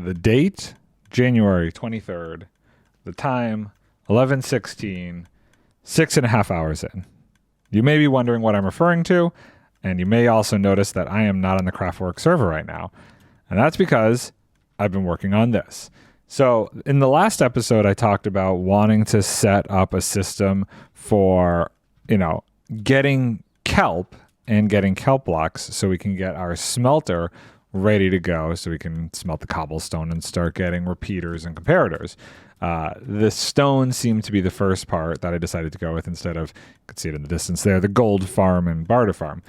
The date, January 23rd. The time, 11:16, 6.5 hours in. You may be wondering what I'm referring to, and you may also notice that I am not on the Craftwork server right now. And that's because I've been working on this. So in the last episode, I talked about wanting to set up a system for, getting kelp and getting kelp blocks so we can get our smelter ready to go so we can smelt the cobblestone and start getting repeaters and comparators. The stone seemed to be the first part that I decided to go with instead of, you can see it in the distance there, the gold farm and barter farm.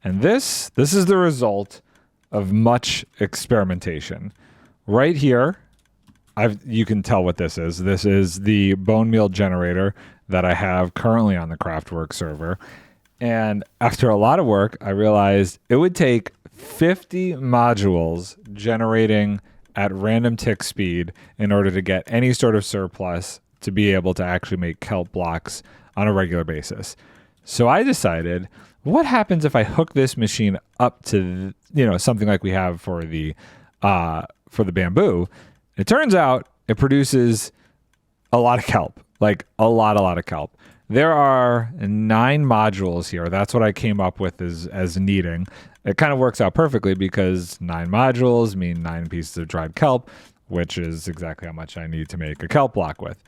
And this is the result of much experimentation. Right here, you can tell what this is. This is the bone meal generator that I have currently on the Craftwork server. And after a lot of work, I realized it would take 50 modules generating at random tick speed in order to get any sort of surplus to be able to actually make kelp blocks on a regular basis. So I decided, what happens if I hook this machine up to, something like we have for the bamboo? It turns out it produces a lot of kelp, like a lot of kelp. There are 9 modules here. That's what I came up with as needing. It kind of works out perfectly because 9 modules mean 9 pieces of dried kelp, which is exactly how much I need to make a kelp block with.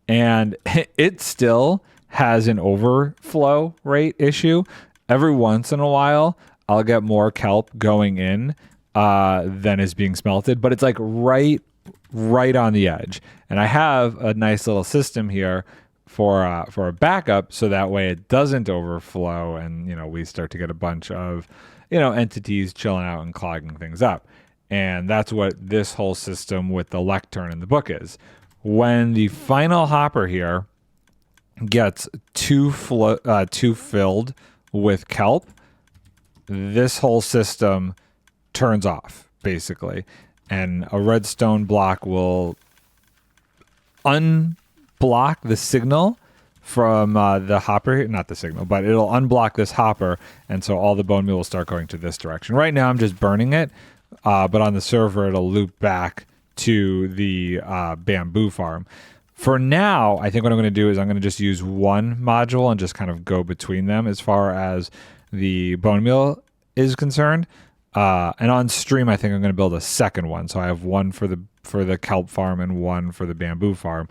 And it still has an overflow rate issue. Every once in a while, I'll get more kelp going in than is being smelted, but it's like right on the edge. And I have a nice little system here for a backup, so that way it doesn't overflow, and we start to get a bunch of entities chilling out and clogging things up. And that's what this whole system with the lectern in the book is. When the final hopper here gets too filled with kelp, this whole system turns off basically, and a redstone block will unblock the signal from the hopper, not the signal, but it'll unblock this hopper, and so all the bone meal will start going to this direction. Right now I'm just burning it, but on the server it'll loop back to the bamboo farm. For now, I think what I'm going to do is I'm going to just use one module and just kind of go between them as far as the bone meal is concerned. And on stream, I think I'm going to build a second one. So I have one for the kelp farm and one for the bamboo farm.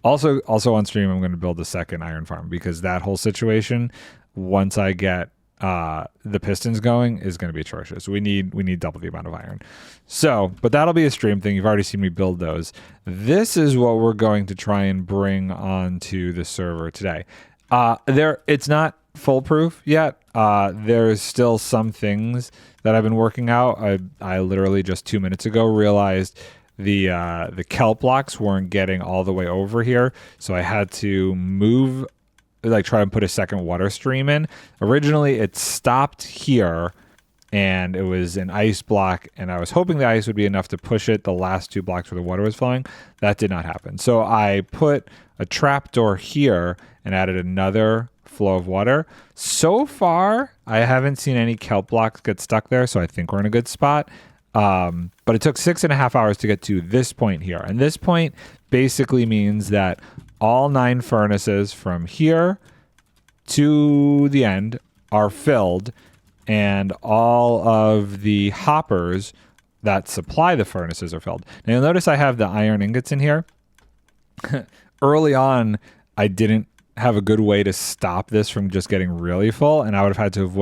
Also on stream, I'm going to build a second iron farm because that whole situation, once I get the pistons going, is going to be atrocious. We need double the amount of iron. So, but that'll be a stream thing. You've already seen me build those. This is what we're going to try and bring onto the server today. It's not foolproof yet. There's still some things that I've been working out. I literally just 2 minutes ago realized the kelp blocks weren't getting all the way over here, so I had to move, try and put a second water stream in. Originally it stopped here and it was an ice block, and I was hoping the ice would be enough to push it the last 2 blocks where the water was flowing. That did not happen. So I put a trapdoor here and added another flow of water. So far, I haven't seen any kelp blocks get stuck there, so I think we're in a good spot. But it took 6.5 hours to get to this point here. And this point basically means that all 9 furnaces from here to the end are filled, and all of the hoppers that supply the furnaces are filled. Now you'll notice I have the iron ingots in here. Early on, I didn't have a good way to stop this from just getting really full, and I would have had to have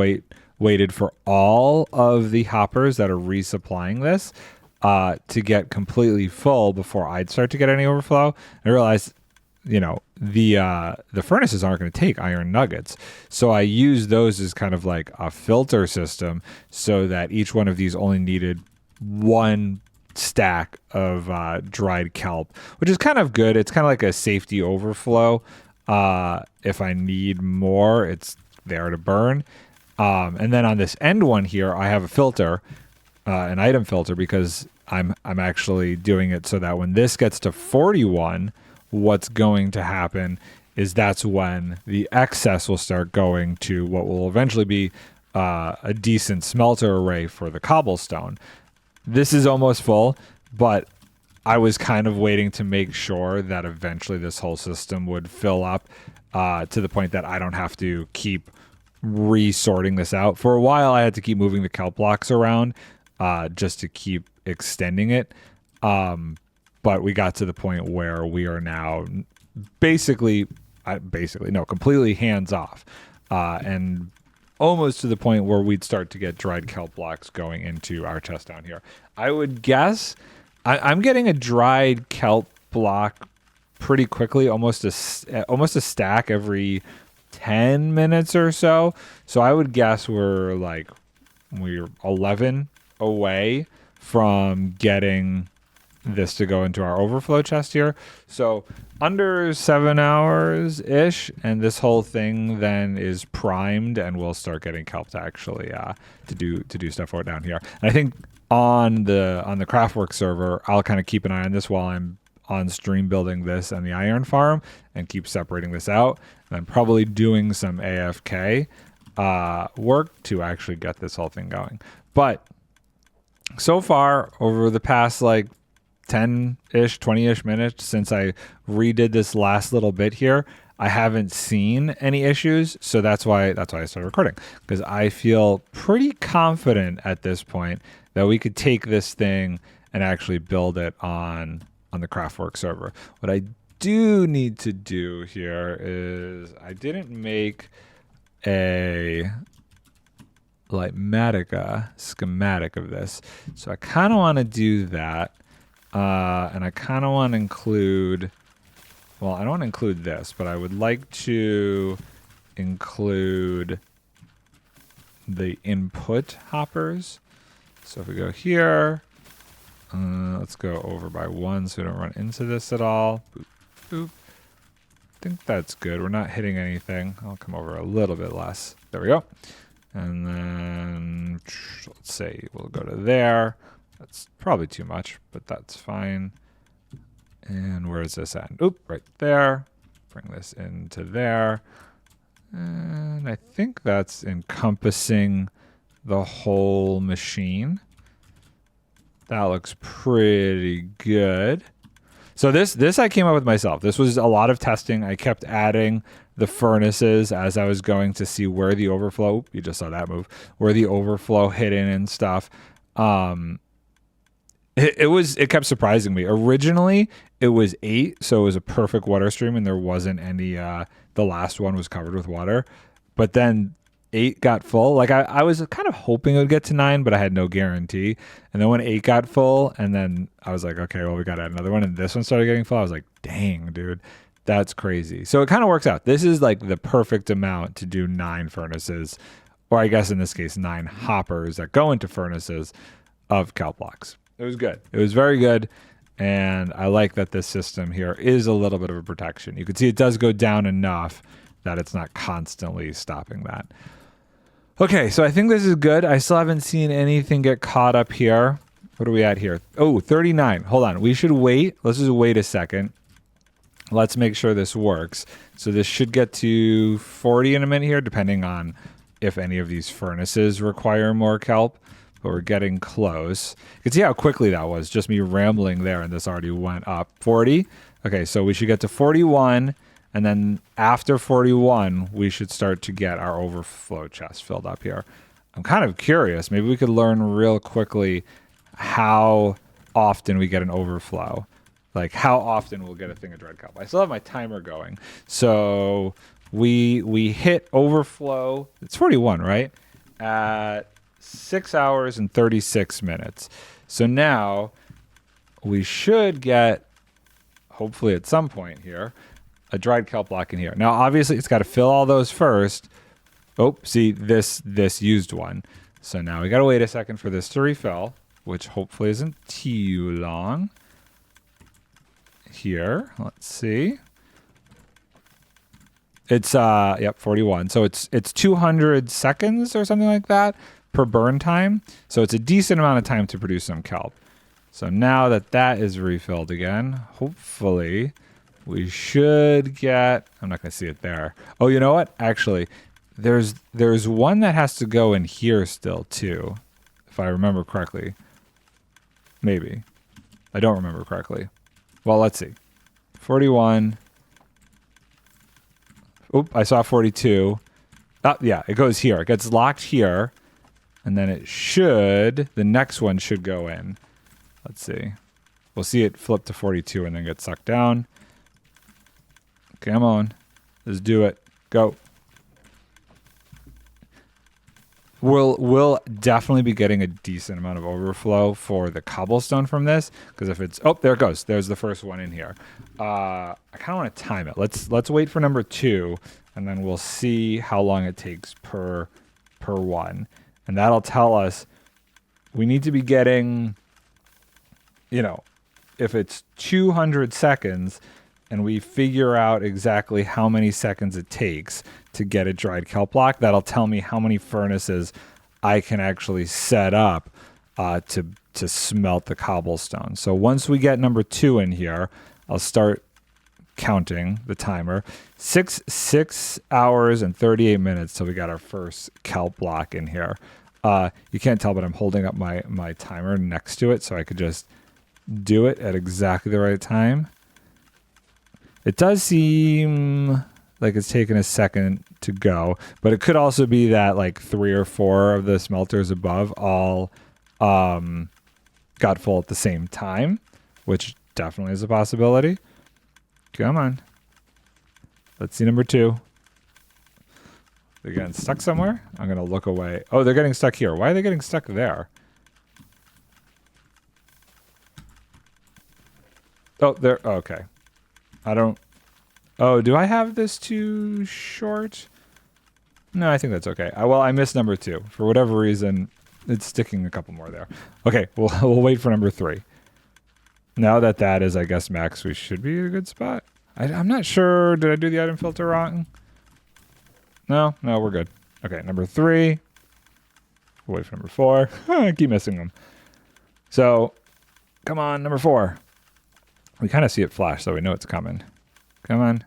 waited for all of the hoppers that are resupplying this to get completely full before I'd start to get any overflow. I realized, the furnaces aren't going to take iron nuggets, so I used those as kind of like a filter system, so that each one of these only needed 1 stack of dried kelp, which is kind of good. It's kind of like a safety overflow. If I need more, it's there to burn. And then on this end one here, I have a filter, an item filter, because I'm actually doing it so that when this gets to 41, what's going to happen is that's when the excess will start going to what will eventually be a decent smelter array for the cobblestone. This is almost full, but I was kind of waiting to make sure that eventually this whole system would fill up to the point that I don't have to keep resorting this out. For a while, I had to keep moving the kelp blocks around just to keep extending it. But we got to the point where we are now completely hands off. And almost to the point where we'd start to get dried kelp blocks going into our chest down here. I would guess I'm getting a dried kelp block pretty quickly, almost a stack every 10 minutes or so. So I would guess we're 11 away from getting this to go into our overflow chest here. So under 7 hours ish, and this whole thing then is primed, and we'll start getting kelp to actually to do stuff for it down here. And I think on the Craftwork server, I'll kind of keep an eye on this while I'm on stream building this and the iron farm, and keep separating this out. And I'm probably doing some AFK work to actually get this whole thing going. But so far, over the past 10-ish, 20-ish minutes since I redid this last little bit here, I haven't seen any issues. So that's why I started recording, because I feel pretty confident at this point that we could take this thing and actually build it on the Craftwork server. What I do need to do here is I didn't make a schematic of this. So I kind of want to do that. And I kind of want to include, well, I don't want to include this, but I would like to include the input hoppers. So if we go here, let's go over by 1 so we don't run into this at all. Boop, boop. I think that's good. We're not hitting anything. I'll come over a little bit less. There we go. And then let's say we'll go to there. That's probably too much, but that's fine. And where is this at? Oop, right there. Bring this into there. And I think that's encompassing the whole machine. That looks pretty good. So this I came up with myself. This was a lot of testing. I kept adding the furnaces as I was going to see where the overflow, oop, you just saw that move, where the overflow hit in and stuff. It kept surprising me. Originally, it was 8, so it was a perfect water stream, and there wasn't any. The last one was covered with water, but then 8 got full. I was kind of hoping it would get to 9, but I had no guarantee. And then when 8 got full, and then I was like, okay, well, we got to add another one, and this one started getting full. I was like, dang, dude, that's crazy. So it kind of works out. This is the perfect amount to do 9 furnaces, or I guess in this case 9 hoppers that go into furnaces of kelp blocks. It was good. It was very good. And I like that this system here is a little bit of a protection. You can see it does go down enough that it's not constantly stopping that. Okay, so I think this is good. I still haven't seen anything get caught up here. What are we at here? Oh, 39. Hold on. We should wait. Let's just wait a second. Let's make sure this works. So this should get to 40 in a minute here, depending on if any of these furnaces require more kelp. But we're getting close. You can see how quickly that was. Just me rambling there, and this already went up. 40. Okay, so we should get to 41. And then after 41, we should start to get our overflow chest filled up here. I'm kind of curious. Maybe we could learn real quickly how often we get an overflow. How often we'll get a thing of dried kelp. I still have my timer going. So we hit overflow. It's 41, right? At 6 hours and 36 minutes. So now we should get, hopefully at some point here, a dried kelp block in here. Now, obviously, it's got to fill all those first. Oh, see, this used one. So now we got to wait a second for this to refill, which hopefully isn't too long. Here, let's see. It's 41. So it's 200 seconds or something like that per burn time. So it's a decent amount of time to produce some kelp. So now that is refilled again, hopefully we should get, I'm not going to see it there. Oh, you know what? Actually, there's one that has to go in here still too, if I remember correctly. Maybe. I don't remember correctly. Well, let's see. 41. Oop, I saw 42. Oh, yeah, it goes here. It gets locked here. And then it should, the next one should go in. Let's see. We'll see it flip to 42 and then get sucked down. Come on. Let's do it. Go. We'll definitely be getting a decent amount of overflow for the cobblestone from this, because if it's, oh, there it goes. There's the first one in here. I kind of want to time it. Let's wait for number 2, and then we'll see how long it takes per one, and that'll tell us we need to be getting, you know, if it's 200 seconds. And we figure out exactly how many seconds it takes to get a dried kelp block, that'll tell me how many furnaces I can actually set up to smelt the cobblestone. So once we get number 2 in here, I'll start counting the timer. 6 hours and 38 minutes till we got our first kelp block in here. You can't tell, but I'm holding up my timer next to it so I could just do it at exactly the right time. It does seem like it's taken a second to go, but it could also be that like 3 or 4 of the smelters above all got full at the same time, which definitely is a possibility. Come on. Let's see number 2. They're getting stuck somewhere? I'm going to look away. Oh, they're getting stuck here. Why are they getting stuck there? Oh, they're... Okay. I don't... Oh, do I have this too short? No, I think that's okay. Well, I missed number 2. For whatever reason, it's sticking a couple more there. Okay, we'll wait for number 3. Now that is, I guess, max, we should be in a good spot. I'm not sure. Did I do the item filter wrong? No, we're good. Okay, number 3. We'll wait for number 4. I keep missing them. So, come on, number 4. We kind of see it flash, so we know it's coming. Come on.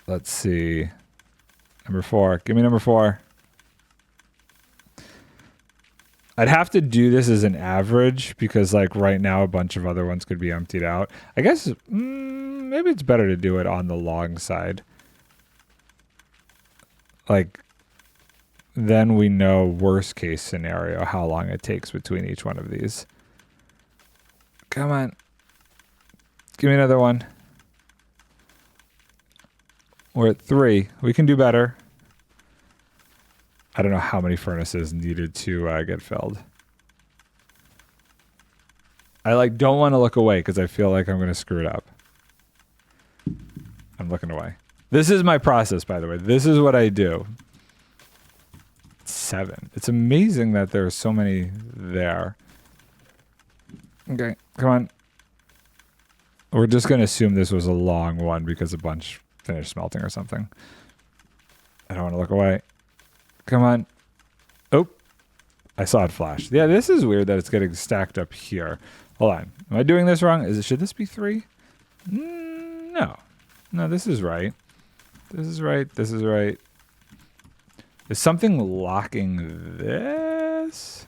Let's see. Number 4. Give me number 4. I'd have to do this as an average because, like, right now a bunch of other ones could be emptied out. I guess maybe it's better to do it on the long side. Like, then we know worst case scenario how long it takes between each one of these. Come on. Give me another one. We're at 3. We can do better. I don't know how many furnaces needed to get filled. I don't want to look away because I feel like I'm going to screw it up. I'm looking away. This is my process, by the way. This is what I do. 7. It's amazing that there are so many there. Okay, come on. We're just going to assume this was a long one because a bunch finished smelting or something. I don't want to look away. Come on. Oh, I saw it flash. Yeah, this is weird that it's getting stacked up here. Hold on. Am I doing this wrong? Should this be 3? No. No, this is right. This is right. This is right. Is something locking this?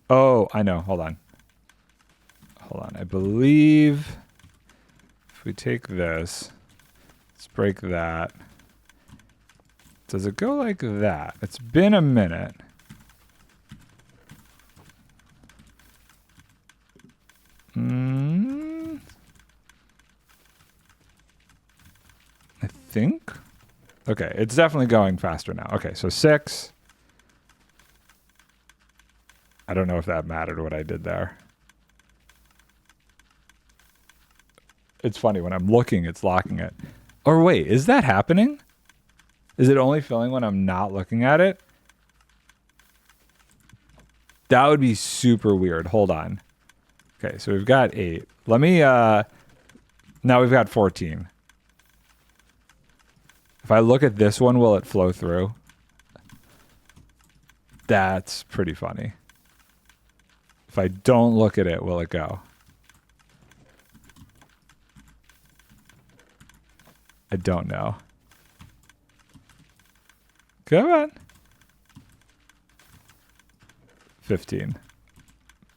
Oh, I know. Hold on. Hold on. I believe if we take this, let's break that. Does it go like that? It's been a minute. I think. Okay, it's definitely going faster now. Okay, so 6. I don't know if that mattered what I did there. It's funny, when I'm looking, it's locking it. Or wait, is that happening? Is it only filling when I'm not looking at it? That would be super weird. Hold on. Okay, so we've got 8. Let me, now we've got 14. If I look at this one, will it flow through? That's pretty funny. If I don't look at it, will it go? I don't know. Come on. 15.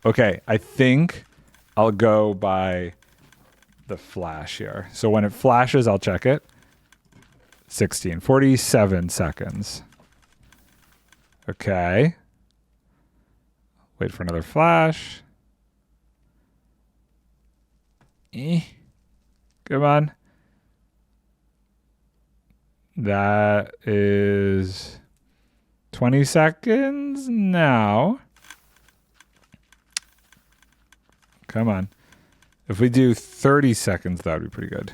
Okay, I think I'll go by the flash here. So when it flashes, I'll check it. 16, 47 seconds. Okay. Wait for another flash. Come on. That is 20 seconds now. Come on. If we do 30 seconds, that would be pretty good.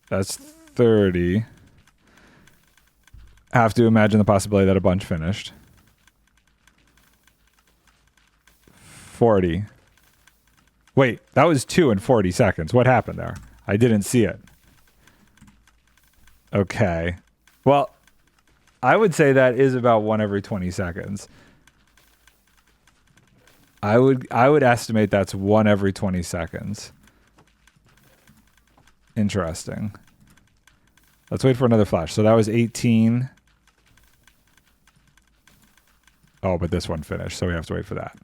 That's 30. I have to imagine the possibility that a bunch finished. 40. Wait, that was 2 in 40 seconds. What happened there? I didn't see it. Okay. Well, I would say that is about 1 every 20 seconds. I would estimate that's 1 every 20 seconds. Interesting. Let's wait for another flash. So that was 18. Oh, but this one finished, so we have to wait for that.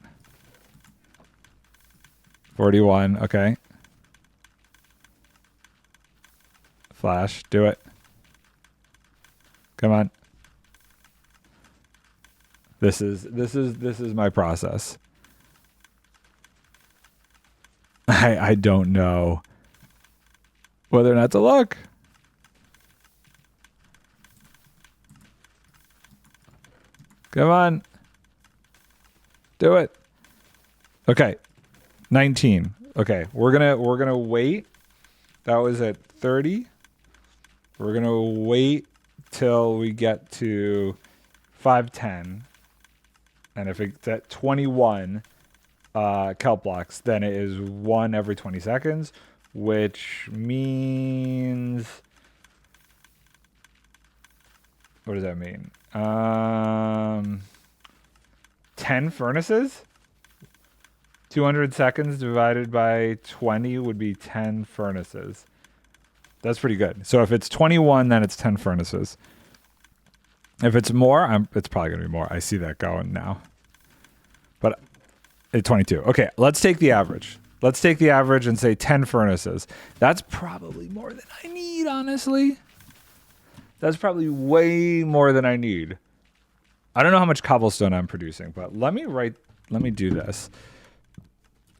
41, okay. Flash, do it. Come on. This is my process. I don't know whether or not to look. Come on. Do it. Okay. 19. Okay. We're gonna wait. That was at 30. We're gonna wait till we get to 510. And if it's at 21 kelp blocks, then it is 1 every 20 seconds, which means, what does that mean? 10 furnaces? 200 seconds divided by 20 would be 10 furnaces. That's pretty good. So if it's 21, then it's 10 furnaces. If it's more, it's probably going to be more. I see that going now. But it's 22. Okay, let's take the average. Let's take the average and say 10 furnaces. That's probably more than I need, honestly. That's probably way more than I need. I don't know how much cobblestone I'm producing, but let me do this.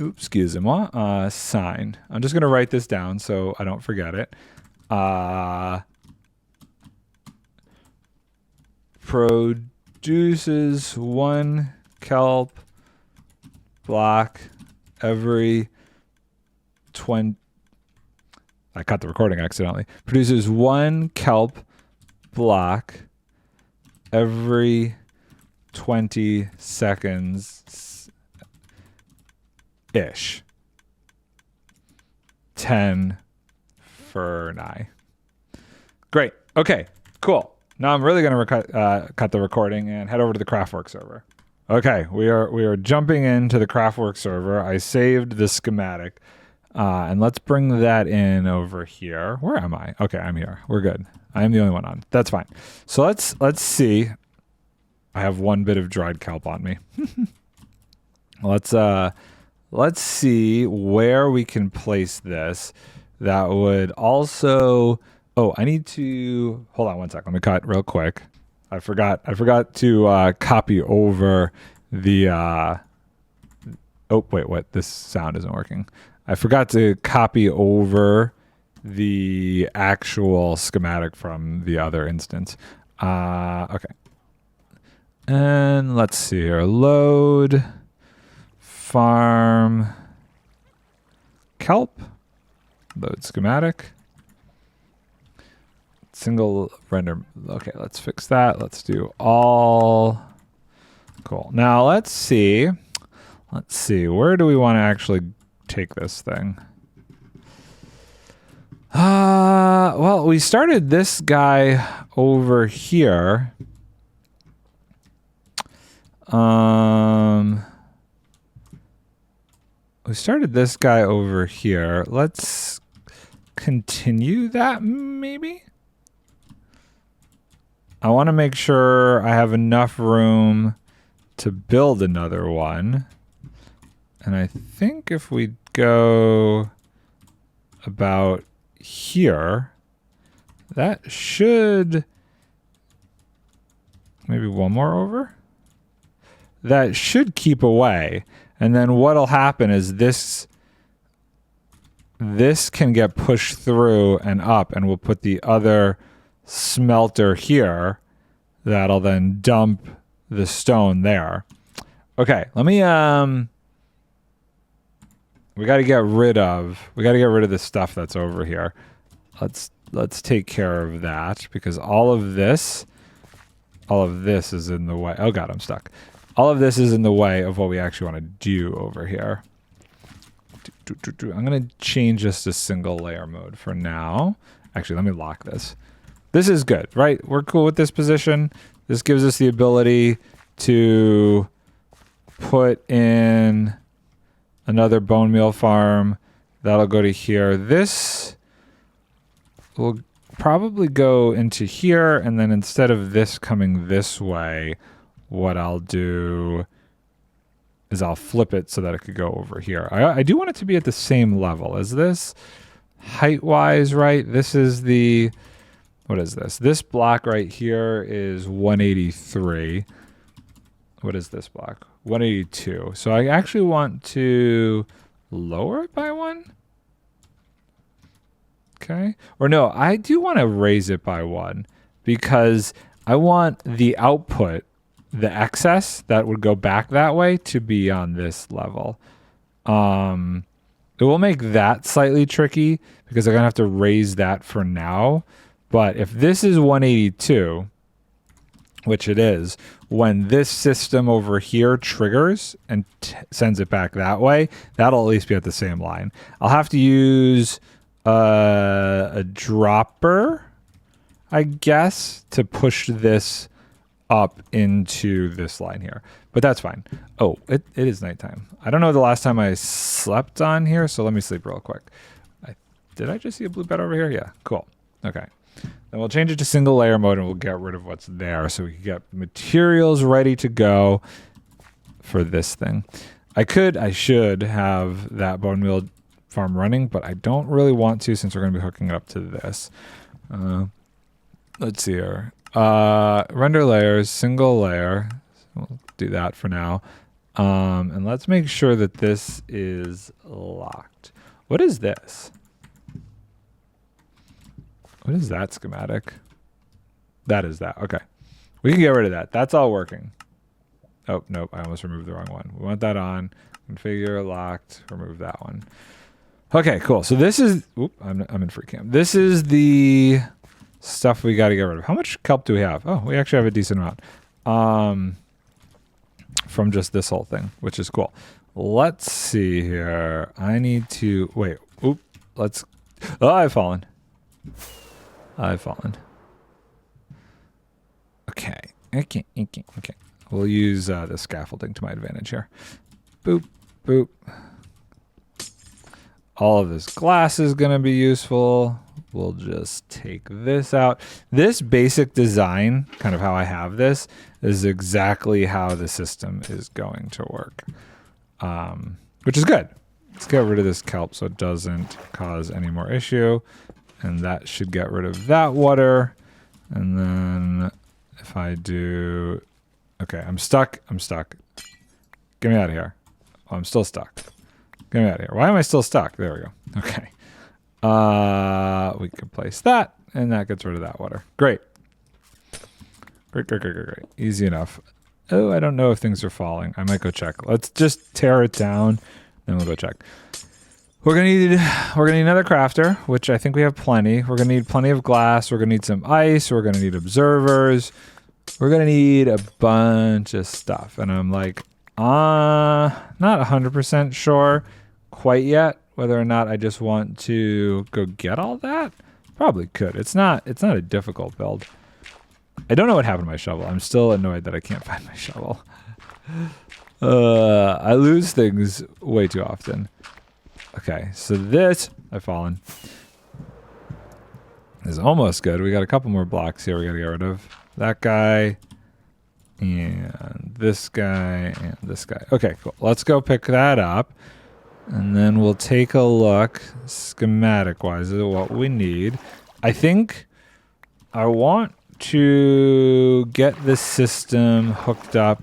Oops, excusez-moi. Sign. I'm just going to write this down so I don't forget it. Produces 1 kelp block every 20. I cut the recording accidentally. Produces 1 kelp block every 20 seconds ish. 10 ferni. Great. Okay, cool. Now I'm really going to cut the recording and head over to the Craftwork server. Okay, we are jumping into the Craftwork server. I saved the schematic, and let's bring that in over here. Where am I? Okay, I'm here. We're good. I am the only one on. That's fine. So let's see. I have 1 bit of dried kelp on me. Let's see where we can place this. That would also. Oh, I need to hold on 1 sec. Let me cut real quick. I forgot to copy over the. Oh wait, what? This sound isn't working. I forgot to copy over the actual schematic from the other instance. Okay. And let's see here. Load farm kelp. Load schematic. Single render. Okay, let's fix that. Let's do all. Cool. Now let's see. Let's see. Where do we want to actually take this thing? Well, we started this guy over here. We started this guy over here. Let's continue that maybe. I want to make sure I have enough room to build another one. And I think if we go about here, that should, maybe one more over? That should keep away. And then what'll happen is this can get pushed through and up, and we'll put the other smelter here that'll then dump the stone there. Okay, let me we got to get rid of the stuff that's over here. Let's take care of that, because all of this is in the way. Oh god, I'm stuck. All of this is in the way of what we actually want to do over here. I'm going to change this to single layer mode for now. Actually, let me lock this. This is good, right? We're cool with this position. This gives us the ability to put in another bone meal farm. That'll go to here. This will probably go into here, and then instead of this coming this way, what I'll do is I'll flip it so that it could go over here. I do want it to be at the same level as this, height-wise, right? This is the, what is this? This block right here is 183. What is this block? 182. So I actually want to lower it by one. Okay. Or no, I do want to raise it by one, because I want the output, the excess that would go back that way, to be on this level. It will make that slightly tricky because I'm going to have to raise that for now. But if this is 182, which it is, when this system over here triggers and sends it back that way, that'll at least be at the same line. I'll have to use a dropper, I guess, to push this up into this line here, but that's fine. Oh, it is nighttime. I don't know the last time I slept on here, so let me sleep real quick. Did I just see a blue bed over here? Yeah, cool. Okay. Then we'll change it to single layer mode, and we'll get rid of what's there so we can get materials ready to go for this thing. I should have that bone meal farm running, but I don't really want to, since we're going to be hooking it up to this. Let's see here. Render layers, single layer. We'll do that for now. And let's make sure that this is locked. What is this? What is that schematic? That is that. Okay. We can get rid of that. That's all working. Oh, nope. I almost removed the wrong one. We want that on. Configure, locked, remove that one. Okay, cool. So this is, oop, I'm in free cam. This is the stuff we got to get rid of. How much kelp do we have? Oh, we actually have a decent amount. From just this whole thing, which is cool. Let's see here. I need to, wait, oop, let's, oh, I've fallen. Okay. We'll use the scaffolding to my advantage here. Boop, boop. All of this glass is going to be useful. We'll just take this out. This basic design, kind of how I have this, is exactly how the system is going to work, which is good. Let's get rid of this kelp so it doesn't cause any more issue. And that should get rid of that water. And then if I do, okay, I'm stuck. Get me out of here. Oh, I'm still stuck. Get me out of here. Why am I still stuck? There we go. Okay. We can place that, and that gets rid of that water. Great. Great. Easy enough. Oh, I don't know if things are falling. I might go check. Let's just tear it down, then we'll go check. We're gonna need another crafter, which I think we have plenty. We're gonna need plenty of glass. We're gonna need some ice. We're gonna need observers. We're gonna need a bunch of stuff. And I'm like, not 100% sure quite yet whether or not I just want to go get all that. Probably could. It's not a difficult build. I don't know what happened to my shovel. I'm still annoyed that I can't find my shovel. I lose things way too often. Okay, so this, I've fallen, is almost good. We got a couple more blocks here we gotta get rid of. That guy, and this guy, and this guy. Okay, cool. Let's go pick that up. And then we'll take a look, schematic-wise, at what we need. I think I want to get this system hooked up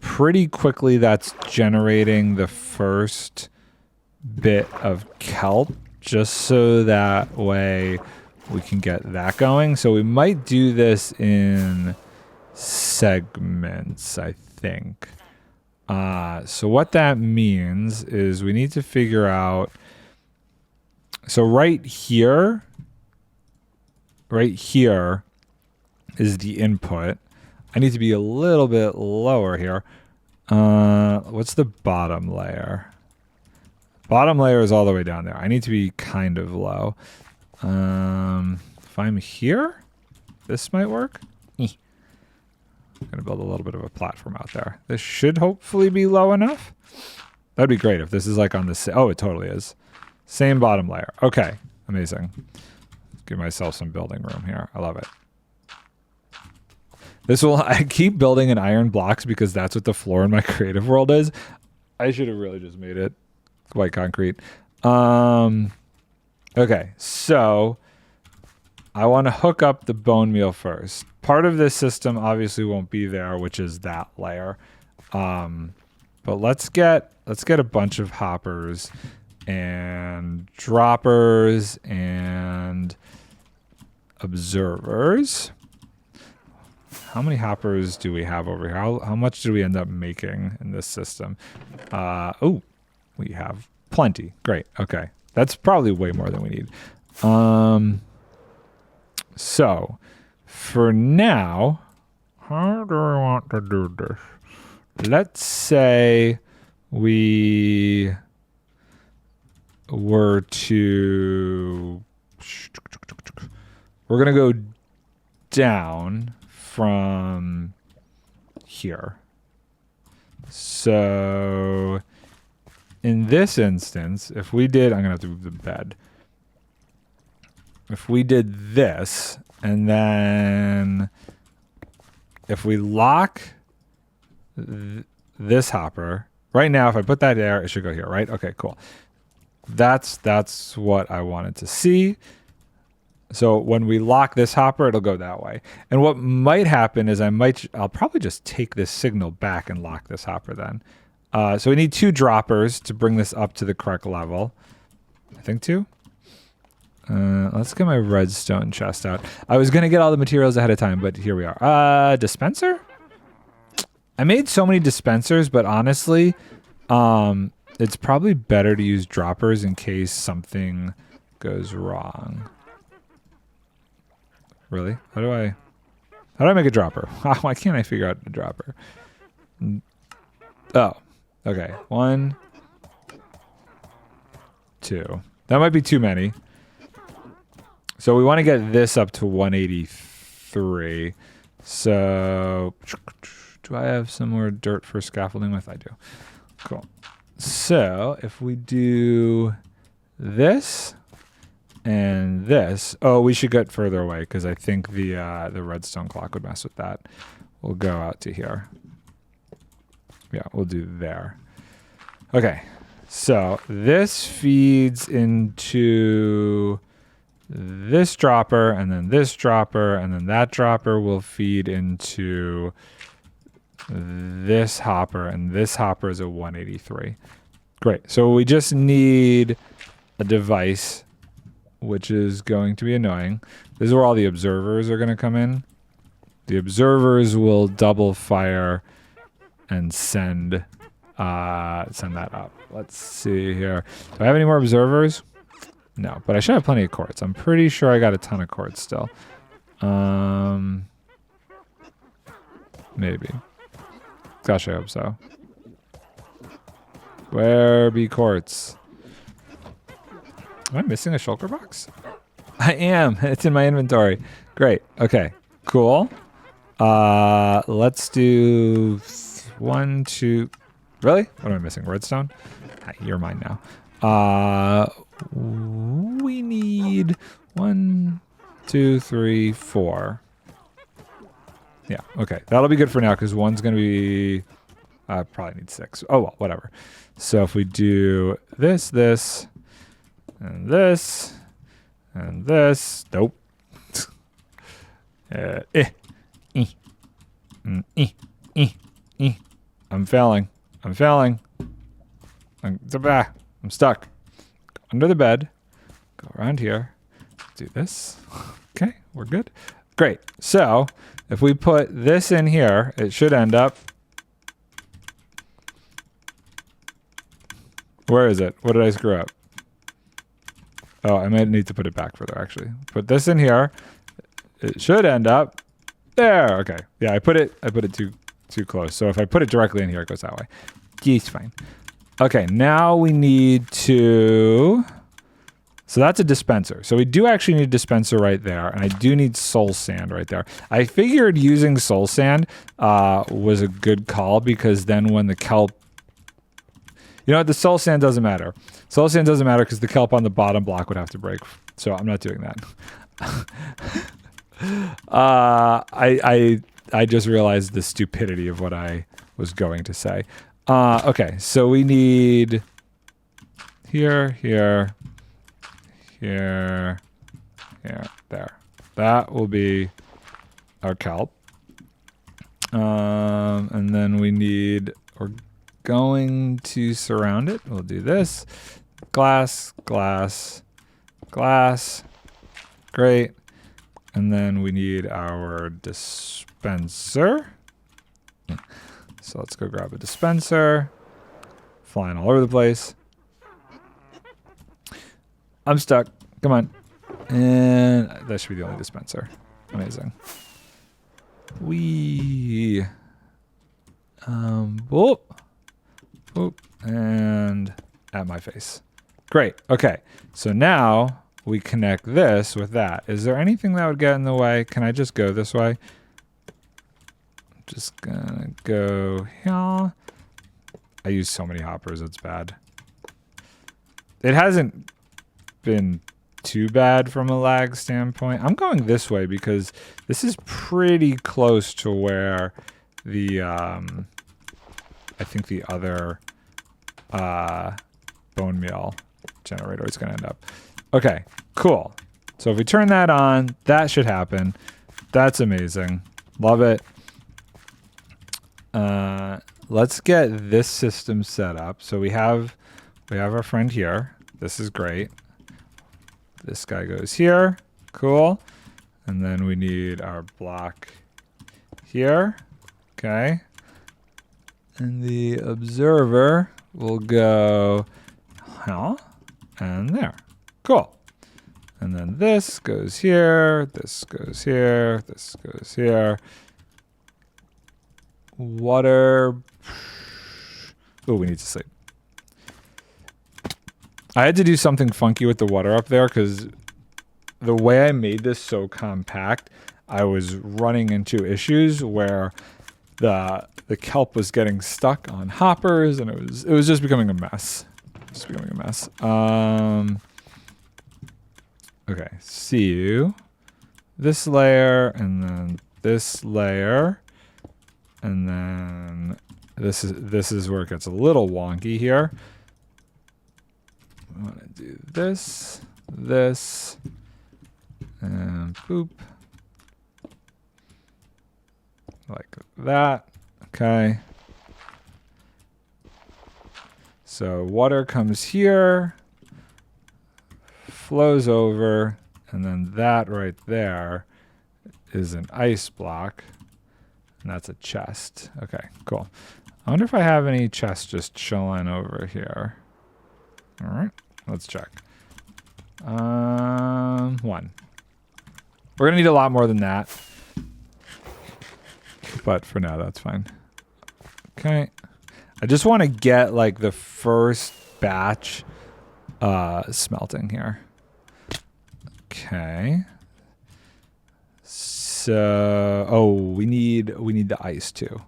pretty quickly. That's generating the first bit of kelp, just so that way we can get that going. So we might do this in segments, I think. So what that means is we need to figure out, so right here is the input. I need to be a little bit lower here. What's the bottom layer? Bottom layer is all the way down there. I need to be kind of low. If I'm here, this might work. I'm going to build a little bit of a platform out there. This should hopefully be low enough. That'd be great if this is like on the... Oh, it totally is. Same bottom layer. Okay, amazing. Give myself some building room here. I love it. This will... I keep building in iron blocks because that's what the floor in my creative world is. I should have really just made it white concrete. Okay, so I want to hook up the bone meal first. Part of this system obviously won't be there, which is that layer. But let's get a bunch of hoppers and droppers and observers. How many hoppers do we have over here? How much do we end up making in this system? Oh, we have plenty. Great. Okay. That's probably way more than we need. So for now, how do I want to do this? Let's say we were to... We're going to go down from here. So in this instance, if we did... I'm going to have to move the bed. If we did this, and then if we lock this hopper, right now, if I put that there, it should go here, right? Okay, cool. That's what I wanted to see. So when we lock this hopper, it'll go that way. And what might happen is I'll probably just take this signal back and lock this hopper then. So we need 2 droppers to bring this up to the correct level. I think 2. Let's get my redstone chest out. I was going to get all the materials ahead of time, but here we are. Dispenser? I made so many dispensers, but honestly, it's probably better to use droppers in case something goes wrong. Really? How do I make a dropper? Why can't I figure out a dropper? Oh, okay. 1, 2. That might be too many. So we want to get this up to 183. So do I have some more dirt for scaffolding with? I do. Cool. So if we do this and this, oh, we should get further away because I think the redstone clock would mess with that. We'll go out to here. Yeah, we'll do there. Okay. So this feeds into this dropper, and then this dropper, and then that dropper will feed into this hopper, and this hopper is a 183. Great. So we just need a device, which is going to be annoying. This is where all the observers are going to come in. The observers will double fire and send that up. Let's see here. Do I have any more observers? No, but I should have plenty of quartz. I'm pretty sure I got a ton of quartz still. Maybe. Gosh, I hope so. Where be quartz? Am I missing a shulker box? I am. It's in my inventory. Great. Okay. Cool. Let's do 1, 2. Really? What am I missing? Redstone? You're mine now. We need 1, 2, 3, 4. Yeah, okay. That'll be good for now because one's going to be... I probably need 6. Oh, well, whatever. So if we do this, this, and this, and this... Nope. I'm failing. I'm failing. I'm stuck. Go under the bed. Go around here. Do this. Okay, we're good. Great. So if we put this in here, it should end up... Where is it? What did I screw up? Oh, I might need to put it back further, actually. Put this in here. It should end up there. Okay. Yeah, I put it too close. So if I put it directly in here, it goes that way. It's fine. Okay, now we need to... So that's a dispenser. So we do actually need a dispenser right there, and I do need soul sand right there. I figured using soul sand was a good call because then when the kelp... You know what? The soul sand doesn't matter. Soul sand doesn't matter because the kelp on the bottom block would have to break. So I'm not doing that. I just realized the stupidity of what I was going to say. Okay, so we need here, there. That will be our kelp. And then we're going to surround it. We'll do this. Glass. Great. And then we need our dispenser. So let's go grab a dispenser. Flying all over the place. I'm stuck. Come on. And that should be the only dispenser. Amazing. Whoop. Whoop. And at my face. Great. Okay. So now we connect this with that. Is there anything that would get in the way? Can I just go this way? I'm just gonna go here. I use so many hoppers, it's bad. It hasn't been too bad from a lag standpoint. I'm going this way because this is pretty close to where the I think the other bone meal generator is going to end up. Okay, cool. So if we turn that on, that should happen. That's amazing. Love it. Let's get this system set up. So we have our friend here. This is great. This guy goes here. Cool. And then we need our block here. Okay. And the observer will go and there. Cool. And then this goes here. This goes here. This goes here. Water. Oh, we need to sleep. I had to do something funky with the water up there because the way I made this so compact, I was running into issues where the kelp was getting stuck on hoppers and it was just becoming a mess. Okay, see you. This layer and then this layer. And then this is where it gets a little wonky here. I want to do this, and boop. Like that. Okay. So water comes here, flows over, and then that right there is an ice block. And that's a chest. Okay, cool. I wonder if I have any chests just chilling over here. All right, let's check. 1. We're gonna need a lot more than that. But for now, that's fine. Okay. I just want to get like the first batch smelting here. Okay. So, oh, we need the ice too.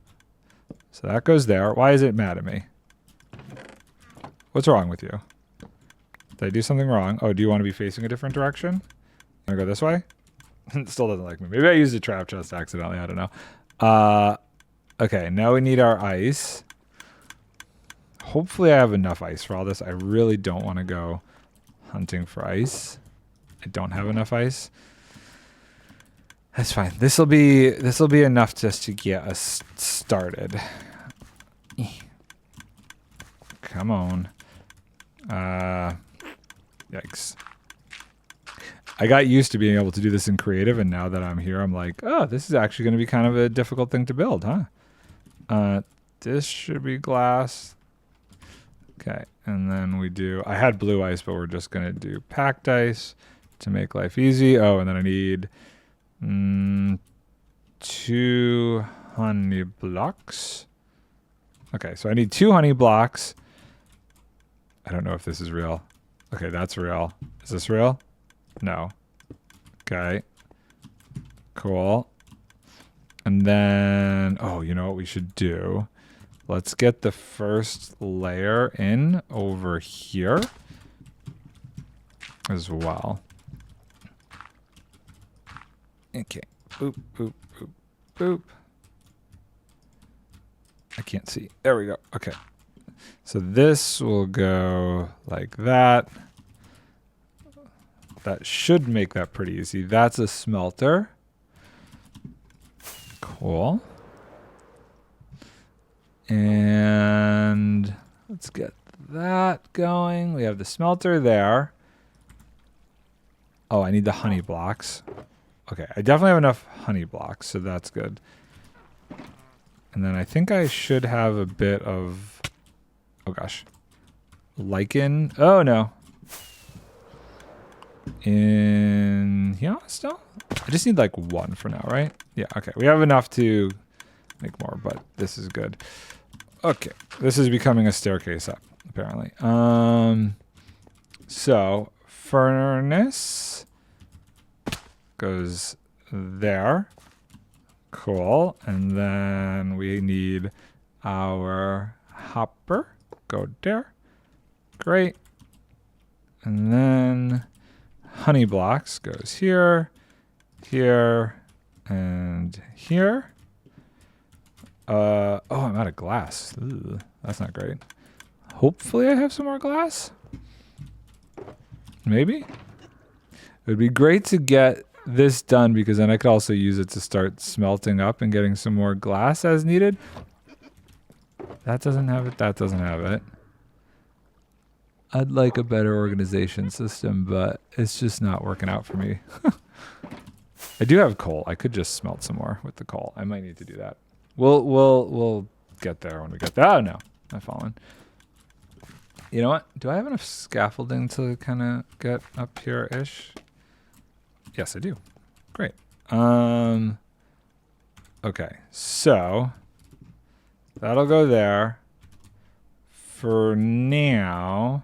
So that goes there. Why is it mad at me? What's wrong with you? Did I do something wrong? Oh, do you want to be facing a different direction? Want to go this way? It still doesn't like me. Maybe I used a trap chest accidentally. I don't know. Okay, now we need our ice. Hopefully I have enough ice for all this. I really don't want to go hunting for ice. I don't have enough ice. That's fine. This'll be enough just to get us started. Come on. Yikes. I got used to being able to do this in creative, and now that I'm here, I'm like, oh, this is actually going to be kind of a difficult thing to build, huh? This should be glass. Okay, and then we do... I had blue ice, but we're just going to do packed ice to make life easy. Oh, and then I need 2 honey blocks. Okay, so I need 2 honey blocks. I don't know if this is real. Okay, that's real. Is this real? No. Okay. Cool. And then... Oh, you know what we should do? Let's get the first layer in over here as well. Okay. Boop, boop, boop, boop. I can't see. There we go. Okay. So this will go like that. That should make that pretty easy. That's a smelter. Cool. And let's get that going. We have the smelter there. Oh, I need the honey blocks. Okay, I definitely have enough honey blocks, so that's good. And then I think I should have a bit of... Oh, gosh. Lichen. Oh, no. In here still? I just need like 1 for now, right? Yeah, okay. We have enough to make more, but this is good. Okay, this is becoming a staircase up, apparently. So, furnace goes there. Cool. And then we need our hopper. Go there. Great. And then honey blocks goes here, here, and here. Oh, I'm out of glass. Ooh, that's not great. Hopefully I have some more glass. Maybe. It would be great to get this done because then I could also use it to start smelting up and getting some more glass as needed. That doesn't have it. That doesn't have it. I'd like a better organization system, but it's just not working out for me. I do have coal. I could just smelt some more with the coal. I might need to do that. We'll get there when we get there. Oh no, I've fallen. You know what? Do I have enough scaffolding to kind of get up here-ish? Yes, I do. Great. Okay, so that'll go there. For now,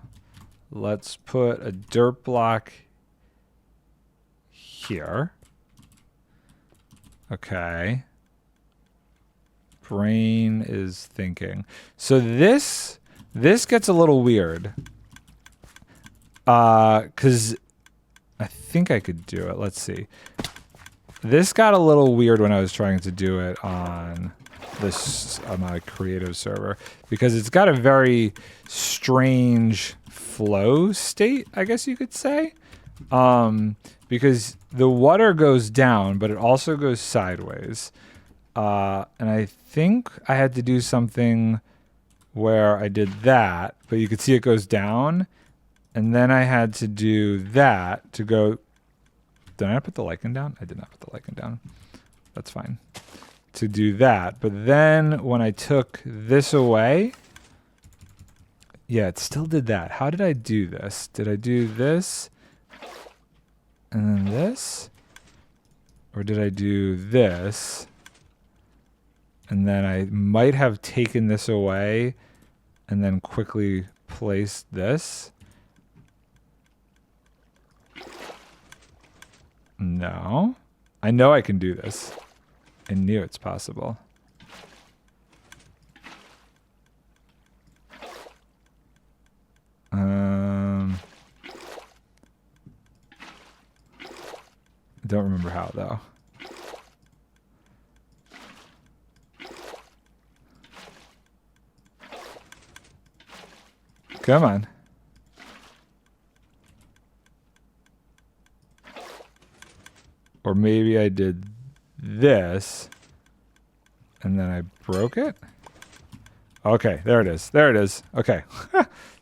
let's put a dirt block here. Okay. Brain is thinking. So this gets a little weird. 'Cause I think I could do it. Let's see. This got a little weird when I was trying to do it on this on my creative server because it's got a very strange flow state, I guess you could say. Because the water goes down, but it also goes sideways. And I think I had to do something where I did that, but you could see it goes down. And then I had to do that to go... Did I not put the lichen down? I did not put the lichen down. That's fine. To do that. But then when I took this away... Yeah, it still did that. How did I do this? Did I do this? And then this? Or did I do this? And then I might have taken this away and then quickly placed this. No. I know I can do this. I knew it's possible. I don't remember how though. Come on. Or maybe I did this, and then I broke it? Okay, there it is. There it is. Okay.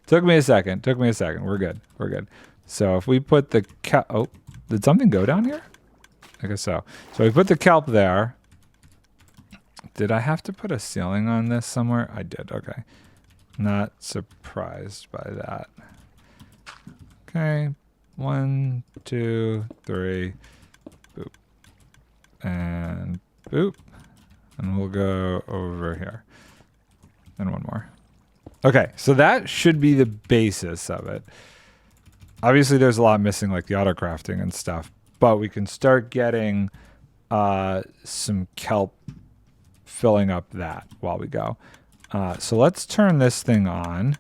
Took me a second. We're good. We're good. So if we put the kelp... Oh, did something go down here? I guess so. So we put the kelp there. Did I have to put a ceiling on this somewhere? I did. Okay. Not surprised by that. Okay. 1, 2, 3... Boop. And boop. And we'll go over here. And one more. Okay, so that should be the basis of it. Obviously, there's a lot missing, like the auto crafting and stuff. But we can start getting some kelp filling up that while we go. So let's turn this thing on.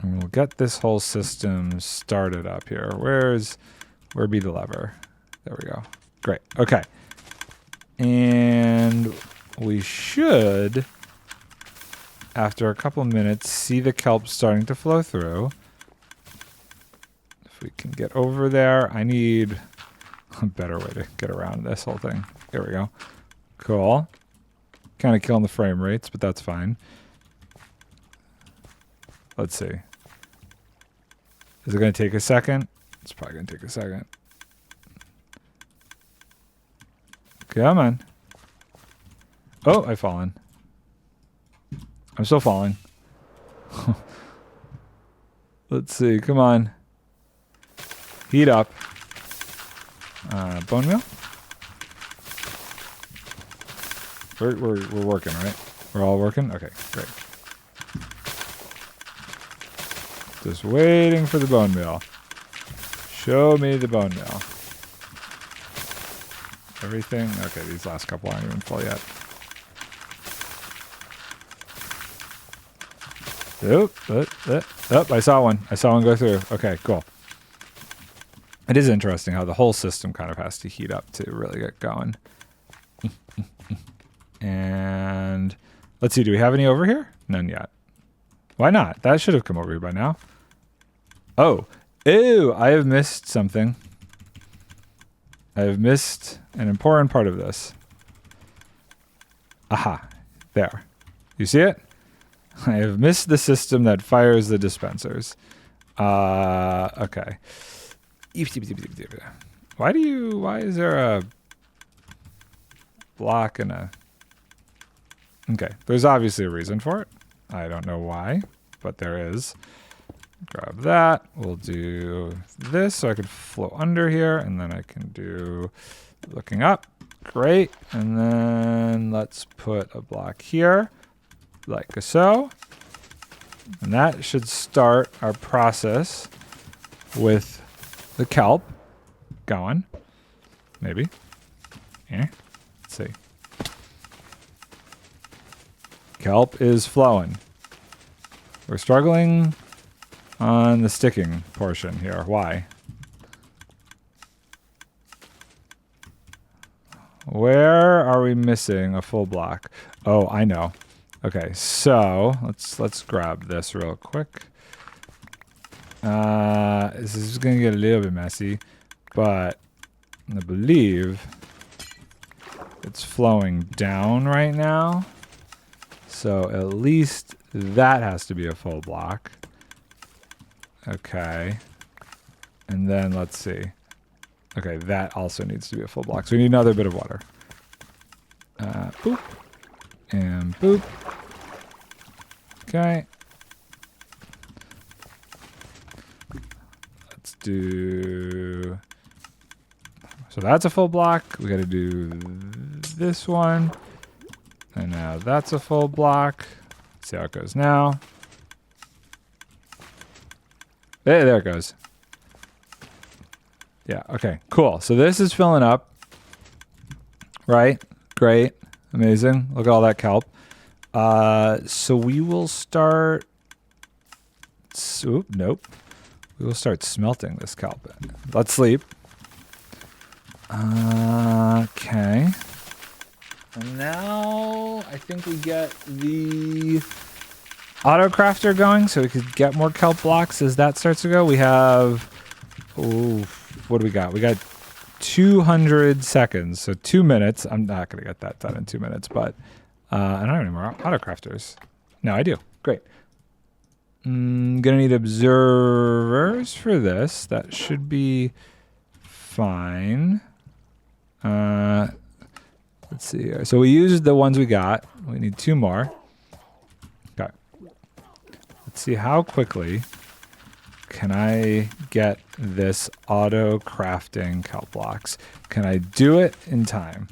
And we'll get this whole system started up here. Where be the lever? There we go. Great. Okay. And we should, after a couple minutes, see the kelp starting to flow through. If we can get over there, I need a better way to get around this whole thing. There we go. Cool. Kind of killing the frame rates, but that's fine. Let's see. Is it going to take a second? It's probably going to take a second. Come on. Oh, I've fallen. I'm still falling. Let's see. Come on. Heat up. Bone meal? We're working, right? We're all working? Okay, great. Just waiting for the bone meal. Show me the bone meal. Everything? Okay, these last couple aren't even full yet. Oh, I saw one. I saw one go through. Okay, cool. It is interesting how the whole system kind of has to heat up to really get going. And let's see, do we have any over here? None yet. Why not? That should have come over here by now. Oh, ew, I have missed something. I have missed an important part of this. Aha, there. You see it? I have missed the system that fires the dispensers. Okay. Why is there a block and a... Okay, there's obviously a reason for it. I don't know why, but there is. Grab that. We'll do this so I can flow under here, and then I can do looking up. Great. And then let's put a block here, like so. And that should start our process with the kelp going. Maybe. Yeah. Let's see. Kelp is flowing. We're struggling on the sticking portion here. Why? Where are we missing a full block? Oh, I know. Okay, so let's grab this real quick. This is going to get a little bit messy, but I believe it's flowing down right now. So at least that has to be a full block. Okay. And then let's see. Okay, that also needs to be a full block. So we need another bit of water. Boop. And boop. Okay. Let's do... So that's a full block. We got to do this one. And now that's a full block. Let's see how it goes now. There it goes. Yeah, okay, cool. So this is filling up. Right? Great. Amazing. Look at all that kelp. So we will start... Oop, nope. We will start smelting this kelp. Let's sleep. Okay. And now I think we get the auto crafter going so we could get more kelp blocks as that starts to go. We have, what do we got? We got 200 seconds, so 2 minutes. I'm not going to get that done in 2 minutes, but I don't have any more auto crafters. No, I do. Great. Gonna need observers for this. That should be fine. Let's see here. So we used the ones we got. We need 2 more. Okay. Let's see how quickly can I get this auto crafting kelp blocks. Can I do it in time?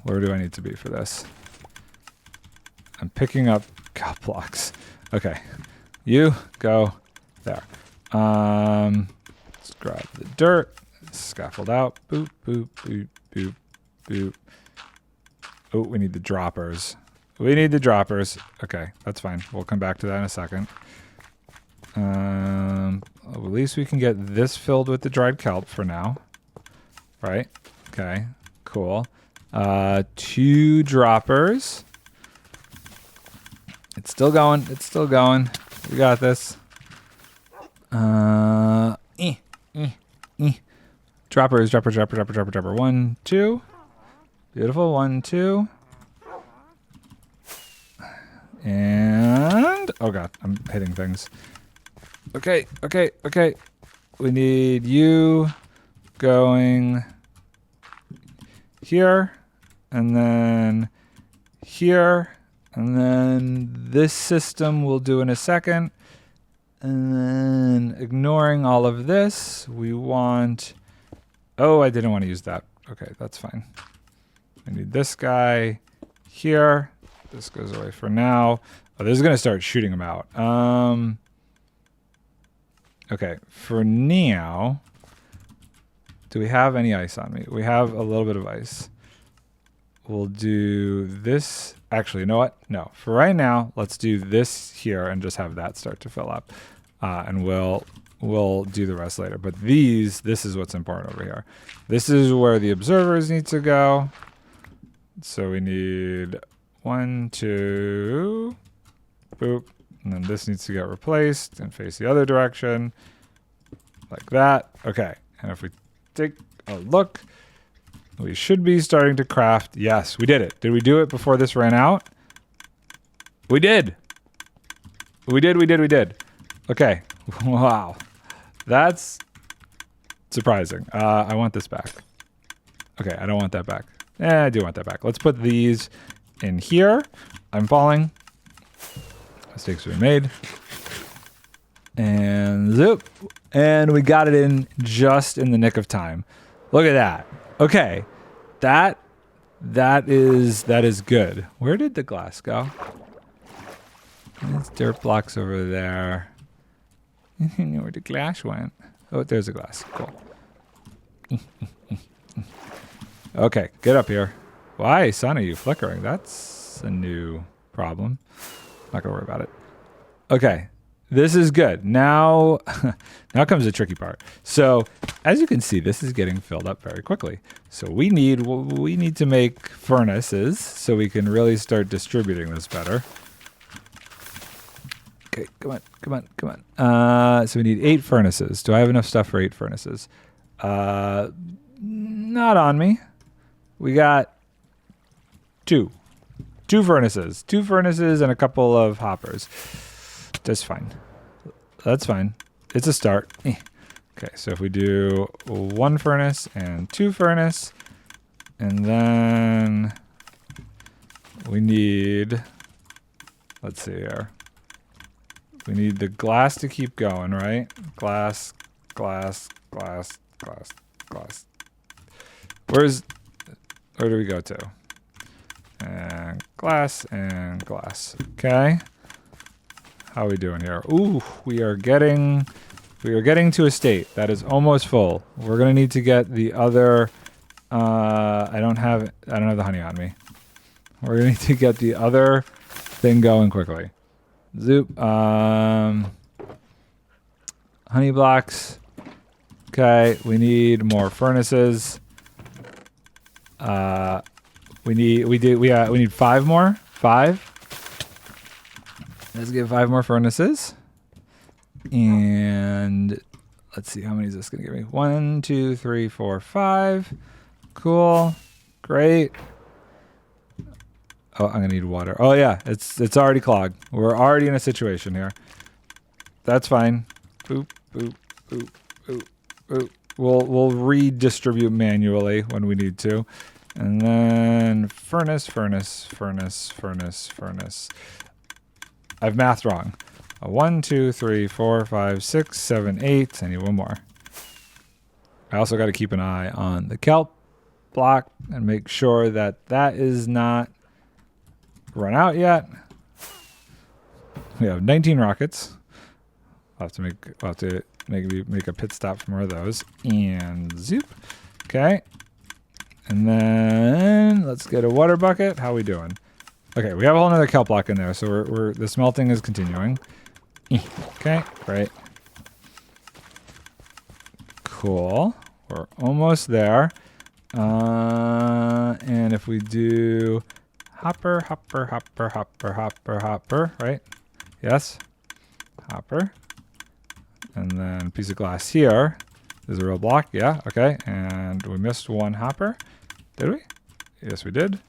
Where do I need to be for this? I'm picking up kelp blocks. Okay. You go there. Let's grab the dirt. Scaffold out. Boop, boop, boop, boop, boop. Oh, we need the droppers. We need the droppers. Okay, that's fine. We'll come back to that in a second. At least we can get this filled with the dried kelp for now. Right? Okay, cool. 2 droppers. It's still going. It's still going. We got this. Droppers, dropper. 1, 2. Beautiful. 1, 2. And oh god, I'm hitting things. Okay. We need you going here, and then here, and then this system we'll do in a second. And then ignoring all of this, we want... Oh, I didn't want to use that. Okay, that's fine. I need this guy here. This goes away for now. Oh, this is going to start shooting them out. Okay, for now, do we have any ice on me? We have a little bit of ice. We'll do this. Actually, you know what? No, for right now, let's do this here and just have that start to fill up. And we'll do the rest later. But this is what's important over here. This is where the observers need to go. So we need 1, 2, boop. And then this needs to get replaced and face the other direction. Like that. Okay. And if we take a look, we should be starting to craft. Yes, we did it. Did we do it before this ran out? We did. We did. Okay. Wow. That's surprising. I want this back. Okay, I don't want that back. I do want that back. Let's put these in here. I'm falling. Mistakes we made. And zoop. And we got it in just in the nick of time. Look at that. Okay. That is good. Where did the glass go? There's dirt blocks over there. I don't know where the glass went. Oh, there's a glass. Cool. Okay, get up here. Why, son, are you flickering? That's a new problem. Not gonna worry about it. Okay, this is good. Now comes the tricky part. So, as you can see, this is getting filled up very quickly. So we need to make furnaces so we can really start distributing this better. Okay, come on. So we need 8 furnaces. Do I have enough stuff for 8 furnaces? Not on me. We got 2 furnaces. 2 furnaces and a couple of hoppers. That's fine. That's fine. It's a start. Okay, so if we do 1 furnace and 2 furnace, and then we need, let's see here. We need the glass to keep going, right? Glass. Where do we go to? And glass. Okay. How are we doing here? Ooh, we are getting to a state that is almost full. We're gonna need to get the other. I don't have the honey on me. We're gonna need to get the other thing going quickly. Zoop. Honey blocks. Okay, we need more furnaces. We need 5 more. 5. Let's get 5 more furnaces. And let's see, how many is this going to give me? 1, 2, 3, 4, 5. Cool. Great. Oh, I'm going to need water. Oh, yeah. It's already clogged. We're already in a situation here. That's fine. Boop, boop, boop, boop, boop. We'll redistribute manually when we need to. And then furnace. I've mathed wrong. 1, 2, 3, 4, 5, 6, 7, 8. I need one more. I also got to keep an eye on the kelp block and make sure that that is not run out yet. We have 19 rockets. I'll have to make a pit stop for more of those. And zoop. Okay. And then let's get a water bucket. How are we doing? Okay, we have a whole nother kelp block in there, so the smelting is continuing. Okay, great. Cool. We're almost there. And if we do hopper, right? Yes. Hopper. And then a piece of glass here. There's a real block. Yeah, okay. And we missed one hopper. Did we? Yes, we did.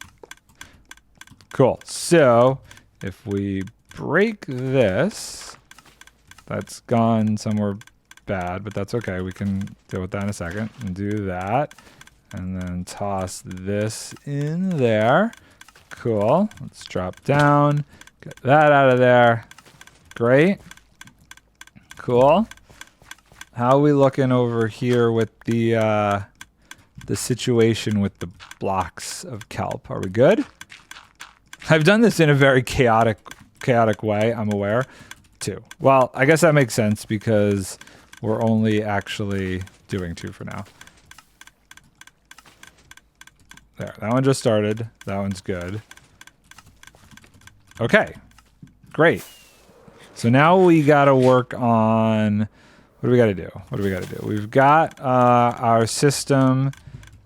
Cool. So if we break this, that's gone somewhere bad, but that's okay. We can deal with that in a second and do that. And then toss this in there. Cool. Let's drop down. Get that out of there. Great. Cool. How are we looking over here with the situation with the blocks of kelp? Are we good? I've done this in a very chaotic way, I'm aware, too. Well, I guess that makes sense because we're only actually doing 2 for now. There, that one just started. That one's good. Okay, great. So now we got to work on, what do we got to do? What do we got to do? We've got our system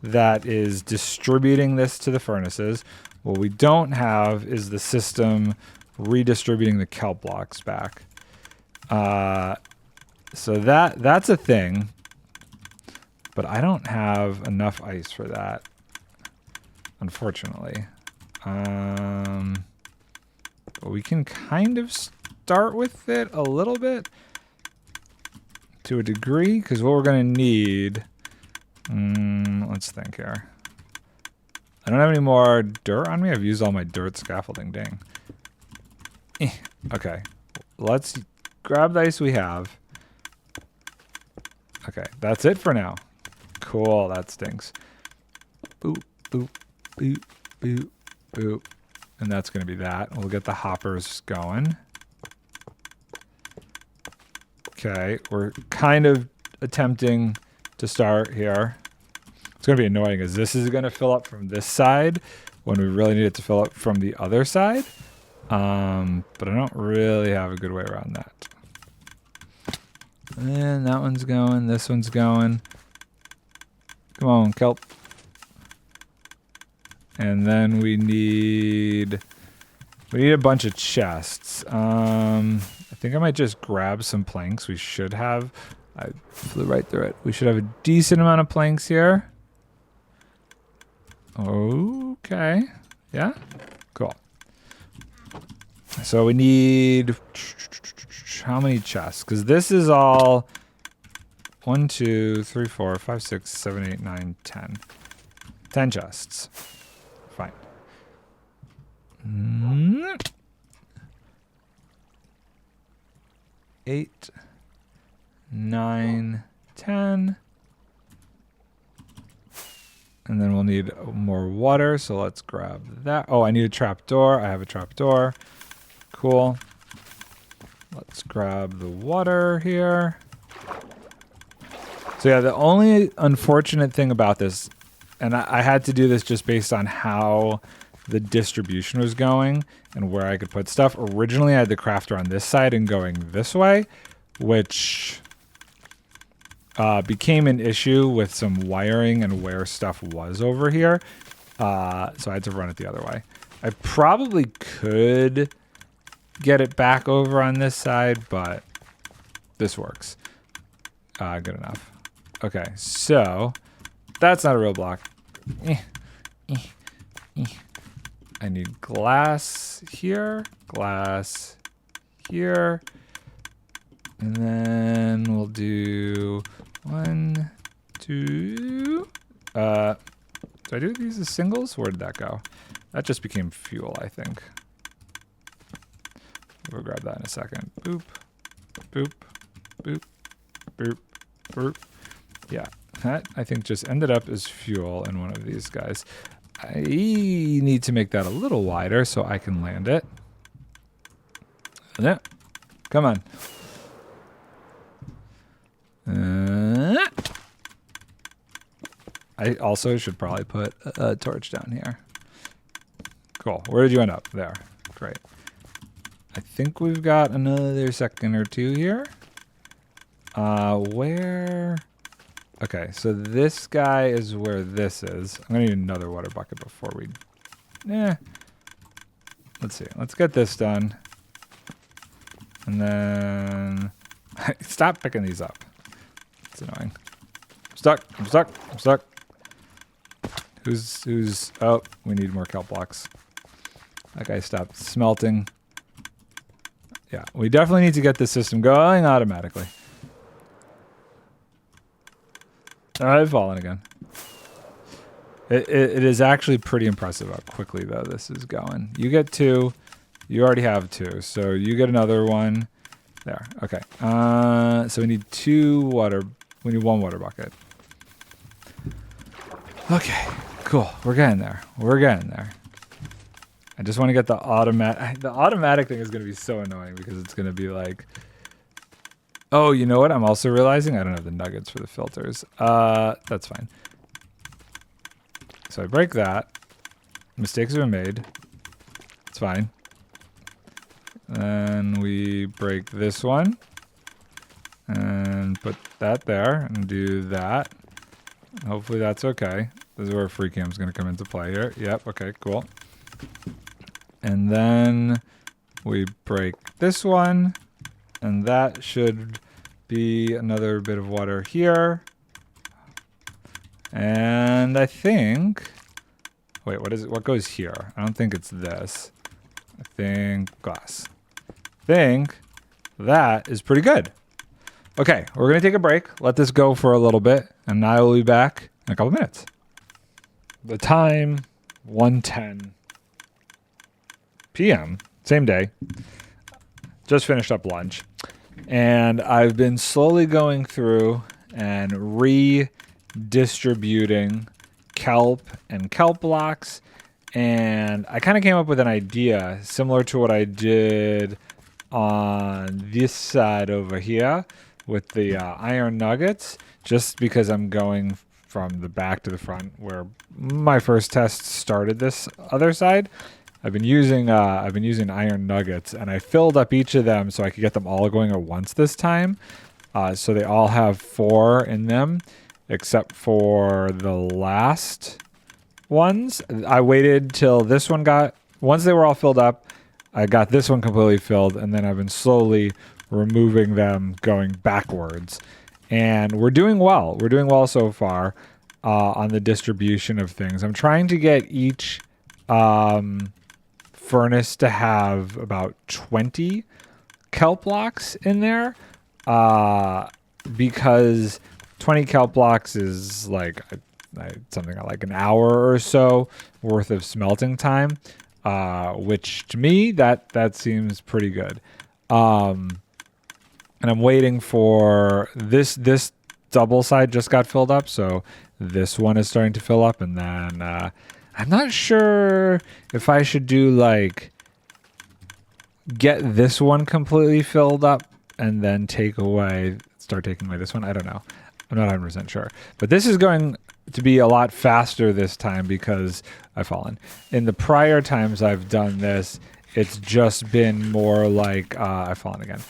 that is distributing this to the furnaces. What we don't have is the system redistributing the kelp blocks back. So that's a thing, but I don't have enough ice for that, unfortunately. But we can kind of start with it a little bit to a degree, because what we're going to need, let's think here. I don't have any more dirt on me. I've used all my dirt scaffolding. Dang. Okay. Let's grab the ice we have. Okay. That's it for now. Cool. That stinks. Boop, boop, boop, boop, boop. And that's going to be that. We'll get the hoppers going. Okay. We're kind of attempting to start here. It's going to be annoying as this is going to fill up from this side when we really need it to fill up from the other side. But I don't really have a good way around that. And that one's going. This one's going. Come on, kelp. And then we need a bunch of chests. I think I might just grab some planks. We should have. I flew right through it. We should have a decent amount of planks here. Okay. Yeah? Cool. So we need how many chests? Because this is all 1, 2, 3, 4, 5, 6, 7, 8, 9, 10. 10 chests. Fine. 8, 9, 10. And then we'll need more water, so let's grab that. Oh, I need a trapdoor. I have a trapdoor. Cool. Let's grab the water here. So yeah, the only unfortunate thing about this, and I had to do this just based on how the distribution was going and where I could put stuff. Originally, I had the crafter on this side and going this way, which became an issue with some wiring and where stuff was over here. So I had to run it the other way. I probably could get it back over on this side, but this works. Good enough. Okay, so that's not a real block. I need glass here, and then we'll do 1, 2. Do I do these as singles? Where did that go? That just became fuel, I think. We'll grab that in a second. Boop, boop, boop, boop, boop. Yeah, that I think just ended up as fuel in one of these guys. I need to make that a little wider so I can land it. Yeah, come on. I also should probably put a torch down here. Cool. Where did you end up? There. Great. I think we've got another second or two here. Where? Okay, so this guy is where this is. I'm gonna need another water bucket before we... Let's see. Let's get this done. And then... Stop picking these up. It's annoying. I'm stuck. Who's... Oh, we need more kelp blocks. That guy stopped smelting. Yeah, we definitely need to get this system going automatically. I've fallen again. It is actually pretty impressive how quickly, though, this is going. You get 2. You already have 2. So you get another one. There. Okay. So we need 2 water. We need 1 water bucket. Okay. Cool. We're getting there. I just want to get the automatic. The automatic thing is going to be so annoying because it's going to be like... Oh, you know what? I'm also realizing I don't have the nuggets for the filters. That's fine. So I break that. Mistakes have been made. It's fine. Then we break this one. And put that there and do that. Hopefully that's okay. This is where free cam's going to come into play here. Yep, okay, cool. And then we break this one. And that should be another bit of water here. And I think... Wait, what is it? What goes here? I don't think it's this. I think glass. I think that is pretty good. Okay, we're going to take a break. Let this go for a little bit. And I will be back in a couple minutes. The time, 1:10 p.m. Same day. Just finished up lunch. And I've been slowly going through and redistributing kelp and kelp blocks. And I kind of came up with an idea similar to what I did on this side over here with the iron nuggets, just because I'm going from the back to the front where my first test started this other side. I've been using iron nuggets, and I filled up each of them so I could get them all going at once this time. So they all have 4 in them, except for the last ones. I waited till this one once they were all filled up, I got this one completely filled, and then I've been slowly removing them going backwards. And we're doing well. We're doing well so far on the distribution of things. I'm trying to get each... furnace to have about 20 kelp blocks in there, because 20 kelp blocks is like something like an hour or so worth of smelting time, which to me that seems pretty good. And I'm waiting for this double side just got filled up, so this one is starting to fill up, and then I'm not sure if I should do like get this one completely filled up and then start taking away this one. I don't know. I'm not 100% sure. But this is going to be a lot faster this time because I've fallen. In the prior times I've done this, it's just been more like I've fallen again.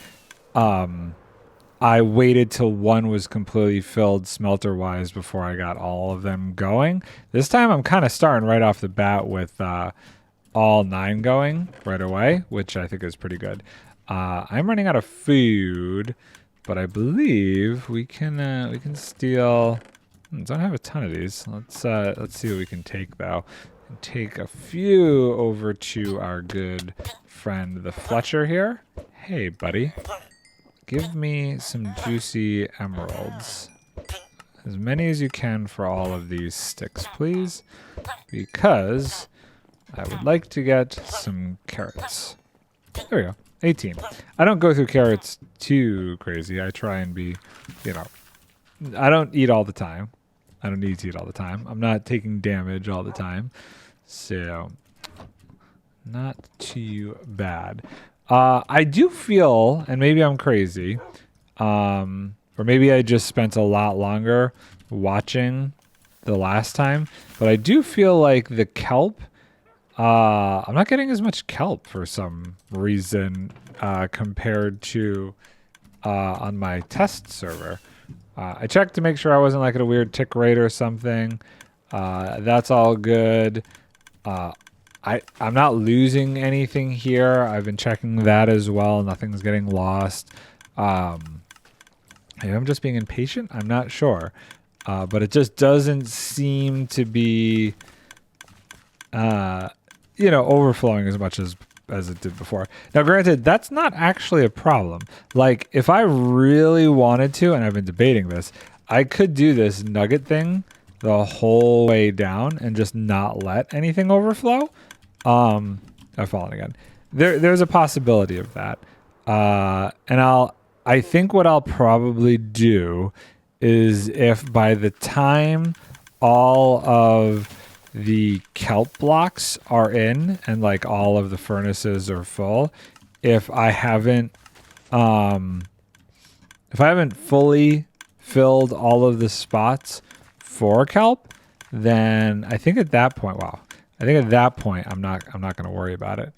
I waited till one was completely filled smelter-wise before I got all of them going. This time I'm kind of starting right off the bat with all 9 going right away, which I think is pretty good. I'm running out of food, but I believe we can steal. Don't have a ton of these. Let's see what we can take though. Take a few over to our good friend the Fletcher here. Hey, buddy. Give me some juicy emeralds. As many as you can for all of these sticks, please. Because I would like to get some carrots. There we go. 18. I don't go through carrots too crazy. I try and be, I don't eat all the time. I don't need to eat all the time. I'm not taking damage all the time. So, not too bad. I do feel, and maybe I'm crazy, or maybe I just spent a lot longer watching the last time, but I do feel like the kelp, I'm not getting as much kelp for some reason compared to on my test server. I checked to make sure I wasn't like at a weird tick rate or something. That's all good. I'm not losing anything here. I've been checking that as well. Nothing's getting lost. Maybe I'm just being impatient. I'm not sure. But it just doesn't seem to be, overflowing as much as it did before. Now, granted, that's not actually a problem. Like, if I really wanted to, and I've been debating this, I could do this nugget thing the whole way down and just not let anything overflow. I've fallen again. There's a possibility of that. And I think what I'll probably do is if by the time all of the kelp blocks are in and like all of the furnaces are full, if I haven't fully filled all of the spots for kelp, then I think at that point, I'm not going to worry about it,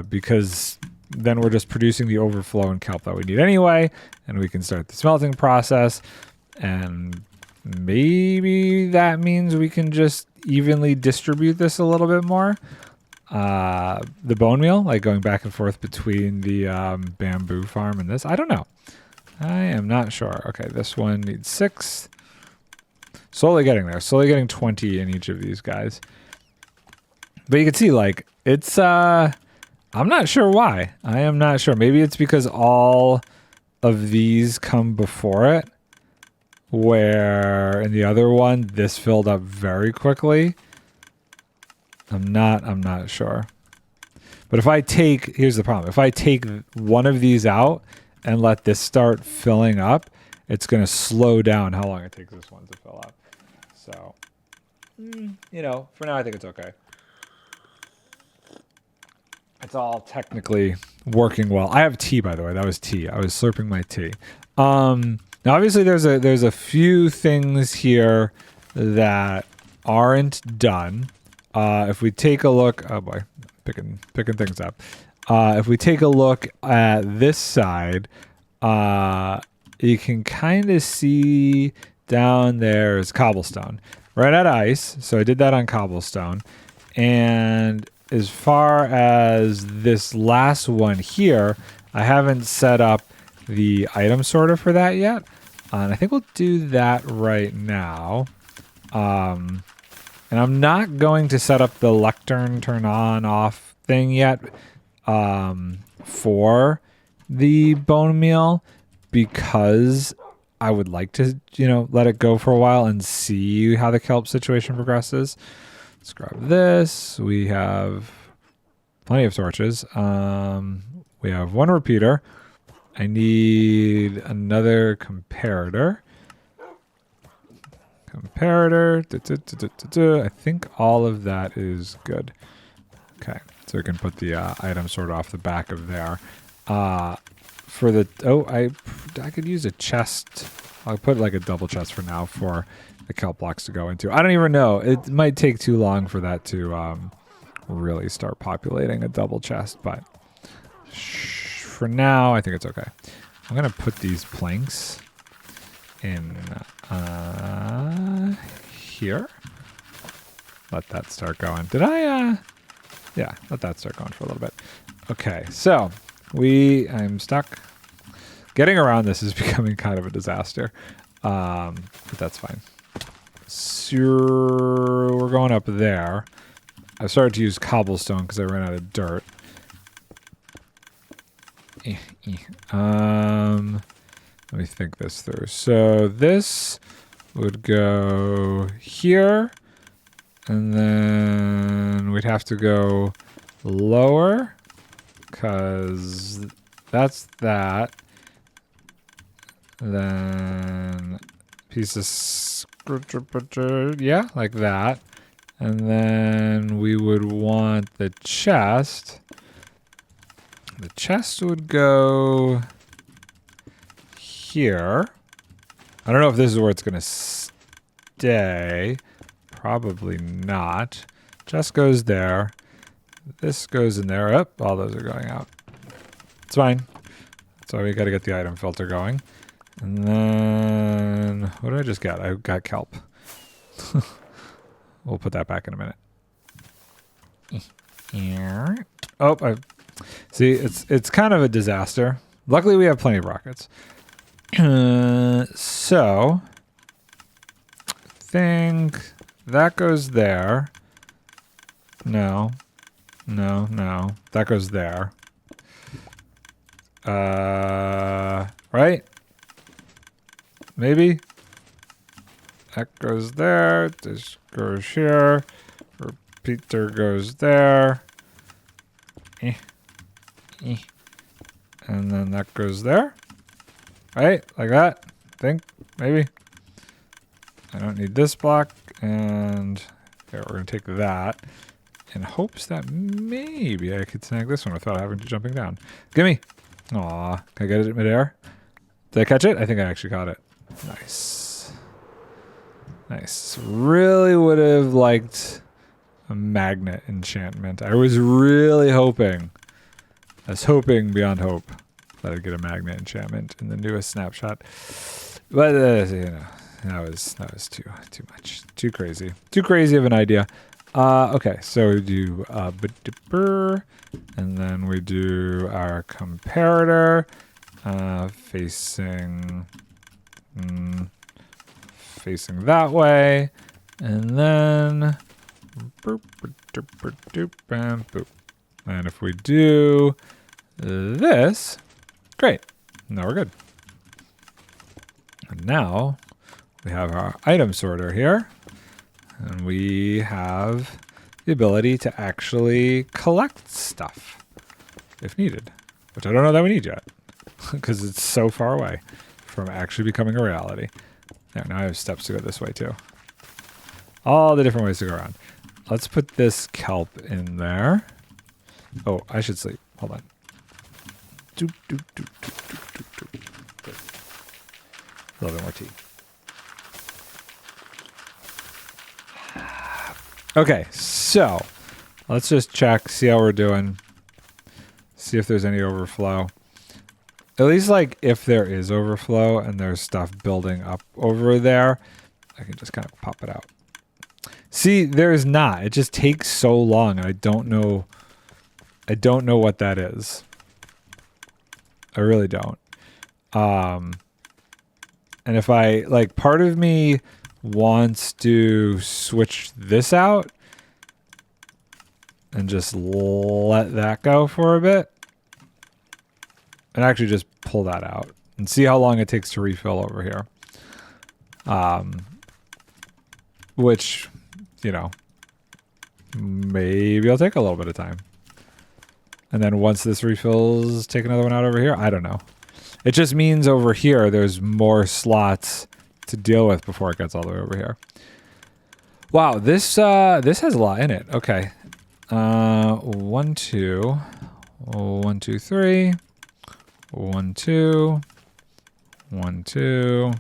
because then we're just producing the overflow in kelp that we need anyway, and we can start the smelting process, and maybe that means we can just evenly distribute this a little bit more. The bone meal, like going back and forth between the bamboo farm and this. I don't know. I am not sure. Okay, this one needs 6. Slowly getting there. Slowly getting 20 in each of these guys. But you can see, like, it's, I'm not sure why. I am not sure. Maybe it's because all of these come before it, where in the other one, this filled up very quickly. I'm not sure. But if I take, here's the problem. If I take one of these out and let this start filling up, it's going to slow down how long it takes this one to fill up. So, for now, I think it's okay. It's all technically working well. I have tea, by the way. That was tea. I was slurping my tea. Now, obviously, there's a few things here that aren't done. If we take a look, oh boy, picking things up. If we take a look at this side, you can kind of see down there is cobblestone. Right out of ice. So I did that on cobblestone. And as far as this last one here, I haven't set up the item sorter for that yet. And I think we'll do that right now. And I'm not going to set up the lectern turn on off thing yet for the bone meal, because I would like to, let it go for a while and see how the kelp situation progresses. Let's grab this. We have plenty of torches. We have 1 repeater. I need another comparator. I think all of that is good. Okay, so we can put the item sort of off the back of there. For the I could use a chest. I'll put like a double chest for now for the kelp blocks to go into. I don't even know. It might take too long for that to really start populating a double chest, but for now, I think it's okay. I'm gonna put these planks in here. Let that start going. Did I Yeah, let that start going for a little bit. Okay, so I'm stuck. Getting around this is becoming kind of a disaster, but that's fine. So we're going up there. I started to use cobblestone because I ran out of dirt. Let me think this through. So this would go here, and then we'd have to go lower because that's that. Then piece of yeah, like that. And then we would want the chest. The chest would go here. I don't know if this is where it's going to stay. Probably not. Chest goes there. This goes in there. Oh, all those are going out. It's fine. That's why we got to get the item filter going. And then, what did I just get? I got kelp. We'll put that back in a minute. Oh, see, it's kind of a disaster. Luckily, we have plenty of rockets. So, think that goes there. No. That goes there. Right? Maybe? That goes there. This goes here. Repeater goes there. And then that goes there. Right? Like that. Think. Maybe. I don't need this block. And okay, we're going to take that in hopes that maybe I could snag this one without having to jumping down. Gimme. Aw. Can I get it in midair? Did I catch it? I think I actually caught it. Nice. Nice. Really would have liked a magnet enchantment. I was really hoping. I was hoping beyond hope that I'd get a magnet enchantment in the newest snapshot. But, you know, that was too much. Too crazy. Too crazy of an idea. Okay, so we do and then we do our comparator facing that way, and then and if we do this, great. Now we're good. And now we have our item sorter here. And we have the ability to actually collect stuff if needed, which I don't know that we need yet because it's so far away from actually becoming a reality. Now I have steps to go this way too. All the different ways to go around. Let's put this kelp in there. Oh, I should sleep. Hold on. Doop, doop, doop, doop, doop, doop, doop. Good. A little bit more tea. Okay, so let's just check, see how we're doing, see if there's any overflow. At least, like, if there is overflow and there's stuff building up over there, I can just kind of pop it out. See, there's not. It just takes so long, and I don't know what that is. I really don't. And if I, like, part of me wants to switch this out and just let that go for a bit and actually just pull that out and see how long it takes to refill over here. Which, you know, maybe I'll take a little bit of time. And then once this refills, take another one out over here. I don't know. It just means over here there's more slots to deal with before it gets all the way over here. Wow, this has a lot in it. Okay. 1, 2. 1, 2, 3. 1, 2. 1, 2.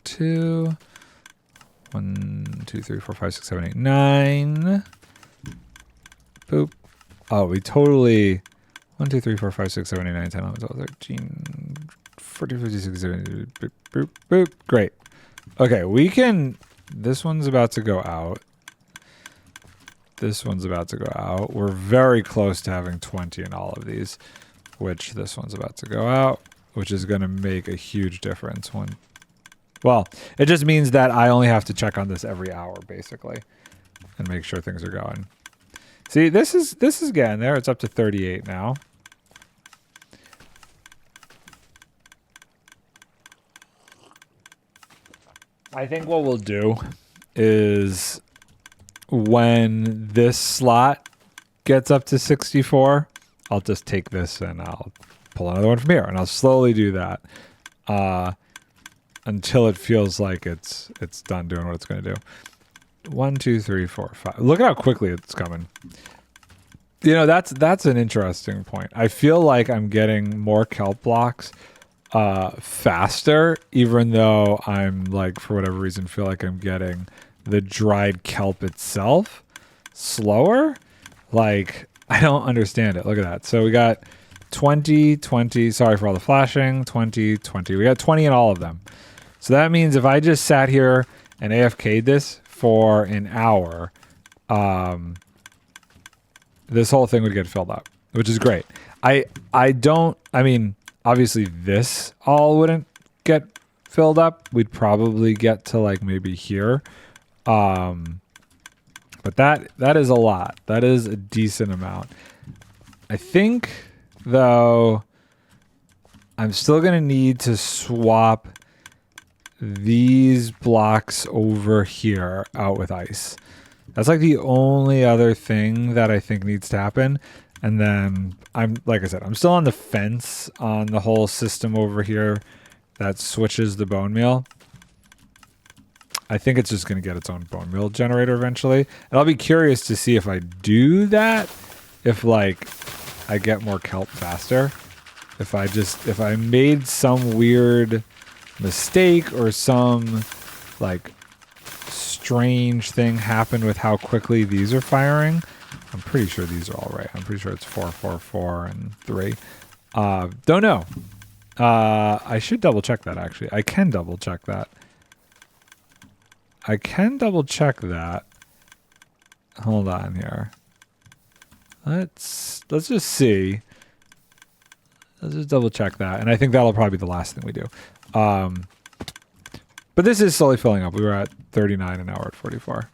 2. 1, 2, 3, 4, 5, 6, 7, 8, 9. Boop. Oh, we totally 1, 2, 3, 4, 5, 6, 7, 8, 9, 10, 11, 12, 13, 14, 15, 16, 17, boop, boop, boop. Great. Okay, we can, this one's about to go out. This one's about to go out. We're very close to having 20 in all of these, which this one's about to go out, which is going to make a huge difference. Well, it just means that I only have to check on this every hour, basically, and make sure things are going. See, this is getting there. It's up to 38 now. I think what we'll do is when this slot gets up to 64, I'll just take this and I'll pull another one from here, and I'll slowly do that until it feels like it's done doing what it's going to do. 1, 2, 3, 4, 5. Look at how quickly it's coming. You know, that's an interesting point. I feel like I'm getting more kelp blocks faster, even though I'm like, for whatever reason, feel like I'm getting the dried kelp itself slower. Like, I don't understand it. Look at that. So we got 20, 20. Sorry for all the flashing. 20, 20. We got 20 in all of them. So that means if I just sat here and AFK'd this for an hour, this whole thing would get filled up, which is great. I mean, obviously this all wouldn't get filled up. We'd probably get to like maybe here. But that is a lot. That is a decent amount. I think, though, I'm still going to need to swap these blocks over here out with ice. That's like the only other thing that I think needs to happen. And then like I said, I'm still on the fence on the whole system over here that switches the bone meal. I think it's just going to get its own bone meal generator eventually. And I'll be curious to see if I do that, if like I get more kelp faster. If I made some weird mistake or some like strange thing happen with how quickly these are firing. I'm pretty sure these are all right. I'm pretty sure it's 4, 4, 4, and 3. Don't know. I should double check that actually. I can double check that. Hold on here. Let's just see. Let's just double check that. And I think that'll probably be the last thing we do. But this is slowly filling up. We were at 39 and now we're at 44.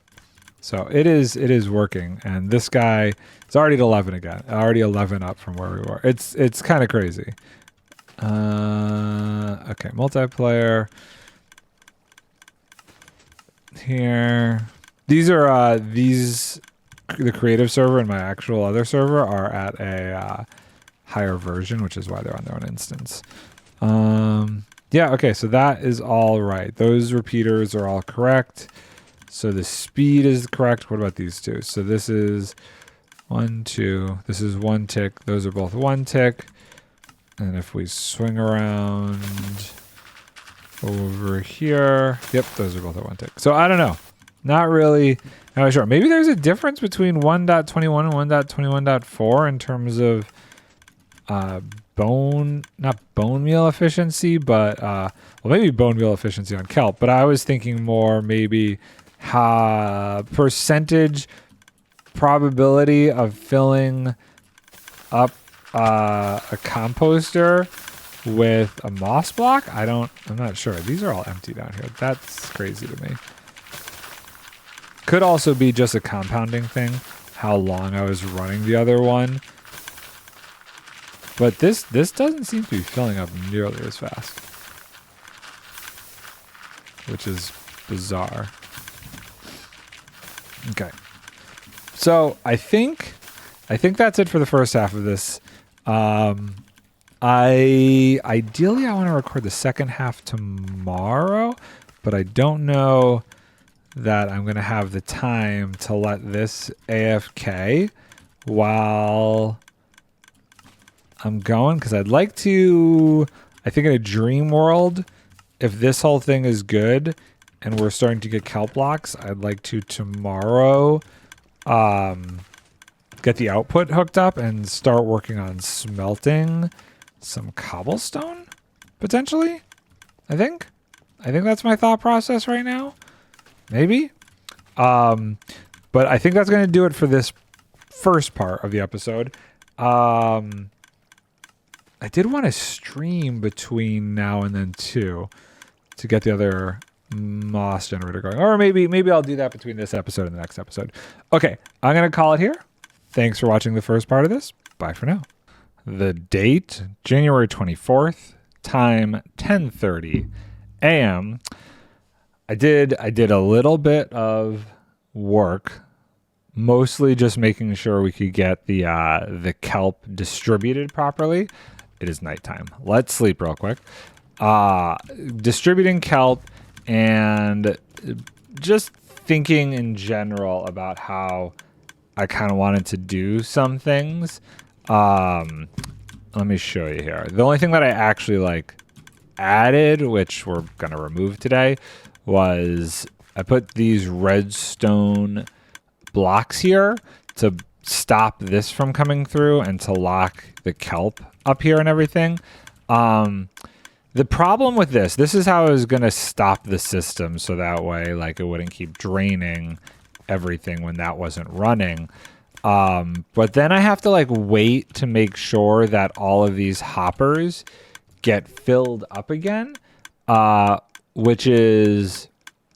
So it is working. And this guy is already at 11 again. Already 11 up from where we were. It's kind of crazy. Okay, multiplayer. Here. These are the creative server and my actual other server are at a higher version, which is why they're on their own instance. Yeah, okay, so that is all right. Those repeaters are all correct. So the speed is correct. What about these two? So this is 1, 2. This is 1 tick. Those are both 1 tick. And if we swing around over here, yep, those are both at 1 tick. So I don't know. Not really sure. Maybe there's a difference between 1.21 and 1.21.4 in terms of not bone meal efficiency, but well, maybe bone meal efficiency on kelp. But I was thinking more maybe percentage probability of filling up a composter with a moss block. I'm not sure. These are all empty down here. That's crazy to me. Could also be just a compounding thing, how long I was running the other one. But this doesn't seem to be filling up nearly as fast, which is bizarre. Okay. So I think that's it for the first half of this. Ideally I want to record the second half tomorrow, but I don't know that I'm going to have the time to let this AFK while I'm going, because I'd like to, I think in a dream world, if this whole thing is good and we're starting to get kelp blocks, I'd like to tomorrow get the output hooked up and start working on smelting some cobblestone, potentially. I think that's my thought process right now. Maybe. But I think that's going to do it for this first part of the episode. I did want to stream between now and then too, to get the other moss generator going. Or maybe I'll do that between this episode and the next episode. Okay, I'm going to call it here. Thanks for watching the first part of this. Bye for now. The date, January 24th, time 10:30 a.m. I did a little bit of work, mostly just making sure we could get the kelp distributed properly. It is nighttime. Let's sleep real quick. Distributing kelp and just thinking in general about how I kind of wanted to do some things. Let me show you here. The only thing that I actually added, which we're going to remove today, was I put these redstone blocks here to stop this from coming through and to lock the kelp up here and everything. The problem with this is how I was going to stop the system so that way it wouldn't keep draining everything when that wasn't running. But then I have to wait to make sure that all of these hoppers get filled up again, which is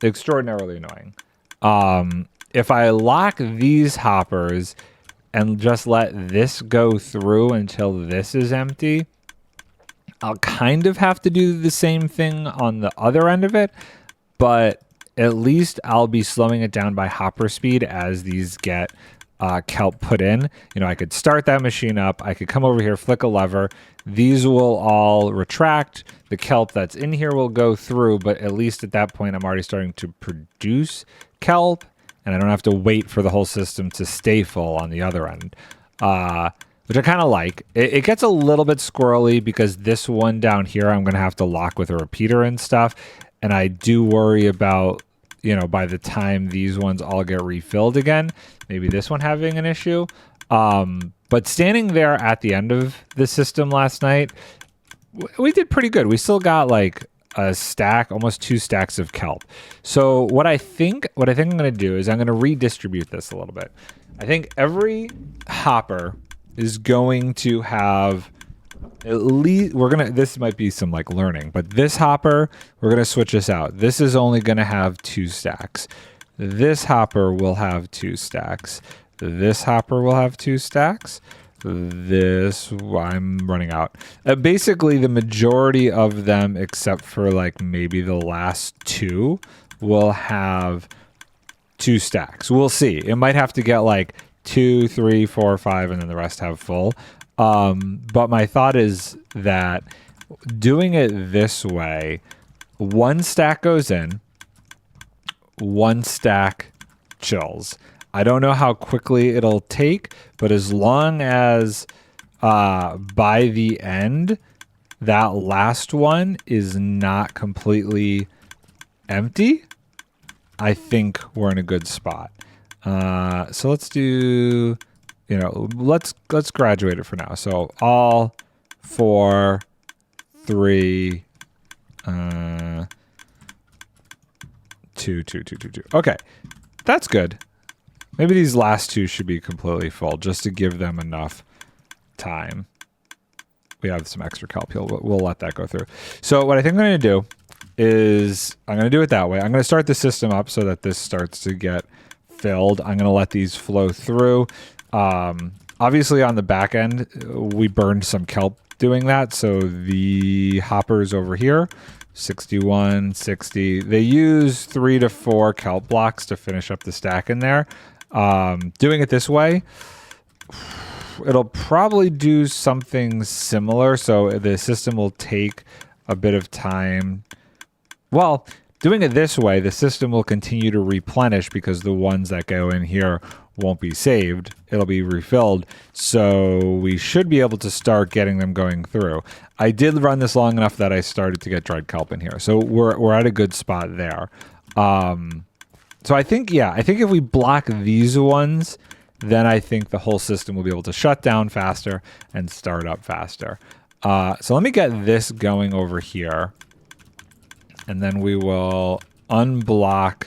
extraordinarily annoying. If I lock these hoppers and just let this go through until this is empty, I'll kind of have to do the same thing on the other end of it, but at least I'll be slowing it down by hopper speed as these get kelp put in. I could start that machine up. I could come over here, flick a lever. These will all retract. The kelp that's in here will go through, but at least at that point, I'm already starting to produce kelp, and I don't have to wait for the whole system to stay full on the other end, which I kind of like. It gets a little bit squirrely because this one down here, I'm going to have to lock with a repeater and stuff, and I do worry about, by the time these ones all get refilled again, maybe this one having an issue. But standing there at the end of the system last night, we did pretty good. We still got a stack, almost 2 stacks of kelp. So what I think I'm going to do is I'm going to redistribute this a little bit. I think every hopper is going to have at least, this might be some learning, but this hopper, we're going to switch this out. This is only going to have 2 stacks. This hopper will have 2 stacks. This hopper will have 2 stacks. This, I'm running out. Basically, the majority of them, except for maybe the last 2, will have 2 stacks. We'll see. It might have to get 2, 3, 4, 5, and then the rest have full. But my thought is that doing it this way, 1 stack goes in, 1 stack chills. I don't know how quickly it'll take, but as long as by the end, that last one is not completely empty, I think we're in a good spot. So let's do, let's graduate it for now. So all 4, 3, 2. Okay, that's good. Maybe these last 2 should be completely full just to give them enough time. We have some extra kelp here. We'll let that go through. So what I think I'm going to do is I'm going to do it that way. I'm going to start the system up so that this starts to get filled. I'm going to let these flow through. Obviously on the back end, we burned some kelp doing that. So the hoppers over here, 61, 60, they use 3 to 4 kelp blocks to finish up the stack in there. Doing it this way, it'll probably do something similar. So the system will take a bit of time. Well, doing it this way, the system will continue to replenish because the ones that go in here won't be saved. It'll be refilled. So we should be able to start getting them going through. I did run this long enough that I started to get dried kelp in here. So we're at a good spot there. So I think if we block these ones, then I think the whole system will be able to shut down faster and start up faster. So let me get this going over here. And then we will unblock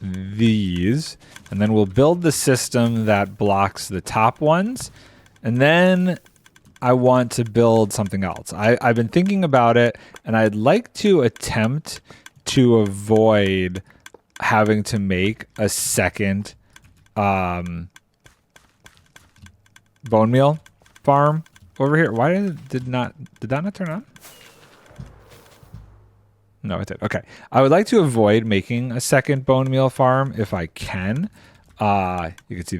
these, and then we'll build the system that blocks the top ones. And then I want to build something else. I've been thinking about it, and I'd like to attempt to avoid having to make a second bone meal farm over here. Why did that not turn on? No, it did. Okay. I would like to avoid making a second bone meal farm if I can. You can see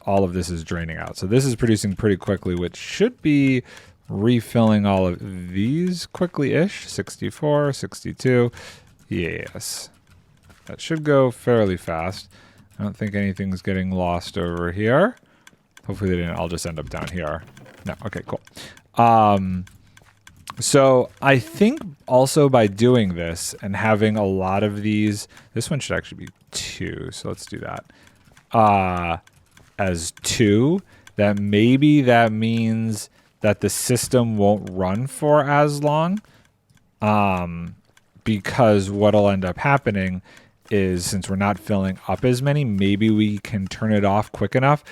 all of this is draining out. So this is producing pretty quickly, which should be refilling all of these quickly-ish. 64, 62. Yes. That should go fairly fast. I don't think anything's getting lost over here. Hopefully they didn't all just end up down here. No. Okay, cool. So I think also by doing this and having a lot of these, this one should actually be 2. So let's do that. As 2, that maybe that means that the system won't run for as long. Because what'll end up happening is, since we're not filling up as many, maybe we can turn it off quick enough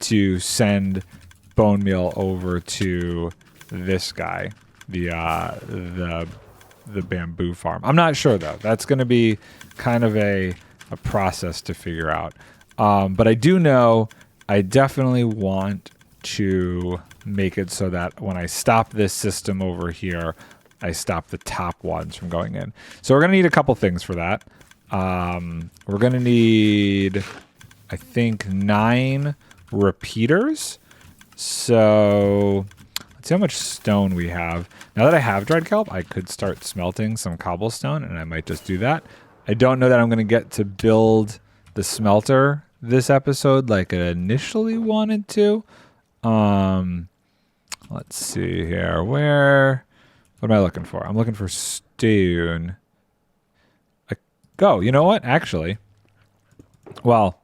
to send bone meal over to this guy, the bamboo farm. I'm not sure though. That's going to be kind of a process to figure out. But I do know I definitely want to make it so that when I stop this system over here, I stop the top ones from going in. So we're going to need a couple things for that. We're going to need, I think, 9 repeaters. So let's see how much stone we have. Now that I have dried kelp, I could start smelting some cobblestone, and I might just do that. I don't know that I'm going to get to build the smelter this episode like I initially wanted to. Let's see here. What am I looking for? I'm looking for stone. You know what? Actually, well,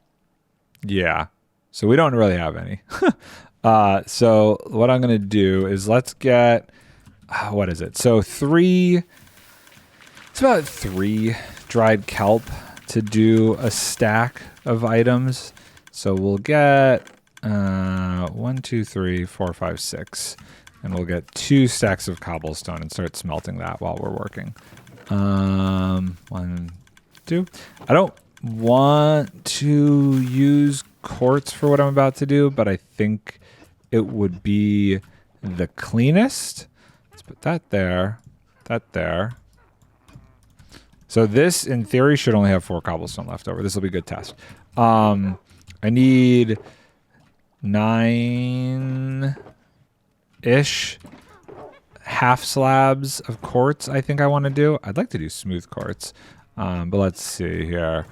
yeah. So we don't really have any. So what I'm going to do is let's get, what is it? So it's about 3 dried kelp to do a stack of items. So we'll get 1, 2, 3, 4, 5, 6. And we'll get 2 stacks of cobblestone and start smelting that while we're working. 1, 2. I don't want to use quartz for what I'm about to do, but I think it would be the cleanest. Let's put that there. That there. So this, in theory, should only have 4 cobblestone left over. This will be a good test. I need 9-ish half slabs of quartz, I think I want to do. I'd like to do smooth quartz. But let's see here.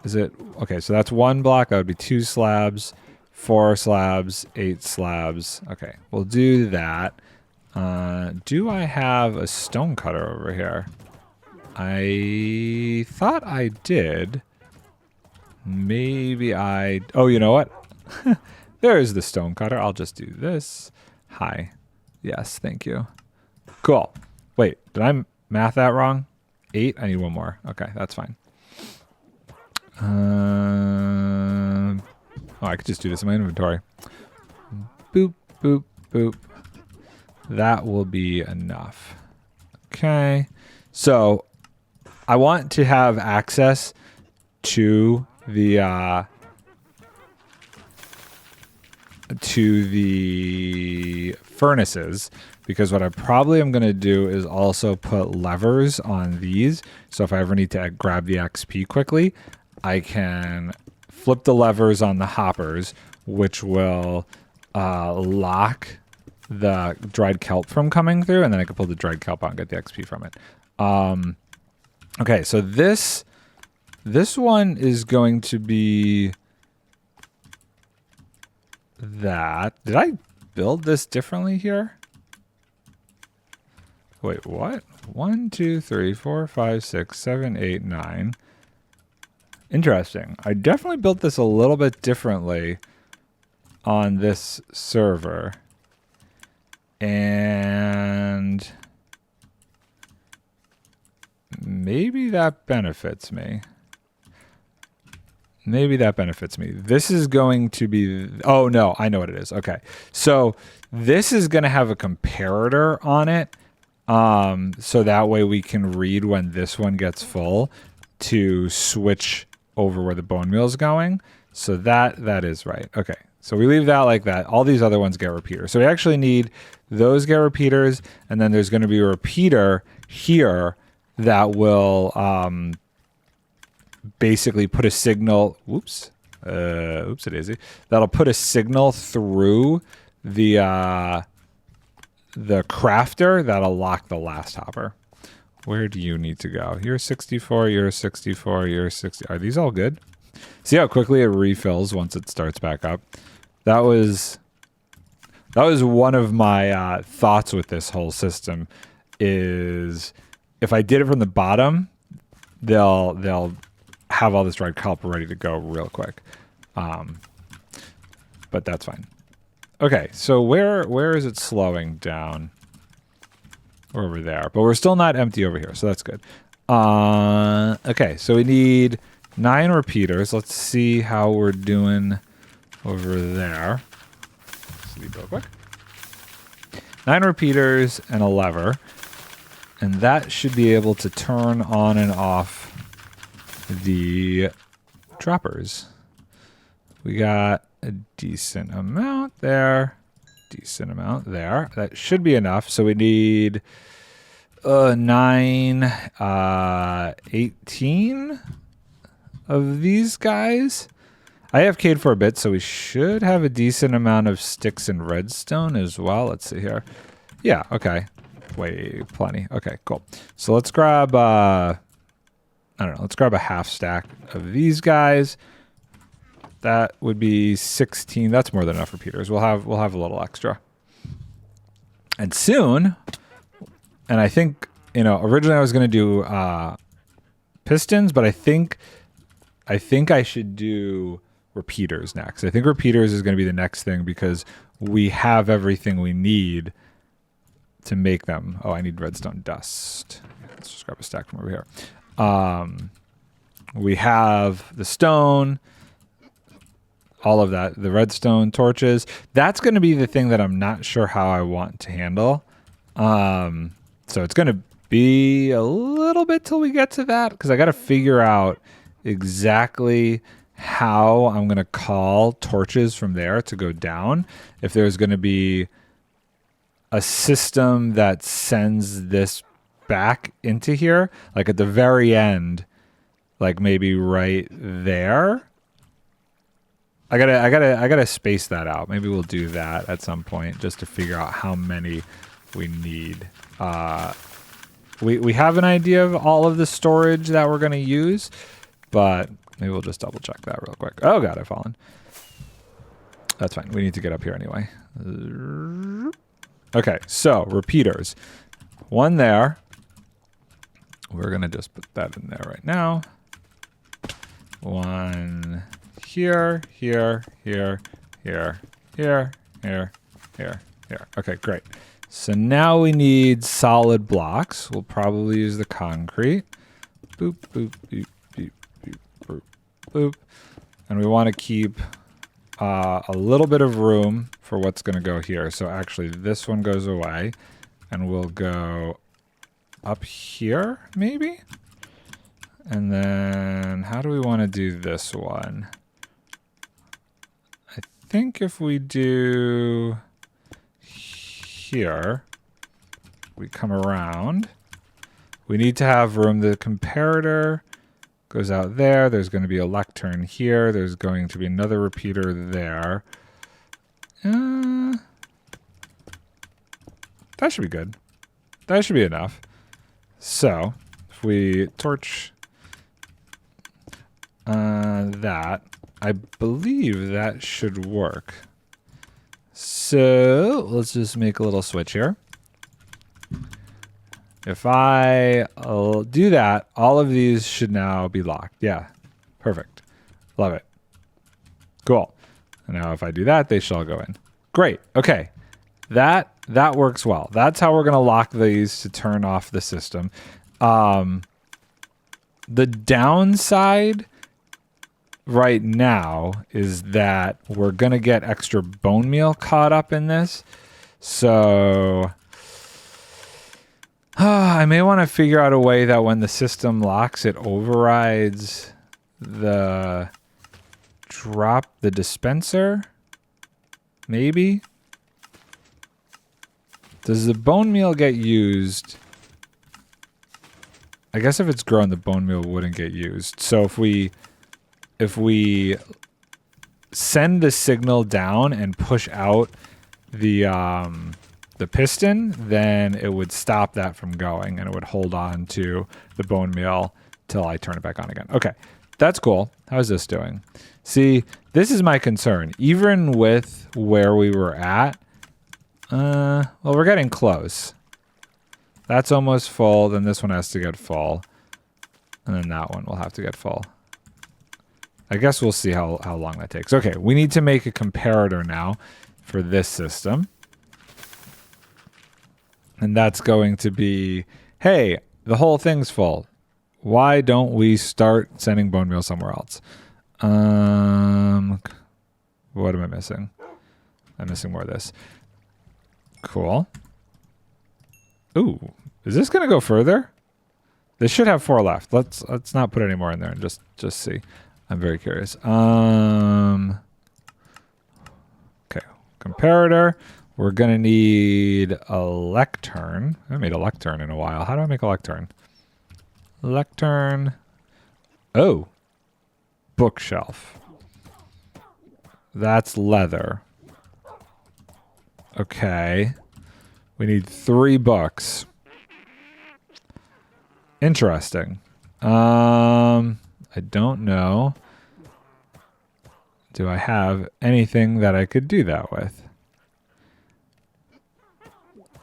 Is it... Okay, so that's 1 block. That would be 2 slabs, 4 slabs, 8 slabs. Okay, we'll do that. Do I have a stone cutter over here? I thought I did. Maybe I... Oh, you know what? There's the stone cutter. I'll just do this. Hi. Yes, thank you. Cool. Wait, did I math that wrong? 8? I need 1 more. Okay, that's fine. Oh, I could just do this in my inventory. Boop, boop, boop. That will be enough. Okay. So I want to have access to the furnaces, because what I probably am going to do is also put levers on these. So if I ever need to grab the XP quickly, I can flip the levers on the hoppers, which will lock the dried kelp from coming through, and then I can pull the dried kelp out and get the XP from it. Okay, so this one is going to be that. Did I build this differently here? Wait, what? 1, 2, 3, 4, 5, 6, 7, 8, 9. Interesting. I definitely built this a little bit differently on this server. And maybe that benefits me. maybe that benefits me. This is going to be, oh no, I know what it is. Okay. So this is going to have a comparator on it. So that way we can read when this one gets full to switch over where the bone meal is going. So that is right. Okay. So we leave that like that. All these other ones get repeaters. So we actually need those get repeaters. And then there's going to be a repeater here that will, basically put a signal, oopsie daisy, that'll put a signal through the crafter that'll lock the last hopper. Where do you need to go? You're 64, you're 64, you're 60. Are these all good? See how quickly it refills once it starts back up? That was one of my thoughts with this whole system is if I did it from the bottom, they'll have all this red kelp ready to go real quick. But that's fine. Okay, so where is it slowing down? We're over there, but we're still not empty over here, so that's good. Okay, so we need 9 repeaters. Let's see how we're doing over there. Sleep real quick. 9 repeaters and a lever, and that should be able to turn on and off the droppers. We got a decent amount there. Decent amount there. That should be enough. So we need 9, 18 of these guys. I have Cade for a bit, so we should have a decent amount of sticks and redstone as well. Let's see here. Yeah, okay. Wait, plenty. Okay, cool. So let's grab I don't know, let's grab a half stack of these guys. That would be 16. That's more than enough repeaters. We'll have a little extra. And soon, and I think, originally I was going to do pistons, but I think I should do repeaters next. I think repeaters is going to be the next thing because we have everything we need to make them. Oh, I need redstone dust. Let's just grab a stack from over here. We have the stone, all of that, the redstone torches. That's going to be the thing that I'm not sure how I want to handle. So it's going to be a little bit till we get to that because I got to figure out exactly how I'm going to call torches from there to go down. If there's going to be a system that sends this back into here, like at the very end, like maybe right there. I gotta space that out. Maybe we'll do that at some point just to figure out how many we need. We have an idea of all of the storage that we're gonna use, but maybe we'll just double check that real quick. Oh god, I've fallen. That's fine. We need to get up here anyway. Okay, so repeaters. One there. We're going to just put that in there right now. One here, here, here, here, here, here, here, here. Okay, great. So now we need solid blocks. We'll probably use the concrete. Boop, boop, boop, boop, boop, boop, boop. And we want to keep a little bit of room for what's going to go here. So actually this one goes away and we'll go up here maybe. And then how do we want to do this one? I think if we do here, we come around. We need to have room. The comparator goes out there. There's going to be a lectern here. There's going to be another repeater there. That should be good. That should be enough. So if we torch that, I believe that should work. So let's just make a little switch here. If I do that, all of these should now be locked. Yeah, perfect. Love it. Cool. And now if I do that, they shall go in. Great. Okay. That works well. That's how we're going to lock these to turn off the system. The downside right now is that we're going to get extra bone meal caught up in this. So I may want to figure out a way that when the system locks, it overrides the dispenser. Maybe. Does the bone meal get used? I guess if it's grown, the bone meal wouldn't get used. So if we send the signal down and push out the piston, then it would stop that from going and it would hold on to the bone meal till I turn it back on again. Okay, that's cool. How's this doing? See, this is my concern. Even with where we were at, well, we're getting close. That's almost full. Then this one has to get full. And then that one will have to get full. I guess we'll see how long that takes. Okay, we need to make a comparator now for this system. And that's going to be, hey, the whole thing's full. Why don't we start sending bone meal somewhere else? What am I missing? I'm missing more of this. Cool. Ooh, is this going to go further? This should have 4 left. Let's not put any more in there and just see. I'm very curious. Okay, comparator. We're going to need a lectern. I haven't made a lectern in a while. How do I make a lectern? Lectern. Oh, bookshelf. That's leather. Okay. We need 3 books. Interesting. I don't know. Do I have anything that I could do that with?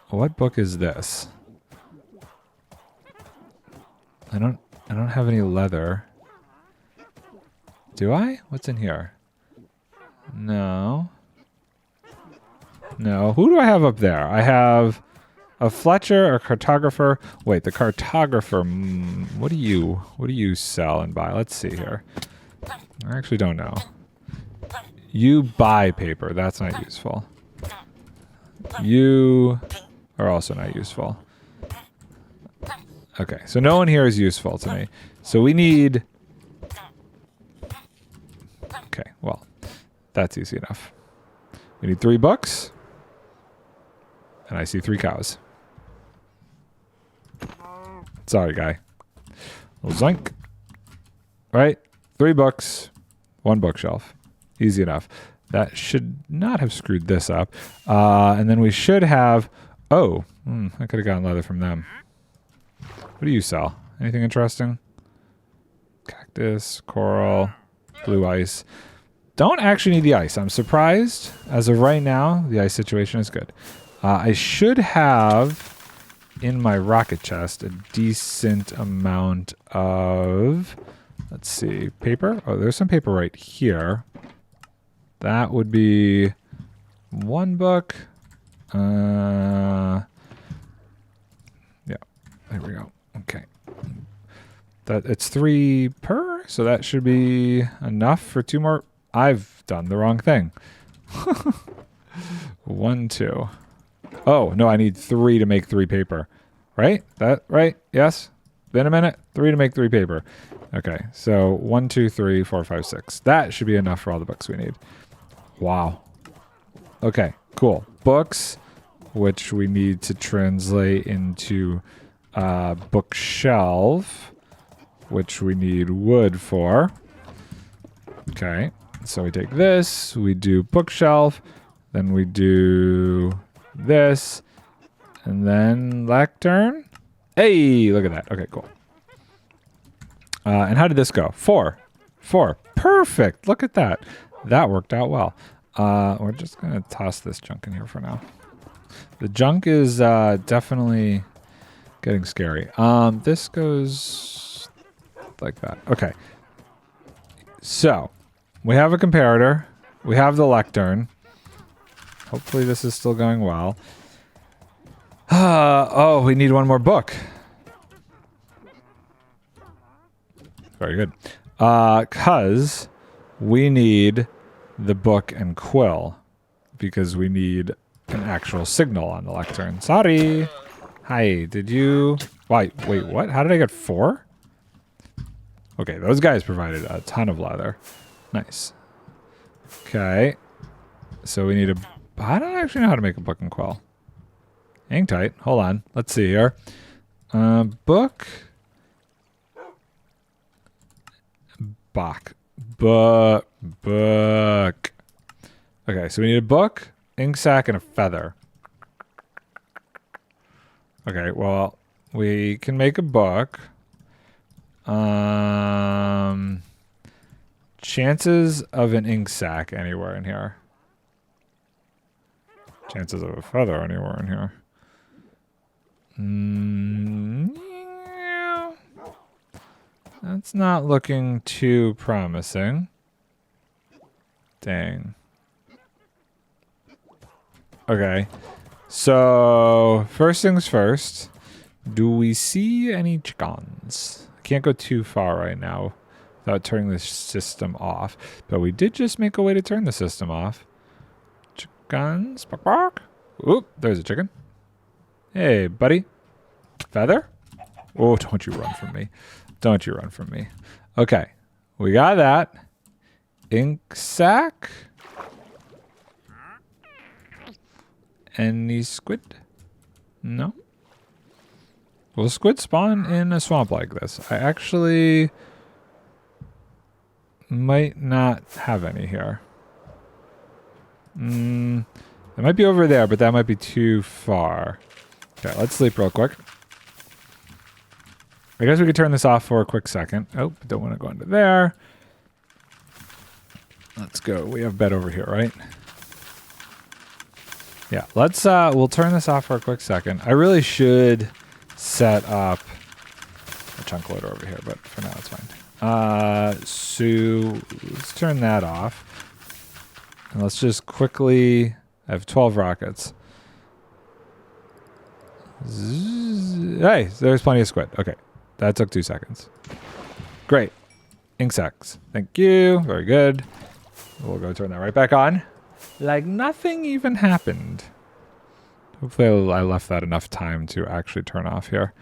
What book is this? I don't have any leather. Do I? What's in here? No. No. Who do I have up there? I have a Fletcher, a cartographer. Wait, the cartographer. What do you sell and buy? Let's see here. I actually don't know. You buy paper. That's not useful. You are also not useful. Okay, so no one here is useful to me. So we need... Okay, well, that's easy enough. We need 3 books. And I see 3 cows. Sorry, guy. Zoink. Right? 3 books. 1 bookshelf. Easy enough. That should not have screwed this up. And then we should have... Oh, I could have gotten leather from them. What do you sell? Anything interesting? Cactus, coral, blue ice. Don't actually need the ice. I'm surprised. As of right now, the ice situation is good. I should have in my rocket chest a decent amount of, let's see, paper. Oh, there's some paper right here. That would be 1 book. Yeah, there we go. Okay. It's 3 per, so that should be enough for 2 more. I've done the wrong thing. 1, 2. Oh, no, I need 3 to make 3 paper. Right? That right? Yes? Been a minute? 3 to make 3 paper. Okay, so 1, 2, 3, 4, 5, 6. That should be enough for all the books we need. Wow. Okay, cool. Books, which we need to translate into bookshelf, which we need wood for. Okay, so we take this, we do bookshelf, then we do this, and then lectern. Hey, look at that. Okay, cool. And how did this go? 4. Perfect. Look at that. That worked out well. We're just going to toss this junk in here for now. The junk is definitely getting scary. This goes like that. Okay. So, we have a comparator. We have the lectern. Hopefully this is still going well. Oh, we need 1 more book. Very good. 'Cause we need the book and quill because we need an actual signal on the lectern. Sorry. Hi, did you... Wait, what? How did I get 4? Okay, those guys provided a ton of leather. Nice. Okay. So we need a... I don't actually know how to make a book and quill. Hang tight. Hold on. Let's see here. Book. Book. Okay, so we need a book, ink sac, and a feather. Okay, well, we can make a book. Chances of an ink sac anywhere in here. Chances of a feather anywhere in here. Yeah. That's not looking too promising. Dang. Okay. So, first things first. Do we see any chickens? I can't go too far right now without turning the system off. But we did just make a way to turn the system off. Chickens. Bark, bark. Oop, there's a chicken. Hey, buddy. Feather? Oh, don't you run from me. Don't you run from me. Okay. We got that. Ink sac. Any squid? No. Will squid spawn in a swamp like this? I actually might not have any here. It might be over there, but that might be too far. Okay, let's sleep real quick. I guess we could turn this off for a quick second. Oh, don't want to go into there. Let's go. We have bed over here, right? Yeah, let's, we'll turn this off for a quick second. I really should set up a chunk loader over here, but for now it's fine. So let's turn that off. And let's just quickly, I have 12 rockets. Hey, there's plenty of squid. Okay, that took 2 seconds. Great. Ink sacs. Thank you. Very good. We'll go turn that right back on. Like nothing even happened. Hopefully I left that enough time to actually turn off here.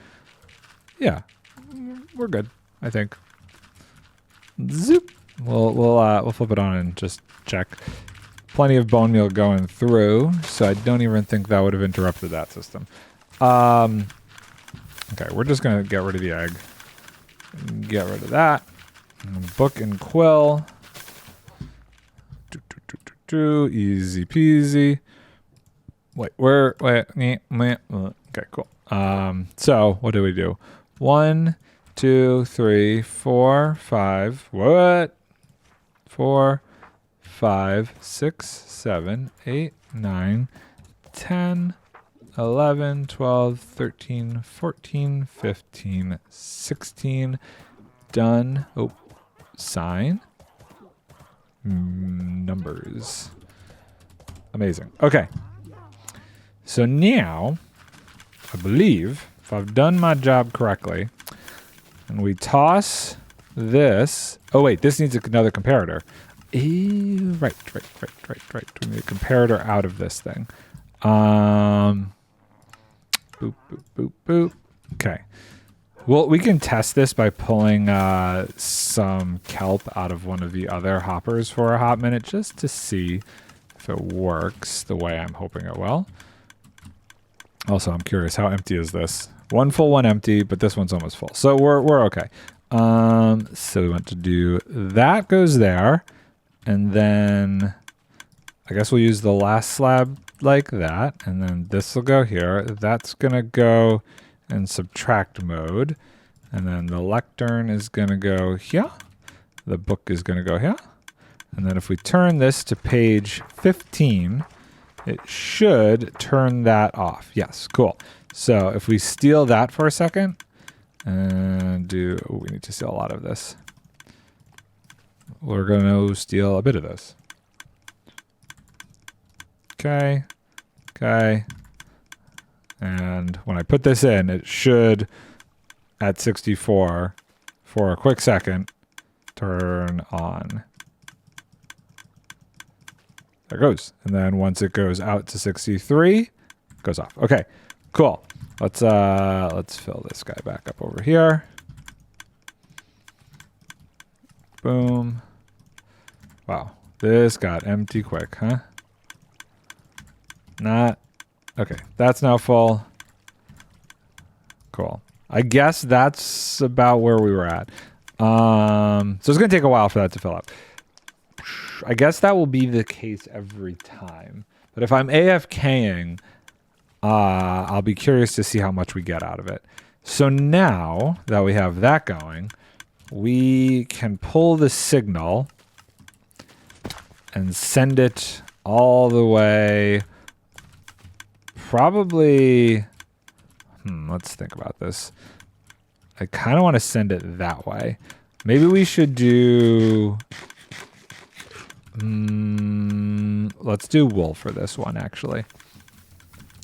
Yeah, we're good, I think. Zoop. We'll flip it on and just check. Plenty of bone meal going through, so I don't even think that would have interrupted that system. Okay, we're just gonna get rid of the egg. Get rid of that. Book and quill. Easy peasy. Wait, okay, cool. So what do we do? 1, 2, 3, 4, 5. What? 4, 5, 6, 7, 8, 9, 10, 11, 12, 13, 14, 15, 16. Done. Oh, sign. Numbers. Amazing. Okay. So now, I believe, if I've done my job correctly, and we toss this... Oh, wait, this needs another comparator. Right. We need a comparator out of this thing. Boop, boop, boop, boop. Okay. Well, we can test this by pulling some kelp out of one of the other hoppers for a hot minute just to see if it works the way I'm hoping it will. Also, I'm curious, how empty is this? One full, one empty, but this one's almost full. So we're okay. So we want to do that goes there, and then I guess we'll use the last slab like that, and then this will go here. That's gonna go in subtract mode, and then the lectern is gonna go here. The book is gonna go here, and then if we turn this to page 15, it should turn that off. Yes, cool. So if we steal that for a second and we need to steal a lot of this. We're gonna steal a bit of this. Okay. And when I put this in, it should, at 64, for a quick second, turn on. There it goes. And then once it goes out to 63, it goes off. Okay, cool. Let's fill this guy back up over here. Boom. Wow, this got empty quick, huh? Not. Okay, that's now full. Cool. I guess that's about where we were at. So it's going to take a while for that to fill up. I guess that will be the case every time. But if I'm AFKing, I'll be curious to see how much we get out of it. So now that we have that going, we can pull the signal and send it all the way. Probably, let's think about this. I kind of want to send it that way. Maybe we should do, let's do wool for this one, actually.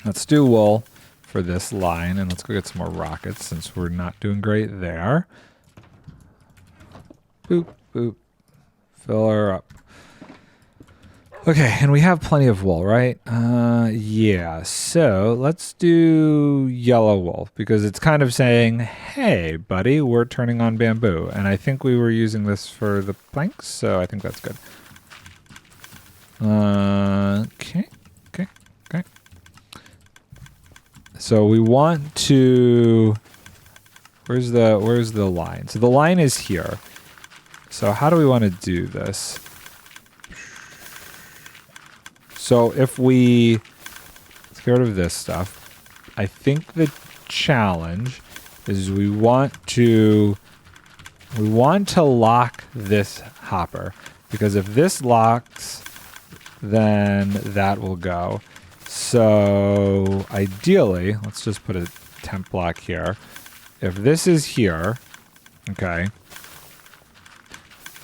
Let's do wool for this line, and let's go get some more rockets since we're not doing great there. Boop, boop. Fill her up. Okay, and we have plenty of wool, right? Yeah, so let's do yellow wool because it's kind of saying, hey, buddy, we're turning on bamboo. And I think we were using this for the planks, so I think that's good. Okay. So we want to, where's the line? So the line is here. So how do we want to do this? So if let's get rid of this stuff. I think the challenge is we want to lock this hopper, because if this locks, then that will go. So ideally, let's just put a temp block here. If this is here, okay,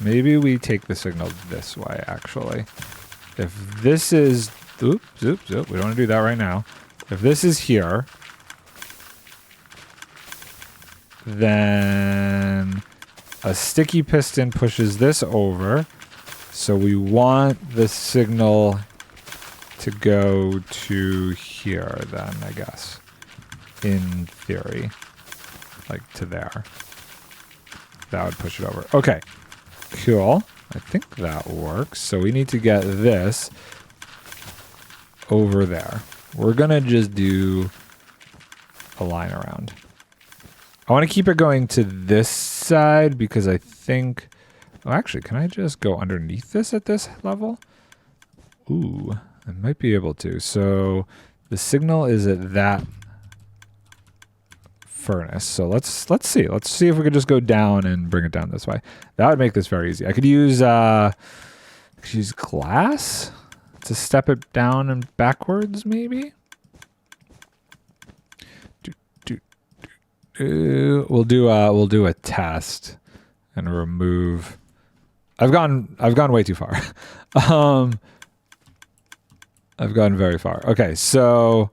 maybe we take the signal this way, actually. If this is, oops, we don't want to do that right now. If this is here, then a sticky piston pushes this over. So we want the signal to go to here then, I guess, in theory, like to there. That would push it over. Okay, cool. I think that works. So we need to get this over there. We're going to just do a line around. I want to keep it going to this side because I think... Oh, actually, can I just go underneath this at this level? Ooh, I might be able to. So the signal is at that furnace. So let's see. Let's see if we could just go down and bring it down this way. That would make this very easy. I could use glass to step it down and backwards, maybe. We'll do a test and remove. I've gone way too far. I've gone very far. Okay, so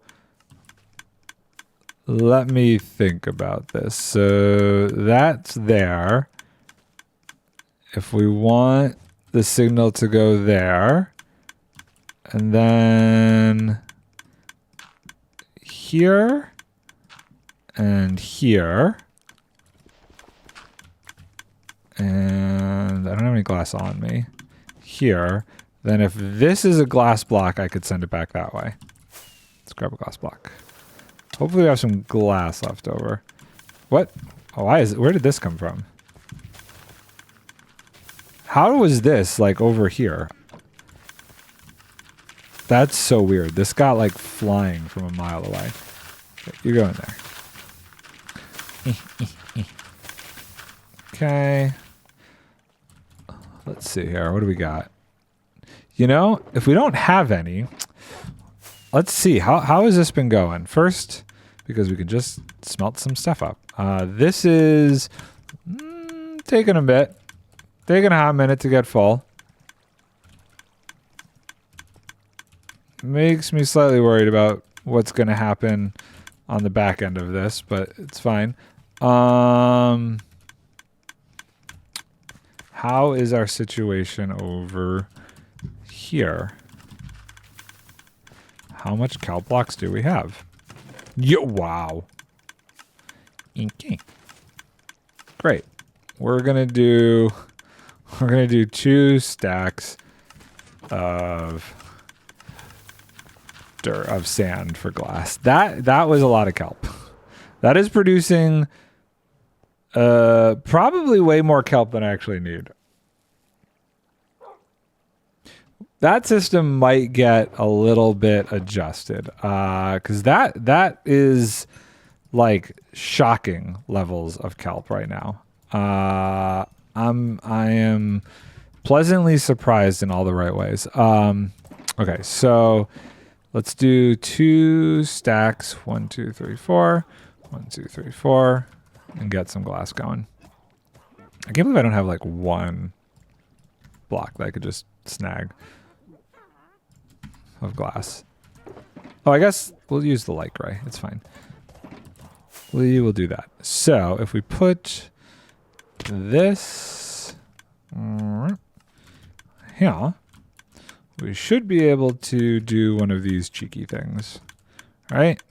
let me think about this. So that's there. If we want the signal to go there, and then here and here, and I don't have any glass on me, here, then if this is a glass block, I could send it back that way. Let's grab a glass block. Hopefully we have some glass left over. What? Oh, where did this come from? How was this, like, over here? That's so weird. This got, like, flying from a mile away. Okay, you go in there. Okay. Let's see here. What do we got? You know, if we don't have any, let's see. How has this been going? First, because we can just smelt some stuff up. This is taking a bit. Taking a hot minute to get full. Makes me slightly worried about what's going to happen on the back end of this, but it's fine. How is our situation over here? How much kelp blocks do we have? Yo, wow. Okay. Great. We're gonna do 2 stacks of sand for glass. That was a lot of kelp. That is producing probably way more kelp than I actually need. That system might get a little bit adjusted, because that is like shocking levels of kelp right now. I am pleasantly surprised in all the right ways. Okay, so let's do 2 stacks. 1, 2, 3, 4. 1, 2, 3, 4, and get some glass going. I can't believe I don't have like 1 block that I could just snag of glass. Oh, I guess we'll use the light gray. It's fine. We will do that. So if we put this here, we should be able to do one of these cheeky things, right?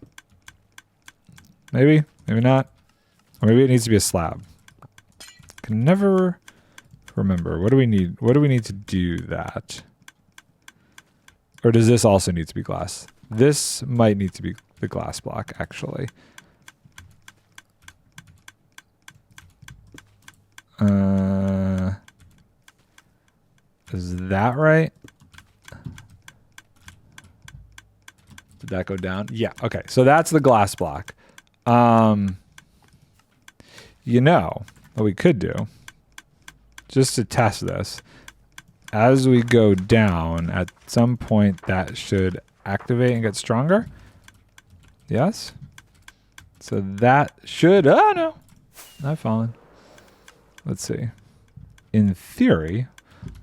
Maybe, maybe not. Or maybe it needs to be a slab. Can never remember. What do we need? What do we need to do that? Or does this also need to be glass? This might need to be the glass block, actually. Is that right? Did that go down? Yeah, okay. So that's the glass block. You know what we could do, just to test this, as we go down, at some point that should activate and get stronger. Yes? So that should, oh no, not fallen. Let's see. In theory,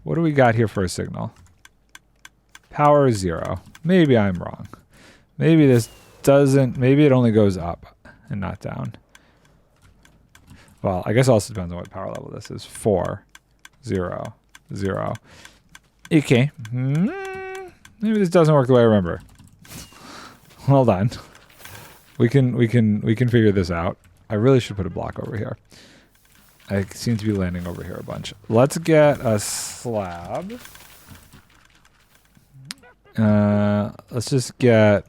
what do we got here for a signal? Power 0. Maybe I'm wrong. Maybe this doesn't, maybe it only goes up and not down. Well, I guess it also depends on what power level this is. 4, 0, 0. Okay. Maybe this doesn't work the way I remember. Hold on. We can figure this out. I really should put a block over here. I seem to be landing over here a bunch. Let's get a slab. Let's just get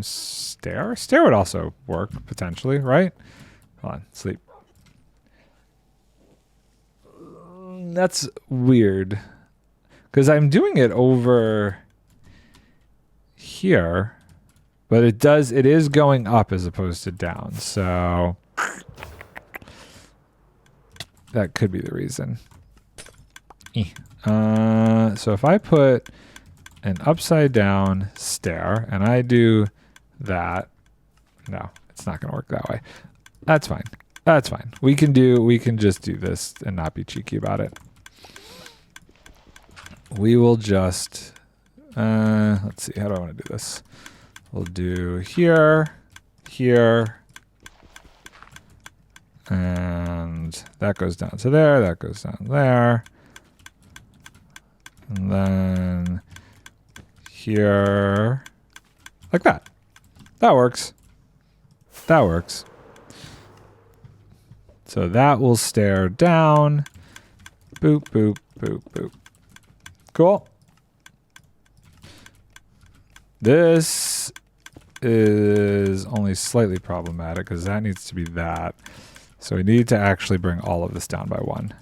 stair. Stair would also work potentially, right? Hold on, sleep. That's weird because I'm doing it over here, but it is going up as opposed to down. So that could be the reason. So if I put an upside down stair and I do that, no, it's not going to work that way. That's fine. That's fine. We can just do this and not be cheeky about it. We will just, let's see, how do I want to do this? We'll do here, here, and that goes down to there, that goes down there, and then here, like that. That works. That works. So that will stare down. Boop, boop, boop, boop. Cool. This is only slightly problematic because that needs to be that. So we need to actually bring all of this down by 1.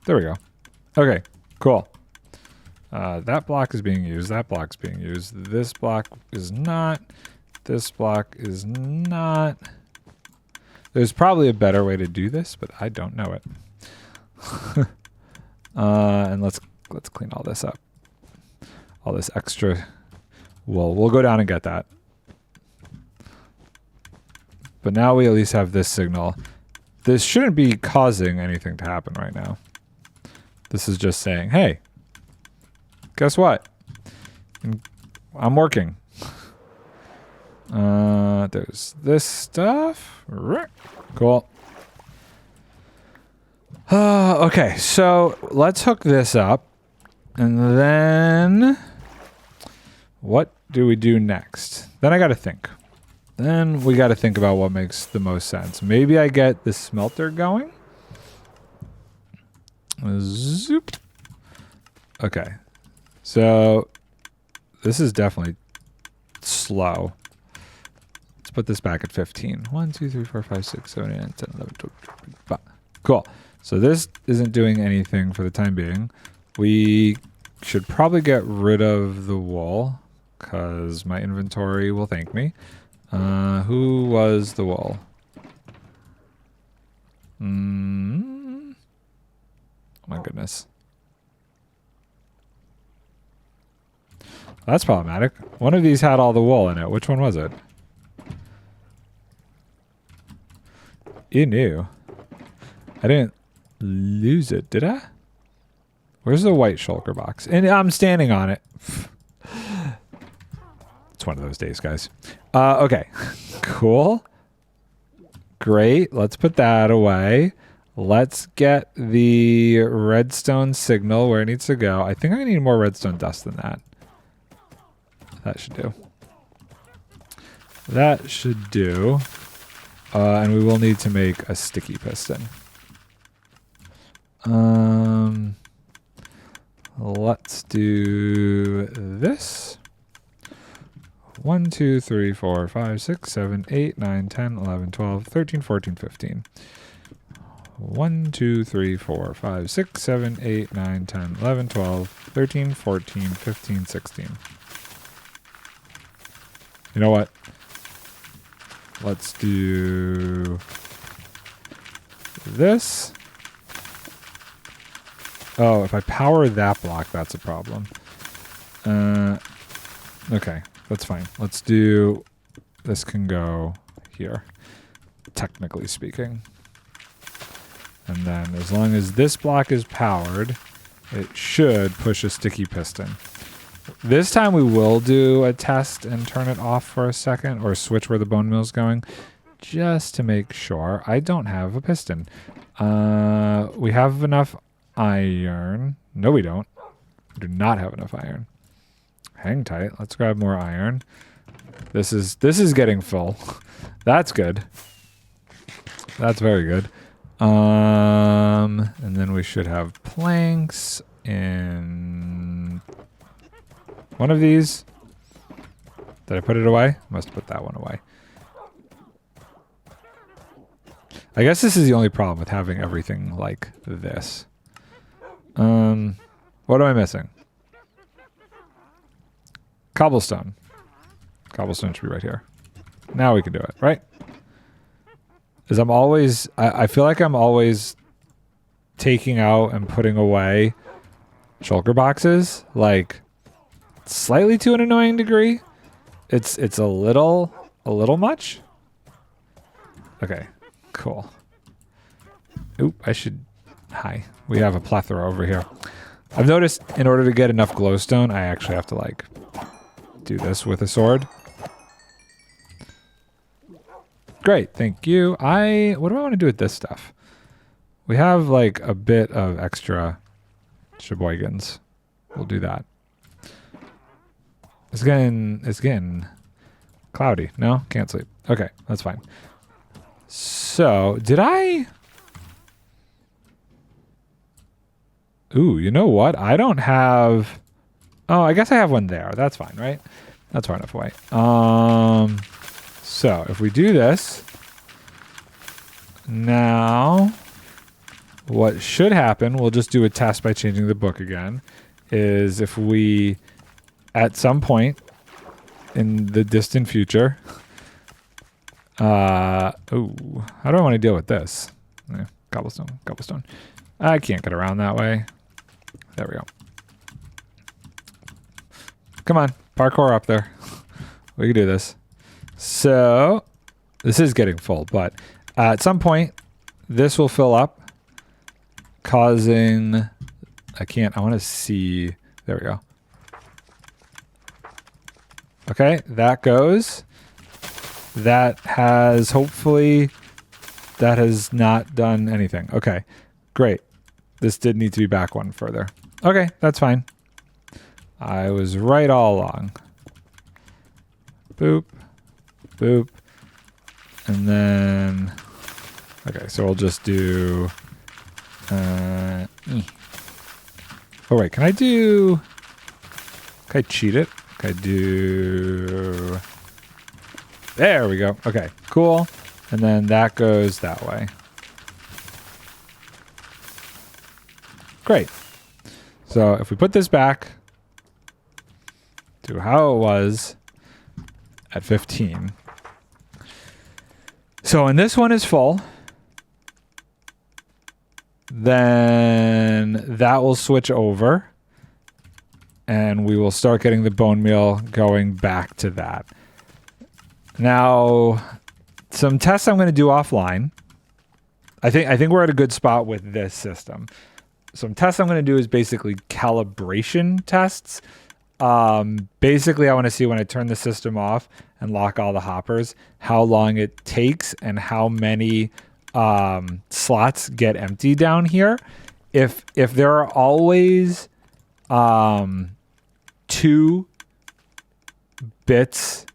There we go. Okay, cool. That block is being used. That block's being used. This block is not. This block is not. There's probably a better way to do this, but I don't know it. And let's clean all this up. All this extra. We'll go down and get that. But now we at least have this signal. This shouldn't be causing anything to happen right now. This is just saying, hey, guess what? I'm working. There's this stuff. Cool. Okay, so let's hook this up. And then what do we do next? Then I got to think. Then we got to think about what makes the most sense. Maybe I get the smelter going. Zoop. Okay. So this is definitely slow. Let's put this back at 15. 1, 2, 3, 4, 5, 6, 7, 8, 9, 10, 11, 12, 13, 14. Cool. So this isn't doing anything for the time being. We should probably get rid of the wool because my inventory will thank me. Who was the wool? Oh my goodness. That's problematic. One of these had all the wool in it. Which one was it? You knew. I didn't lose it, did I? Where's the white shulker box? And I'm standing on it. It's one of those days, guys. Okay. Cool. Great. Let's put that away. Let's get the redstone signal where it needs to go. I think I need more redstone dust than that. That should do. That should do. And we will need to make a sticky piston. Let's do this. 1, 2, 3, 4, 5, 6, 7, 8, 9, 10, 11, 12, 13, 14, 15. 1, 2, 3, 4, 5, 6, 7, 8, 9, 10, 11, 12, 13, 14, 15, 16. You know what? Let's do this. Oh, if I power that block, that's a problem. Okay, that's fine. Let's do... This can go here, technically speaking. And then as long as this block is powered, it should push a sticky piston. This time we will do a test and turn it off for a second, or switch where the bone meal is going, just to make sure. I don't have a piston. We have enough iron. No, we don't. We do not have enough iron. Hang tight. Let's grab more iron. This is getting full. That's good. That's very good. And then we should have planks in one of these. Did I put it away? Must have put that one away. I guess this is the only problem with having everything like this. What am I missing? Cobblestone. Cobblestone should be right here. Now we can do it, right? Because I'm always... I feel like I'm always taking out and putting away shulker boxes, like, slightly to an annoying degree. It's a little much. Okay, cool. Oop, I should... Hi. We have a plethora over here. I've noticed in order to get enough glowstone, I actually have to, like, do this with a sword. Great, thank you. What do I want to do with this stuff? We have, like, a bit of extra sheboygans. We'll do that. It's getting cloudy. No? Can't sleep. Okay, that's fine. So, did I... Ooh, you know what? I don't have... Oh, I guess I have one there. That's fine, right? That's far enough away. So, if we do this... Now... What should happen, we'll just do a test by changing the book again, is if we, at some point in the distant future... ooh, how do I want to deal with this? Cobblestone, cobblestone. I can't get around that way. There we go. Come on, parkour up there. We can do this. So, this is getting full, but at some point, this will fill up, causing... I want to see... There we go. Okay, that goes. That has hopefully... That has not done anything. Okay. Great. This did need to be back one further. Okay, that's fine. I was right all along. Boop. Boop. And then... Okay, so we'll just do... Oh, wait. Can I do... Can I cheat it? Can I do... There we go. Okay, cool. And then that goes that way. Great. So if we put this back to how it was at 15. So when this one is full, then that will switch over and we will start getting the bone meal going back to that. Now, some tests I'm going to do offline. I think we're at a good spot with this system. Some tests I'm going to do is basically calibration tests. Basically, I want to see when I turn the system off and lock all the hoppers, how long it takes and how many slots get empty down here. If there are always 2 bits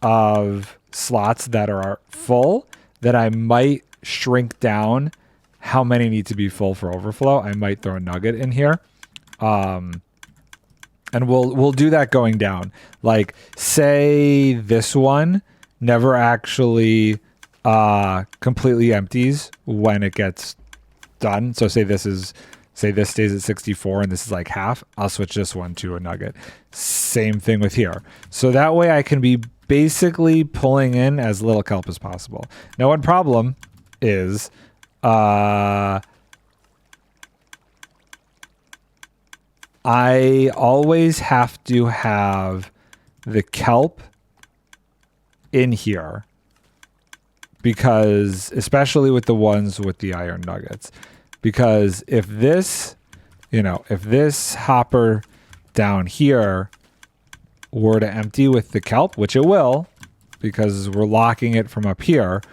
of slots that are full, that I might shrink down how many need to be full for overflow. I might throw a nugget in here. And we'll do that going down. Like, say this one never actually completely empties when it gets done. So say this stays at 64 and this is like half. I'll switch this one to a nugget. Same thing with here. So that way I can be basically pulling in as little kelp as possible. Now, one problem is I always have to have the kelp in here because, especially with the ones with the iron nuggets, because if this hopper down here were to empty with the kelp, which it will, because we're locking it from up here,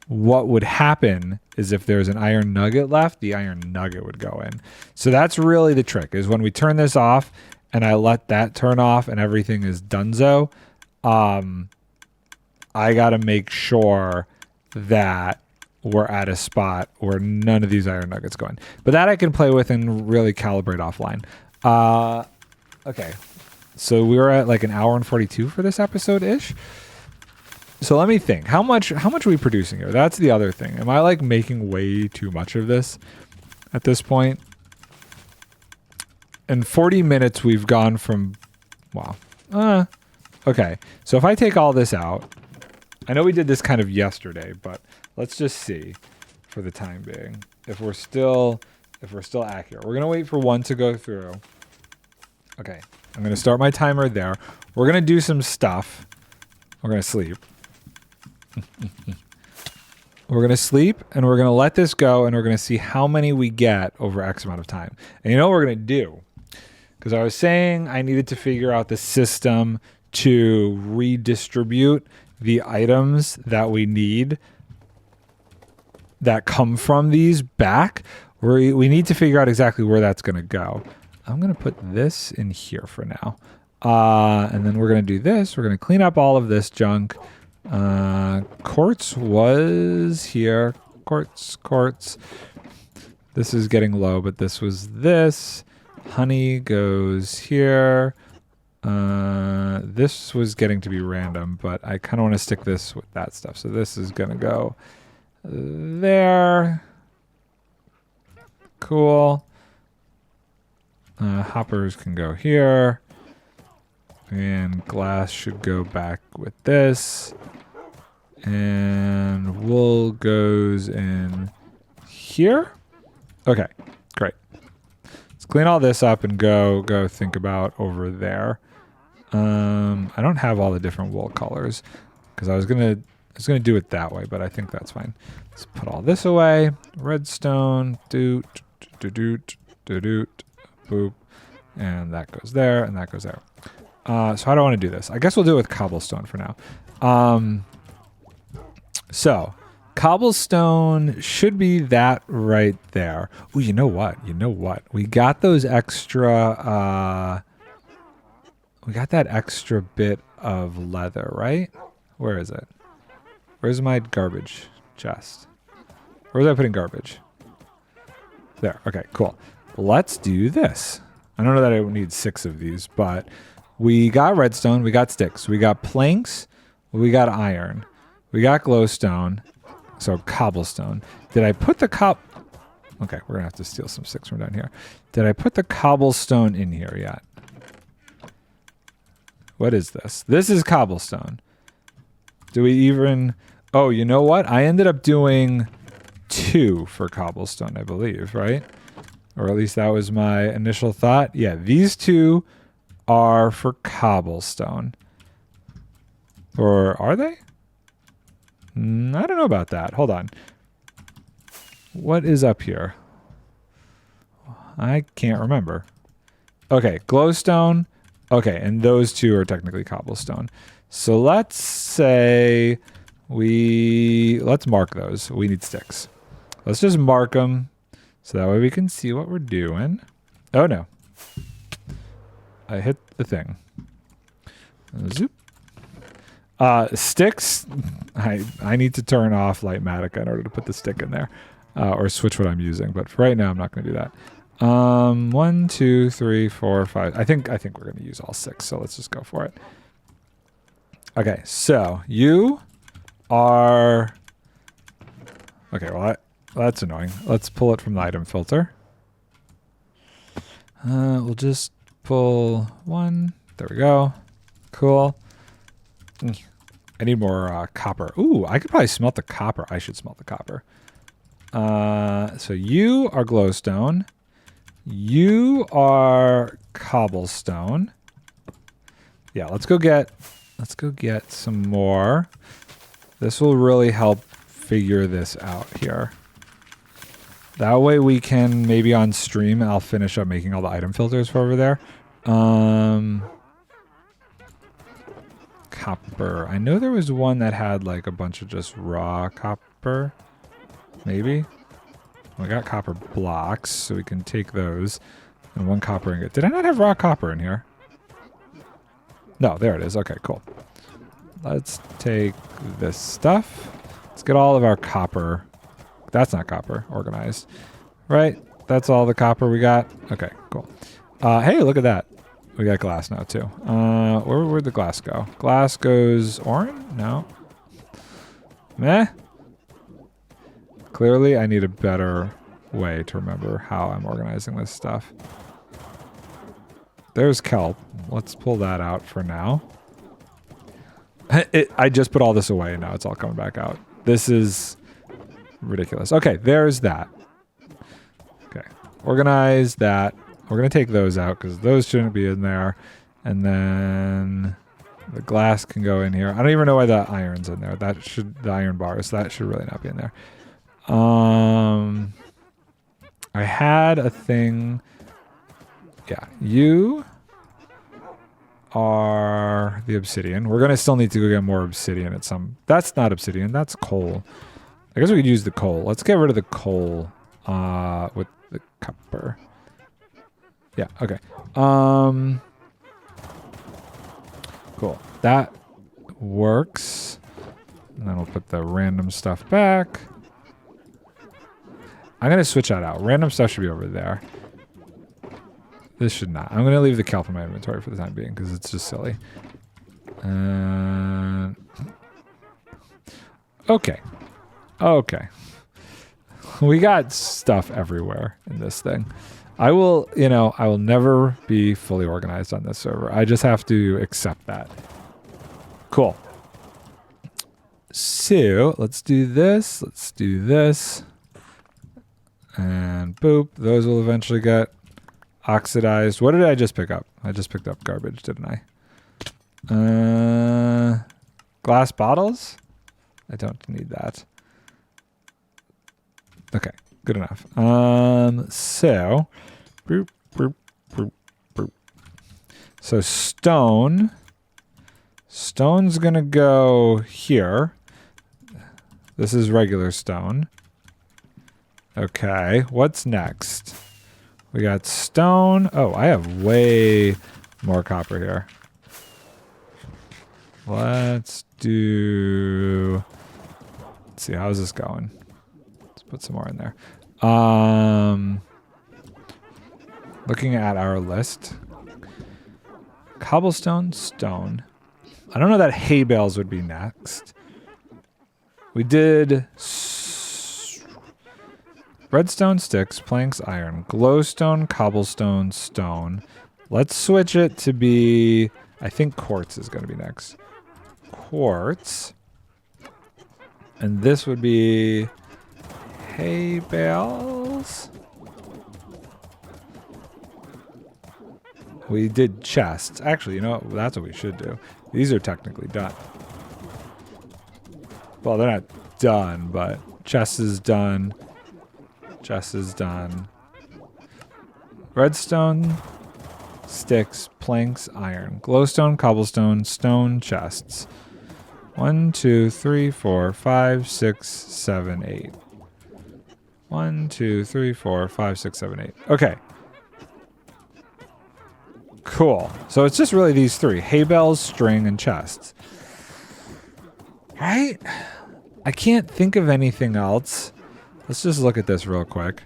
what would happen is if there's an iron nugget left, the iron nugget would go in. So that's really the trick, is when we turn this off and I let that turn off and everything is donezo, I got to make sure that we're at a spot where none of these iron nuggets go in. But that I can play with and really calibrate offline. Okay, so we were at like an hour and 42 for this episode-ish. So let me think. How much are we producing here? That's the other thing. Am I like making way too much of this at this point? In 40 minutes, we've gone from... Wow. Okay, so if I take all this out... I know we did this kind of yesterday, but let's just see for the time being if we're still accurate. We're going to wait for one to go through. Okay, I'm going to start my timer there. We're going to do some stuff. We're going to sleep. We're going to sleep, and we're going to let this go, and we're going to see how many we get over X amount of time. And you know what we're going to do? Because I was saying I needed to figure out the system to redistribute the items that we need that come from these back. We need to figure out exactly where that's going to go. I'm going to put this in here for now. And then we're going to do this. We're going to clean up all of this junk. Quartz was here. Quartz. This is getting low, but this was this. Honey goes here. This was getting to be random, but I kind of want to stick this with that stuff. So this is going to go there. Cool. Hoppers can go here. And glass should go back with this. And wool goes in here. Okay, great. Let's clean all this up and go think about over there. I don't have all the different wool colors because I was gonna do it that way, but I think that's fine. Let's put all this away. Redstone, doot, boop, and that goes there, and that goes there. So how do I want to do this? I guess we'll do it with cobblestone for now. So Cobblestone should be that right there. Oh, you know what? You know what? We got those extra, we got that extra bit of leather, right? Where is it? Where's my garbage chest? Where was I putting garbage? There. Okay, cool. Let's do this. I don't know that I would need 6 of these, but we got redstone, we got sticks, we got planks, we got iron, we got glowstone, so cobblestone. Did I put the Okay, we're gonna have to steal some sticks from down here. Did I put the cobblestone in here yet? What is this? This is cobblestone. Do we even... Oh, you know what? I ended up doing 2 for cobblestone, I believe, right? Or at least that was my initial thought. Yeah, these 2 are for cobblestone. Or are they? I don't know about that. Hold on. What is up here? I can't remember. Okay, glowstone. Okay, and those 2 are technically cobblestone. So let's say let's mark those. We need sticks. Let's just mark them so that way we can see what we're doing. Oh no. I hit the thing. Zoop. Sticks. I need to turn off Lightmatica in order to put the stick in there. Or switch what I'm using, but for right now I'm not going to do that. 1, 2, 3, 4, 5. I think we're going to use all 6, so let's just go for it. Okay, so you are... Okay, well that's annoying. Let's pull it from the item filter. We'll just pull 1. There we go. Cool. I need more copper. Ooh, I could probably smelt the copper. I should smelt the copper. So you are glowstone. You are cobblestone. Yeah, let's go get some more. This will really help figure this out here. That way we can, maybe on stream, I'll finish up making all the item filters for over there. Copper. I know there was one that had like a bunch of just raw copper. Maybe. We got copper blocks, so we can take those. And 1 copper ingot. Did I not have raw copper in here? No, there it is. Okay, cool. Let's take this stuff. Let's get all of our copper. That's not copper. Organized. Right? That's all the copper we got? Okay, cool. Hey, look at that. We got glass now, too. Where'd the glass go? Glass goes orange? No. Meh. Clearly, I need a better way to remember how I'm organizing this stuff. There's kelp. Let's pull that out for now. I just put all this away, and now it's all coming back out. This is ridiculous. Okay, there's that. Okay, organize that. We're going to take those out because those shouldn't be in there. And then the glass can go in here. I don't even know why the iron's in there. The iron bars, that should really not be in there. I had a thing. Yeah, you are the obsidian. We're going to still need to go get more obsidian at some... That's not obsidian, that's coal. I guess we could use the coal. Let's get rid of the coal with the copper. Yeah, okay. Cool. That works. And then we'll put the random stuff back. I'm going to switch that out. Random stuff should be over there. This should not. I'm going to leave the kelp in my inventory for the time being because it's just silly. Okay. Okay. We got stuff everywhere in this thing. I will never be fully organized on this server. I just have to accept that. Cool. So, let's do this. Let's do this. And boop. Those will eventually get oxidized. What did I just pick up? I just picked up garbage, didn't I? Glass bottles? I don't need that. Okay, good enough. So, boop, boop, boop, boop. So stone. Stone's gonna go here. This is regular stone. Okay, what's next? We got stone. Oh, I have way more copper here. Let's do... Let's see, how's this going? Let's put some more in there. Looking at our list. Cobblestone, stone. I don't know that hay bales would be next. We did redstone, sticks, planks, iron, glowstone, cobblestone, stone. Let's switch it to be, I think quartz is going to be next. Quartz. And this would be hay bales. We did chests. Actually, you know what? That's what we should do. These are technically done. Well, they're not done, but chest is done. Chest is done. Redstone, sticks, planks, iron, glowstone, cobblestone, stone, chests. 1, 2, 3, 4, 5, 6, 7, 8. 1, 2, 3, 4, 5, 6, 7, 8. Okay. Cool. So it's just really these three. Hay bales, string, and chests. Right? I can't think of anything else. Let's just look at this real quick.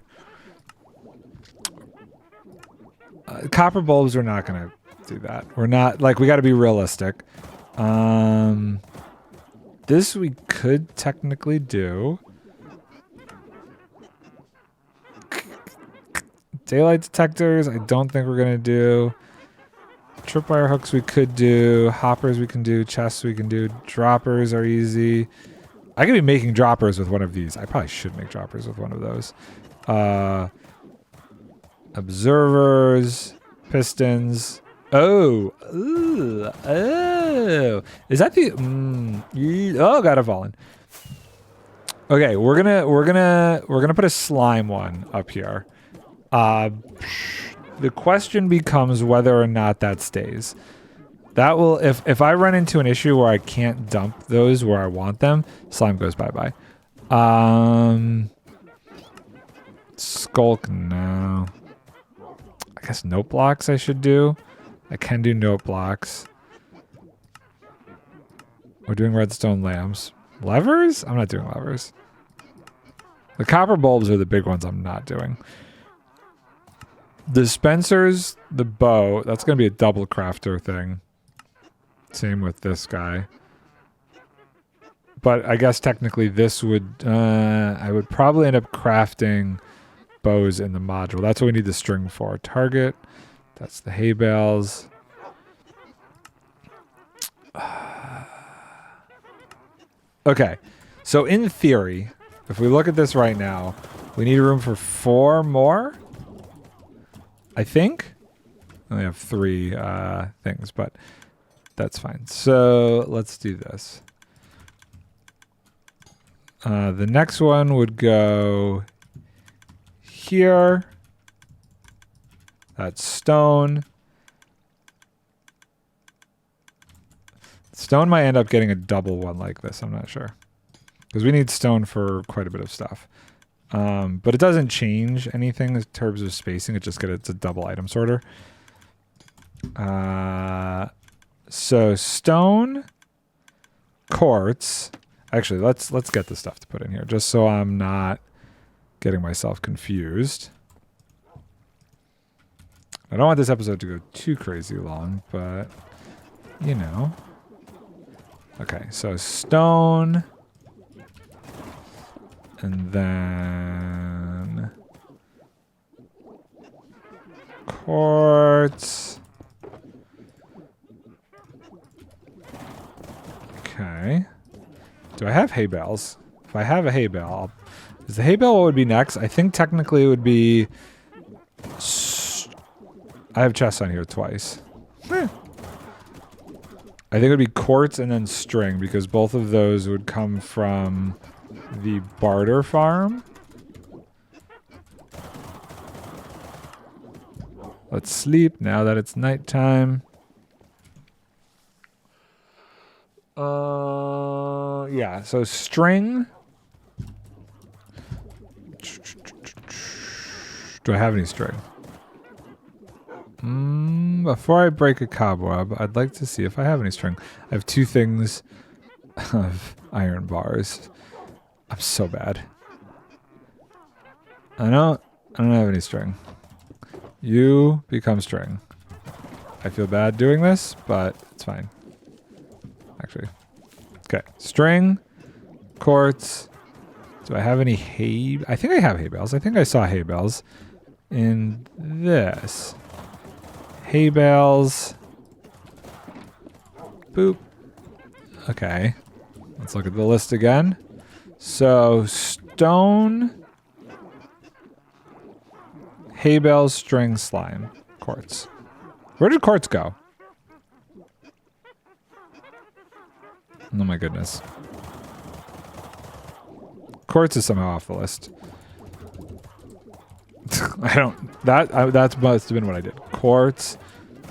Copper bulbs, we're not going to do that. We're not, like, we got to be realistic. This we could technically do. Daylight detectors, I don't think we're going to do. Tripwire hooks we could do. Hoppers we can do. Chests we can do. Droppers are easy. I could be making droppers with one of these. I probably should make droppers with one of those. Observers. Pistons. Oh. Ooh, oh. Is that the... oh, got it fallen. Okay, we're gonna put a slime one up here. The question becomes whether or not that stays. That will, if I run into an issue where I can't dump those where I want them, slime goes bye-bye. Skulk, no. I guess note blocks I should do. I can do note blocks. We're doing redstone lamps. Levers? I'm not doing levers. The copper bulbs are the big ones I'm not doing. Dispensers, the bow, that's going to be a double crafter thing. Same with this guy. But I guess technically this would... I would probably end up crafting bows in the module. That's what we need the string for. Target. That's the hay bales. Okay. So in theory, if we look at this right now, we need room for 4 more. I think. I only have 3 things, but that's fine. So let's do this. The next one would go here. That's stone. Stone might end up getting a double one like this. I'm not sure. Because we need stone for quite a bit of stuff. But it doesn't change anything in terms of spacing. It's a double item sorter. So stone, quartz. Actually, let's get the stuff to put in here just so I'm not getting myself confused. I don't want this episode to go too crazy long, but you know. Okay, so stone. And then quartz. Okay. Do I have hay bales? If I have a hay bale, is the hay bale what would be next? I think technically it would be... I have chests on here twice. I think it would be quartz and then string because both of those would come from the barter farm. Let's sleep now that it's nighttime. Yeah, so string Do I have any string? Before I break a cobweb, I'd like to see if I have any string. I have 2 things of iron bars. I'm so bad. I don't have any string. You become string. I feel bad doing this, but it's fine. Actually. Okay. String. Quartz. Do I have any hay? I think I have hay bales. I think I saw hay bales in this. Hay bales. Boop. Okay. Let's look at the list again. So, stone, hay bales, string, slime, quartz. Where did quartz go? Oh my goodness. Quartz is somehow off the list. I don't... That must have been what I did. Quartz,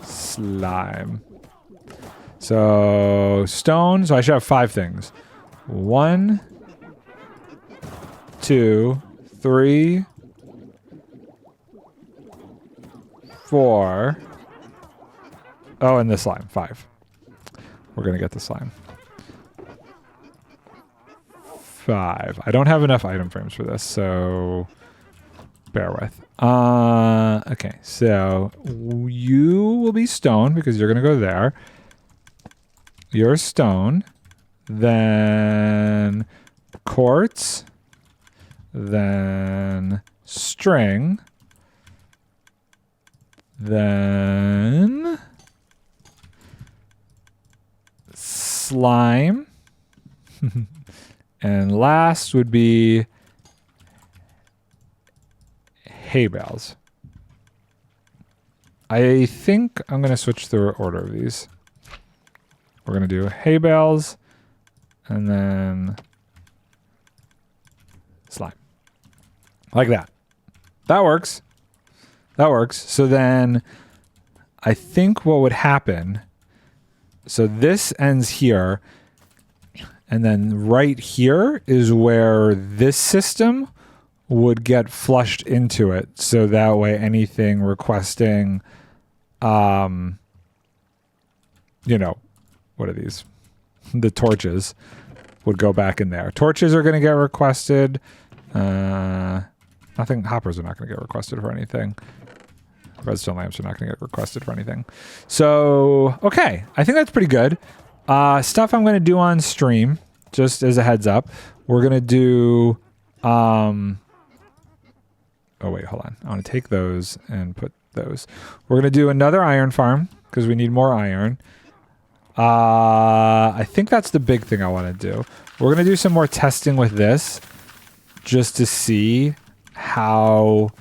slime. So, stone. So I should have 5 things. 1, 2, 3, 4. Oh, and the slime. 5. We're going to get the slime. 5. I don't have enough item frames for this, so bear with. Okay, so you will be stone because you're going to go there. You're stone. Then quartz. Then string. Then slime. And last would be hay bales. I think I'm going to switch the order of these. We're going to do hay bales and then slime. Like that. That works. That works. So then I think what would happen, so this ends here, and then right here is where this system would get flushed into it. So that way anything requesting, you know, what are these? The torches would go back in there. Torches are going to get requested. Nothing. Hoppers are not going to get requested for anything. Redstone lamps are not going to get requested for anything. So, okay. I think that's pretty good. Stuff I'm going to do on stream, just as a heads up. We're going to do... oh, wait. Hold on. I want to take those and put those. We're going to do another iron farm because we need more iron. I think that's the big thing I want to do. We're going to do some more testing with this just to see how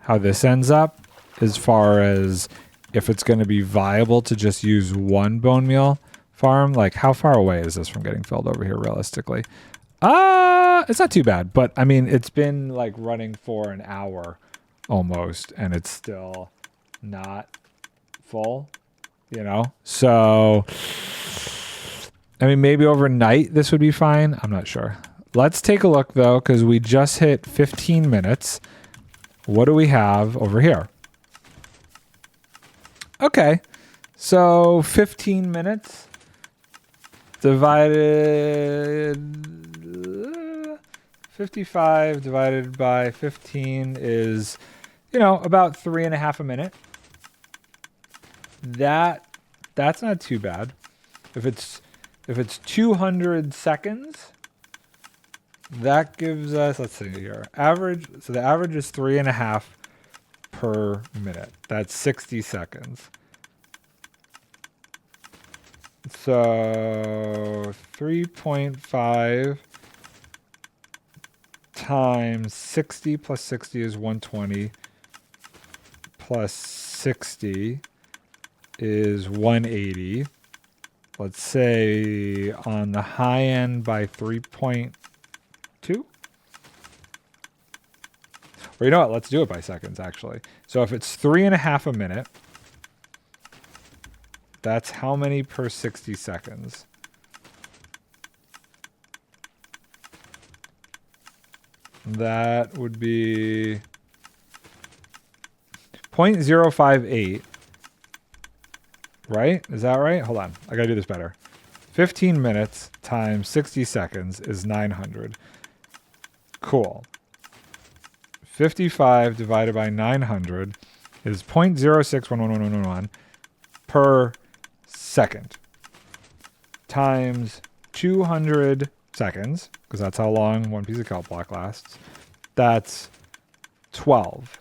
this ends up as far as if it's going to be viable to just use one bone meal farm. Like, how far away is this from getting filled over here realistically? It's not too bad, but I mean, it's been like running for an hour almost and it's still not full, you know? So, I mean, maybe overnight this would be fine. I'm not sure. Let's take a look though, because we just hit 15 minutes. What do we have over here? Okay, so 15 minutes divided... 55 divided by 15 is, you know, about 3.5 a minute. That's not too bad. If it's 200 seconds, that gives us, let's see here, average. So the average is 3.5 per minute. That's 60 seconds. So 3.5 times 60 plus 60 is 120 plus 60 is 180. Let's say on the high end by 3.2. Or you know what? Let's do it by seconds, actually. So if it's 3.5 a minute, that's how many per 60 seconds? That would be 0.058, right? Is that right? Hold on. I got to do this better. 15 minutes times 60 seconds is 900. Cool. 55 divided by 900 is 0.061111 per second times 200 seconds, because that's how long one piece of kelp block lasts. That's 12.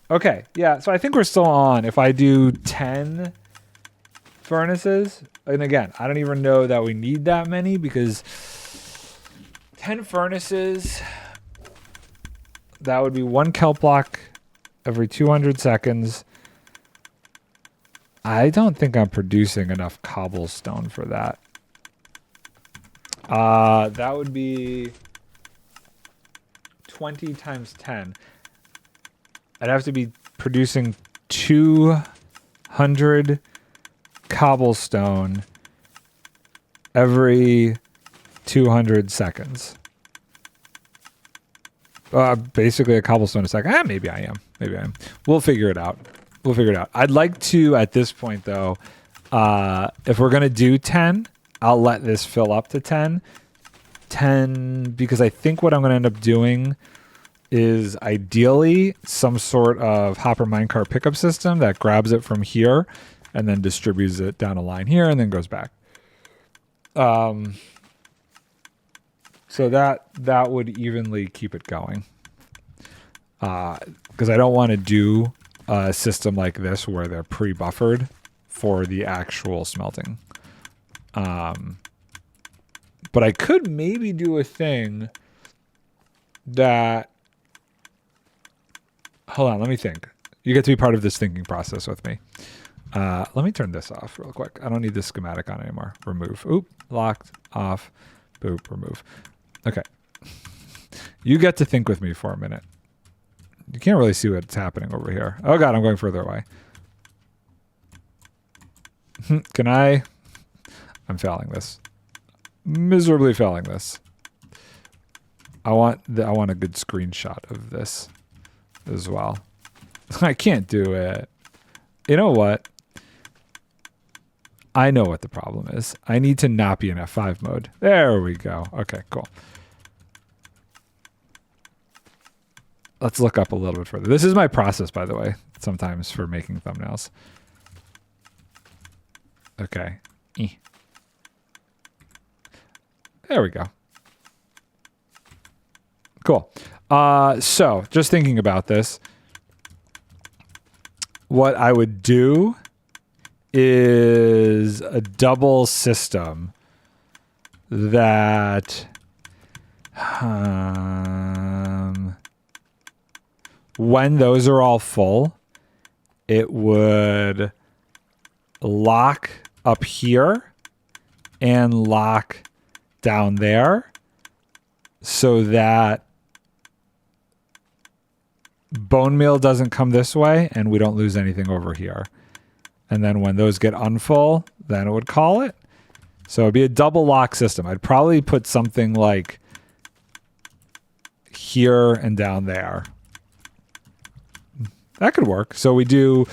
Okay, yeah, so I think we're still on. If I do 10 furnaces, and again, I don't even know that we need that many, because 10 furnaces, that would be one kelp block every 200 seconds. I don't think I'm producing enough cobblestone for that. That would be 20 times 10. I'd have to be producing 200 cobblestone every 200 seconds. Basically a cobblestone a second. Maybe I am. We'll figure it out. I'd like to, at this point though, if we're going to do 10, I'll let this fill up to 10. 10, because I think what I'm going to end up doing is ideally some sort of hopper minecart pickup system that grabs it from here and then distributes it down a line here and then goes back. So that would evenly keep it going. Because I don't want to do a system like this where they're pre-buffered for the actual smelting. But I could maybe do a thing that... Hold on, let me think. You get to be part of this thinking process with me. Let me turn this off real quick. I don't need this schematic on anymore. Remove. Oop, locked, off, boop, remove. Okay. You get to think with me for a minute. You can't really see what's happening over here. Oh god, I'm going further away. Can I? I'm failing this. Miserably failing this. I want a good screenshot of this as well. I can't do it. You know what? I know what the problem is. I need to not be in F5 mode. There we go. Okay, cool. Let's look up a little bit further. This is my process, by the way, sometimes for making thumbnails. Okay. There we go. Cool. So, just thinking about this, what I would do is a double system that when those are all full, it would lock up here and lock down there so that bone meal doesn't come this way and we don't lose anything over here. And then when those get unfull, then it would call it. So it'd be a double lock system. I'd probably put something like here and down there. That could work. So we do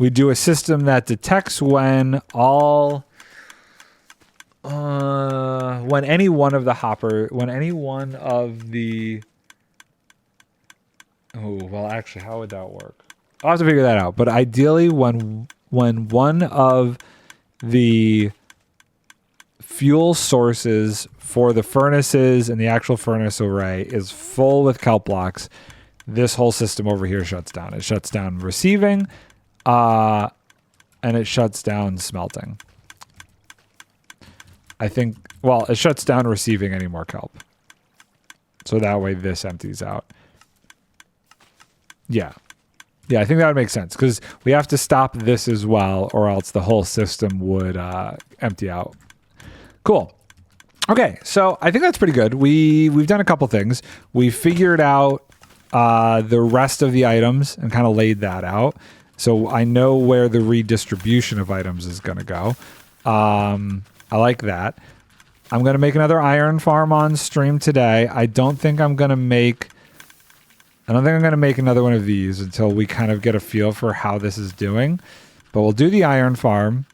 a system that detects when any one of the oh, well, actually, how would that work? I'll have to figure that out. But ideally, when one of the fuel sources for the furnaces and the actual furnace array is full with kelp blocks, this whole system over here shuts down. It shuts down receiving, and it shuts down smelting. I think, well, it shuts down receiving any more kelp. So that way this empties out. Yeah. Yeah, I think that would make sense because we have to stop this as well or else the whole system would empty out. Cool. Okay, so I think that's pretty good. We've done a couple things. We figured out the rest of the items and kind of laid that out. So I know where the redistribution of items is going to go. I like that. I'm going to make another iron farm on stream today. I don't think I'm going to make I don't think I'm going to make another one of these until we kind of get a feel for how this is doing. But we'll do the iron farm.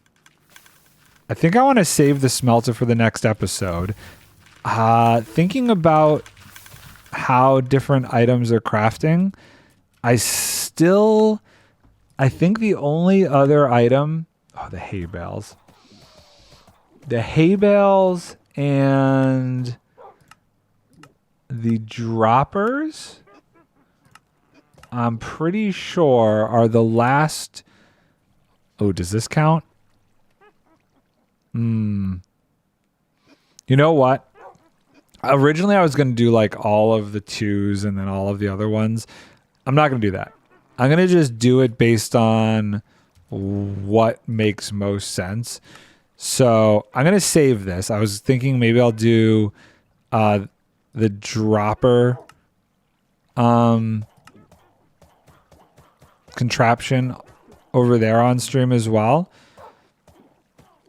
I think I want to save the smelter for the next episode. Thinking about how different items are crafting, I think the only other item... Oh, the hay bales. The hay bales and the droppers, I'm pretty sure, are the last... Oh, does this count? You know what? Originally, I was going to do like all of the 2s and then all of the other ones. I'm not going to do that. I'm going to just do it based on what makes most sense. So I'm going to save this. I was thinking maybe I'll do the dropper contraption over there on stream as well.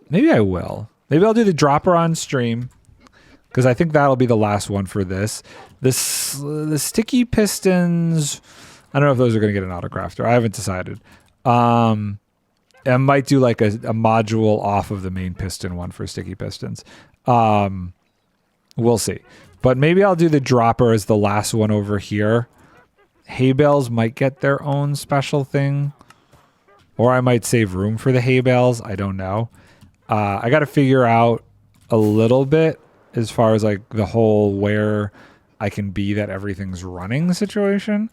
Maybe I will. Maybe I'll do the dropper on stream because I think that'll be the last one for this. The sticky pistons, I don't know if those are going to get an autocrafter. I haven't decided. I might do like a module off of the main piston one for sticky pistons. We'll see. But maybe I'll do the dropper as the last one over here. Hay bales might get their own special thing. Or I might save room for the hay bales. I don't know. I got to figure out a little bit as far as like the whole where I can be that everything's running situation.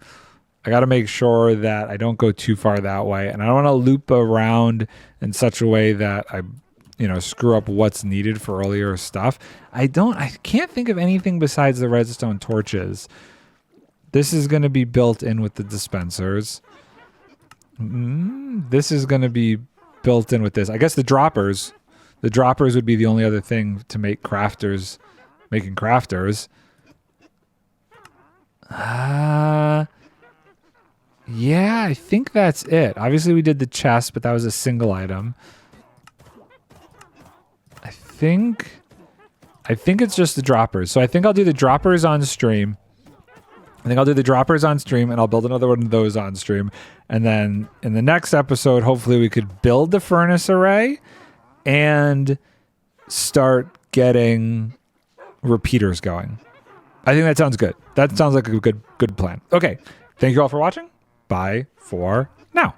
I got to make sure that I don't go too far that way. And I don't want to loop around in such a way that I, screw up what's needed for earlier stuff. I can't think of anything besides the redstone torches. This is going to be built in with the dispensers. This is going to be built in with this. I guess the droppers would be the only other thing to make crafters, making crafters. Yeah, I think that's it. Obviously, we did the chest, but that was a single item. I think it's just the droppers. So I think I'll do the droppers on stream. And I'll build another one of those on stream. And then in the next episode, hopefully we could build the furnace array and start getting repeaters going. I think that sounds good. That sounds like a good plan. Okay. Thank you all for watching. Bye for now.